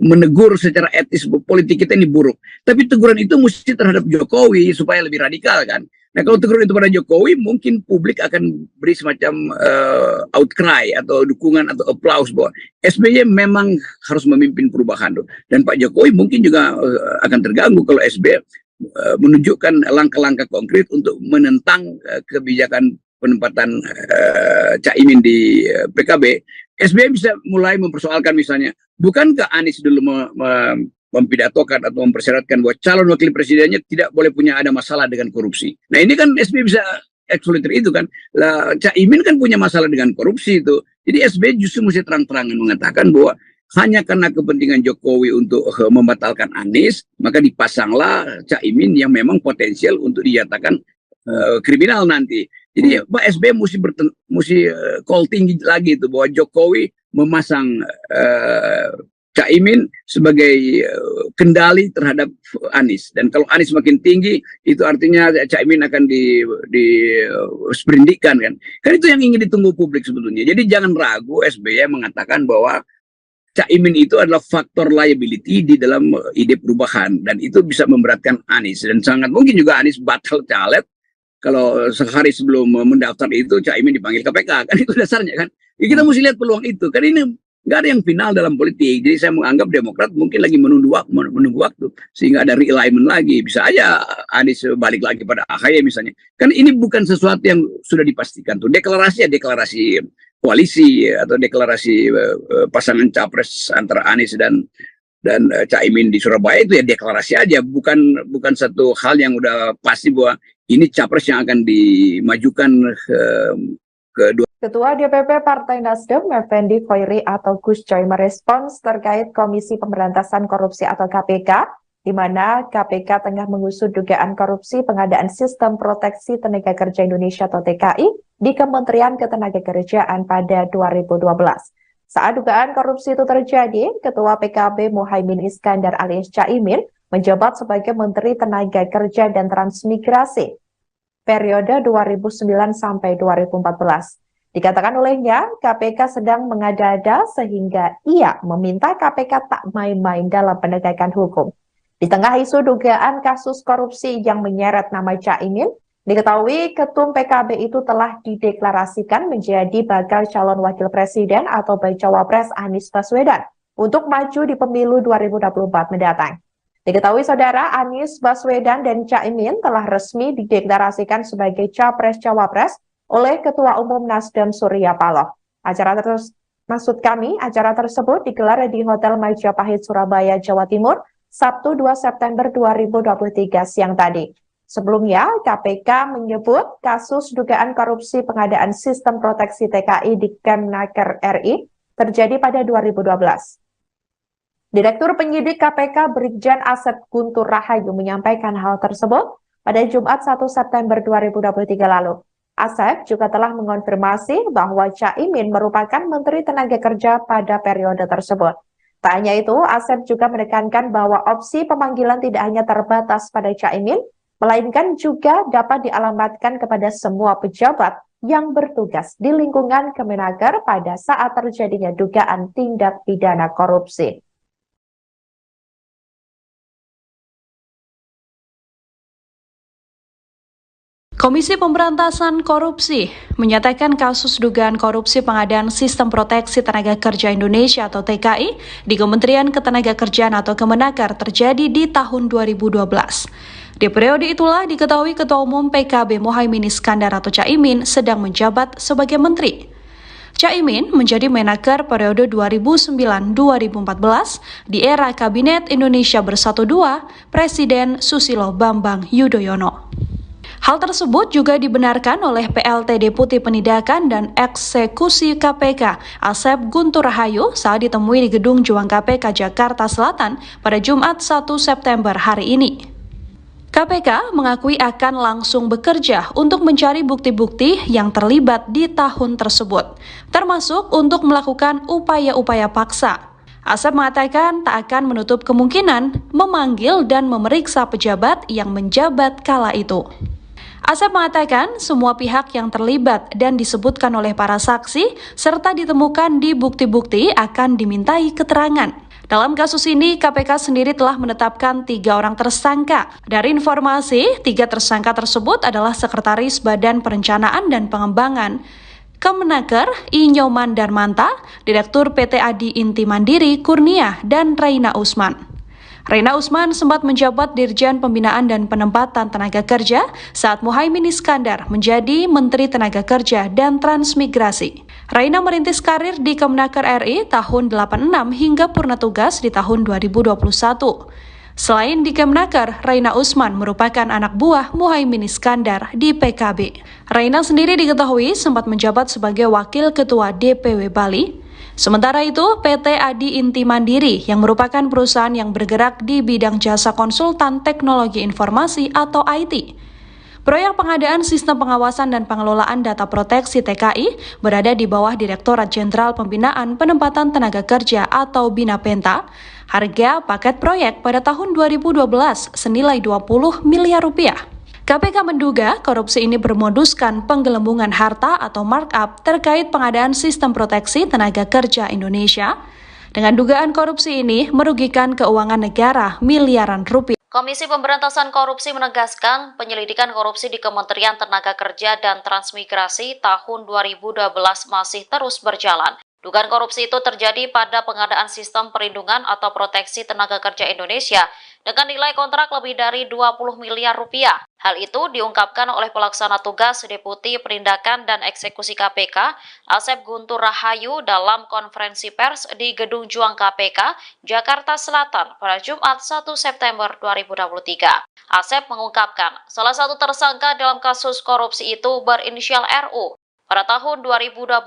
menegur secara etis politik kita ini buruk. Tapi teguran itu mesti terhadap Jokowi supaya lebih radikal kan. Nah kalau teguran itu pada Jokowi mungkin publik akan beri semacam outcry atau dukungan atau applause bahwa SBY memang harus memimpin perubahan. Dan Pak Jokowi mungkin juga akan terganggu kalau SBY menunjukkan langkah-langkah konkret untuk menentang kebijakan penempatan Caimin di PKB. SBY bisa mulai mempersoalkan misalnya, bukankah Anies dulu mempidatokan atau mempersyaratkan bahwa calon wakil presidennya tidak boleh punya ada masalah dengan korupsi. Nah ini kan SBY bisa eksploiter itu kan. Lah Caimin kan punya masalah dengan korupsi itu. Jadi SBY justru mesti terang-terangan mengatakan bahwa hanya karena kepentingan Jokowi untuk membatalkan Anies, maka dipasanglah Caimin yang memang potensial untuk dinyatakan kriminal nanti. Jadi Pak SBY mesti call tinggi lagi itu bahwa Jokowi memasang Caimin sebagai kendali terhadap Anies. Dan kalau Anies makin tinggi, itu artinya Caimin akan disperindikan kan. Kan itu yang ingin ditunggu publik sebetulnya. Jadi jangan ragu SBY mengatakan bahwa Caimin itu adalah faktor liability di dalam ide perubahan. Dan itu bisa memberatkan Anies. Dan sangat mungkin juga Anies batal caleg kalau sehari sebelum mendaftar itu Caimin dipanggil KPK. Kan itu dasarnya kan. Ya, kita mesti lihat peluang itu. Kan ini nggak ada yang final dalam politik. Jadi saya menganggap Demokrat mungkin lagi menunggu waktu. Sehingga ada realignment lagi. Bisa aja Anies balik lagi pada AHY misalnya. Kan ini bukan sesuatu yang sudah dipastikan. Tuh deklarasi koalisi atau deklarasi pasangan capres antara Anies dan Caimin di Surabaya itu ya deklarasi aja. Bukan satu hal yang udah pasti bahwa ini capres yang akan dimajukan kedua. Ketua DPP Partai Nasdem, Effendi Khoiri atau Gus Coy merespons terkait Komisi Pemberantasan Korupsi atau KPK, di mana KPK tengah mengusut dugaan korupsi pengadaan Sistem Proteksi Tenaga Kerja Indonesia atau TKI di Kementerian Ketenagakerjaan pada 2012. Saat dugaan korupsi itu terjadi, Ketua PKB Muhaimin Iskandar alias Caimin menjabat sebagai Menteri Tenaga Kerja dan Transmigrasi periode 2009 sampai 2014. Dikatakan olehnya, KPK sedang mengada-ada sehingga ia meminta KPK tak main-main dalam penegakan hukum. Di tengah isu dugaan kasus korupsi yang menyeret nama Caimin, diketahui Ketum PKB itu telah dideklarasikan menjadi bakal calon wakil presiden atau bacawa pres Anies Baswedan untuk maju di pemilu 2024 mendatang. Diketahui saudara, Anies Baswedan dan Caimin telah resmi dideklarasikan sebagai capres-cawapres oleh Ketua Umum Nasdem Surya Paloh. Acara tersebut digelar di Hotel Majapahit, Surabaya, Jawa Timur, Sabtu 2 September 2023 siang tadi. Sebelumnya, KPK menyebut kasus dugaan korupsi pengadaan Sistem Proteksi TKI di Kemnaker RI terjadi pada 2012. Direktur Penyidik KPK Brigjen Asep Guntur Rahayu menyampaikan hal tersebut pada Jumat 1 September 2023 lalu. Asep juga telah mengonfirmasi bahwa Caimin merupakan Menteri Tenaga Kerja pada periode tersebut. Tak hanya itu, Asep juga menekankan bahwa opsi pemanggilan tidak hanya terbatas pada Caimin, melainkan juga dapat dialamatkan kepada semua pejabat yang bertugas di lingkungan Kemenaker pada saat terjadinya dugaan tindak pidana korupsi. Komisi Pemberantasan Korupsi menyatakan kasus dugaan korupsi pengadaan Sistem Proteksi Tenaga Kerja Indonesia atau TKI di Kementerian Ketenagakerjaan atau Kemenaker terjadi di tahun 2012. Di periode itulah diketahui Ketua Umum PKB Muhaimin Iskandar atau Caimin sedang menjabat sebagai menteri. Caimin menjadi Menaker periode 2009-2014 di era Kabinet Indonesia Bersatu II Presiden Susilo Bambang Yudhoyono. Hal tersebut juga dibenarkan oleh PLT Deputi Penindakan dan Eksekusi KPK Asep Guntur Rahayu saat ditemui di Gedung Juang KPK Jakarta Selatan pada Jumat 1 September hari ini. KPK mengakui akan langsung bekerja untuk mencari bukti-bukti yang terlibat di tahun tersebut, termasuk untuk melakukan upaya-upaya paksa. Asep mengatakan tak akan menutup kemungkinan memanggil dan memeriksa pejabat yang menjabat kala itu. Asep mengatakan semua pihak yang terlibat dan disebutkan oleh para saksi serta ditemukan di bukti-bukti akan dimintai keterangan. Dalam kasus ini, KPK sendiri telah menetapkan 3 orang tersangka. Dari informasi, 3 tersangka tersebut adalah Sekretaris Badan Perencanaan dan Pengembangan Kemenaker Inyoman Darmanta, Direktur PT Adi Inti Mandiri Kurnia, dan Reina Usman. Reina Usman sempat menjabat Dirjen Pembinaan dan Penempatan Tenaga Kerja saat Muhaimin Iskandar menjadi Menteri Tenaga Kerja dan Transmigrasi. Reina merintis karir di Kemenaker RI tahun 86 hingga purna tugas di tahun 2021. Selain di Kemenaker, Reina Usman merupakan anak buah Muhaimin Iskandar di PKB. Reina sendiri diketahui sempat menjabat sebagai Wakil Ketua DPW Bali. Sementara itu, PT Adi Inti Mandiri yang merupakan perusahaan yang bergerak di bidang jasa konsultan teknologi informasi atau IT. Proyek pengadaan sistem pengawasan dan pengelolaan data proteksi TKI berada di bawah Direktorat Jenderal Pembinaan Penempatan Tenaga Kerja atau BINAPENTA. Harga paket proyek pada tahun 2012 senilai 20 miliar rupiah. KPK menduga korupsi ini bermoduskan penggelembungan harta atau markup terkait pengadaan sistem proteksi tenaga kerja Indonesia. Dengan dugaan korupsi ini merugikan keuangan negara miliaran rupiah. Komisi Pemberantasan Korupsi menegaskan penyelidikan korupsi di Kementerian Tenaga Kerja dan Transmigrasi tahun 2012 masih terus berjalan. Dugaan korupsi itu terjadi pada pengadaan sistem perlindungan atau proteksi tenaga kerja Indonesia dengan nilai kontrak lebih dari 20 miliar rupiah. Hal itu diungkapkan oleh pelaksana tugas Deputi Penindakan dan Eksekusi KPK, Asep Guntur Rahayu dalam konferensi pers di Gedung Juang KPK, Jakarta Selatan pada Jumat 1 September 2023. Asep mengungkapkan, salah satu tersangka dalam kasus korupsi itu berinisial RU. Pada tahun 2012,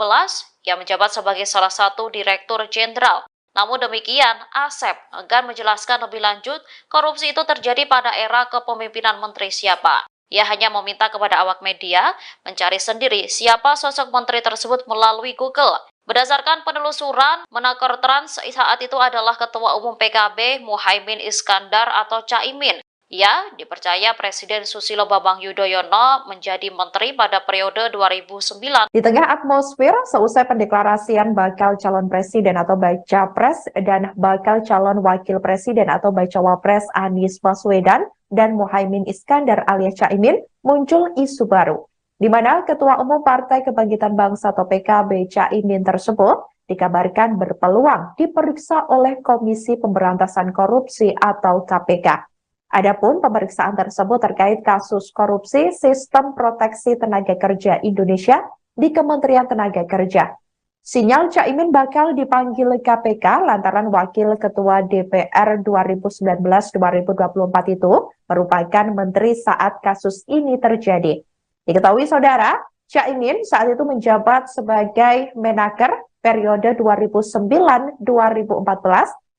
ia menjabat sebagai salah satu Direktur Jenderal. Namun demikian, Asep enggan menjelaskan lebih lanjut korupsi itu terjadi pada era kepemimpinan menteri siapa. Ia hanya meminta kepada awak media mencari sendiri siapa sosok menteri tersebut melalui Google. Berdasarkan penelusuran, Menaker Trans saat itu adalah Ketua Umum PKB Muhaimin Iskandar atau Caimin. Ia dipercaya Presiden Susilo Bambang Yudhoyono menjadi menteri pada periode 2009. Di tengah atmosfer seusai pendeklarasian bakal calon presiden atau Baca Pres dan bakal calon wakil presiden atau Baca Wapres Anies Baswedan dan Muhaimin Iskandar alias Caimin, muncul isu baru, di mana Ketua Umum Partai Kebangkitan Bangsa atau PKB Caimin tersebut dikabarkan berpeluang diperiksa oleh Komisi Pemberantasan Korupsi atau KPK. Adapun pemeriksaan tersebut terkait kasus korupsi Sistem Proteksi Tenaga Kerja Indonesia di Kementerian Tenaga Kerja. Sinyal Caimin bakal dipanggil KPK lantaran Wakil Ketua DPR 2019-2024 itu merupakan menteri saat kasus ini terjadi. Diketahui saudara, Caimin saat itu menjabat sebagai Menaker periode 2009-2014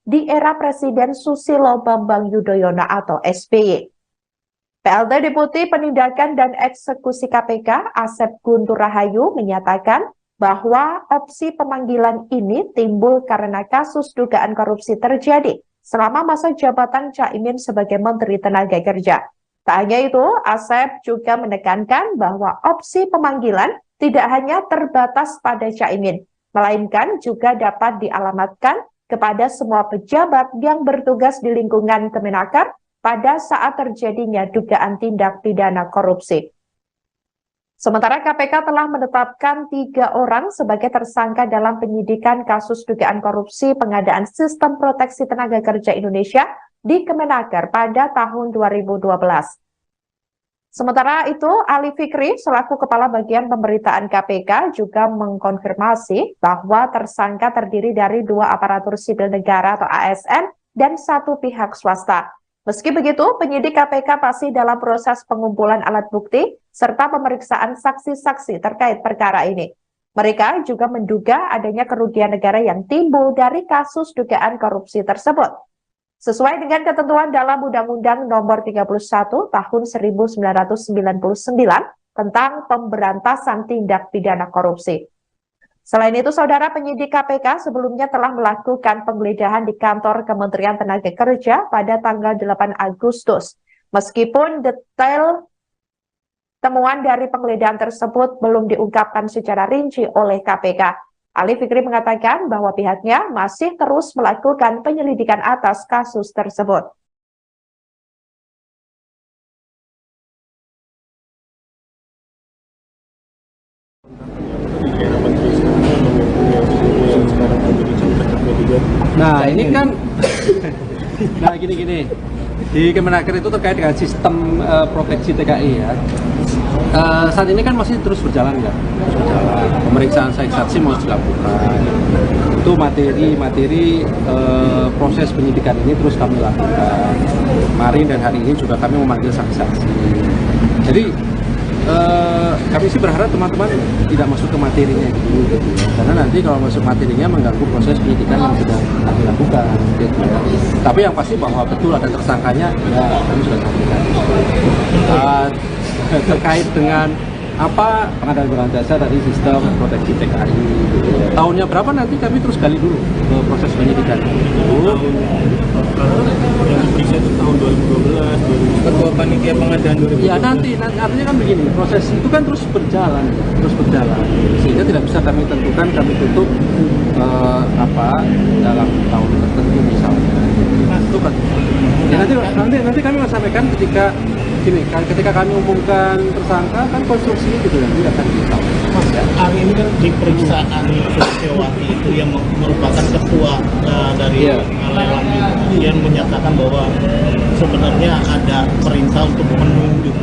di era Presiden Susilo Bambang Yudhoyono atau SBY. PLT Deputi Penindakan dan Eksekusi KPK Asep Guntur Rahayu menyatakan bahwa opsi pemanggilan ini timbul karena kasus dugaan korupsi terjadi selama masa jabatan Caimin sebagai Menteri Tenaga Kerja. Tak hanya itu, Asep juga menekankan bahwa opsi pemanggilan tidak hanya terbatas pada Caimin, melainkan juga dapat dialamatkan kepada semua pejabat yang bertugas di lingkungan Kemenaker pada saat terjadinya dugaan tindak pidana korupsi. Sementara KPK telah menetapkan 3 orang sebagai tersangka dalam penyidikan kasus dugaan korupsi pengadaan Sistem Proteksi Tenaga Kerja Indonesia di Kemenaker pada tahun 2012. Sementara itu, Ali Fikri selaku Kepala Bagian Pemberitaan KPK juga mengkonfirmasi bahwa tersangka terdiri dari 2 aparatur sipil negara atau ASN dan 1 pihak swasta. Meski begitu, penyidik KPK masih dalam proses pengumpulan alat bukti serta pemeriksaan saksi-saksi terkait perkara ini. Mereka juga menduga adanya kerugian negara yang timbul dari kasus dugaan korupsi tersebut. Sesuai dengan ketentuan dalam Undang-Undang Nomor 31 Tahun 1999 tentang pemberantasan tindak pidana korupsi. Selain itu, saudara, penyidik KPK sebelumnya telah melakukan penggeledahan di kantor Kementerian Tenaga Kerja pada tanggal 8 Agustus. Meskipun detail temuan dari penggeledahan tersebut belum diungkapkan secara rinci oleh KPK. Ali Fikri mengatakan bahwa pihaknya masih terus melakukan penyelidikan atas kasus tersebut. Nah ini kan, nah gini, di Kemenaker itu terkait dengan sistem proteksi TKI ya. Saat ini kan masih terus berjalan ya, pemeriksaan saksi mau dilakukan. Itu materi proses penyidikan ini terus kami lakukan. Kemarin dan hari ini juga kami memanggil saksi-saksi. Jadi kami sih berharap teman-teman tidak masuk ke materinya gitu ya. Karena nanti kalau masuk materinya mengganggu proses penyidikan yang sudah kami lakukan gitu ya. Tapi yang pasti bahwa betul ada tersangkanya, ya kami sudah sampaikan. Terkait dengan apa pengadaan barang jasa dari sistem proteksi TKI gitu ya. Tahunnya berapa nanti kami terus gali dulu proses penyidikan itu. Yang diperiksa itu tahun 2012, Ketua Panitia Pengadaan 2012. Ya nanti artinya kan begini, proses itu kan terus berjalan sehingga tidak bisa kami tentukan, kami tutup dalam tahun tertentu misalnya. Itu kan. Ya nanti kami akan sampaikan ketika kami umumkan tersangka kan konstruksinya gitu nanti akan disampaikan. Mas, hari ini kan di periksaan Suciowati itu yang merupakan ketua dari lelang itu yang menyatakan bahwa sebenarnya ada perintah untuk menunjuk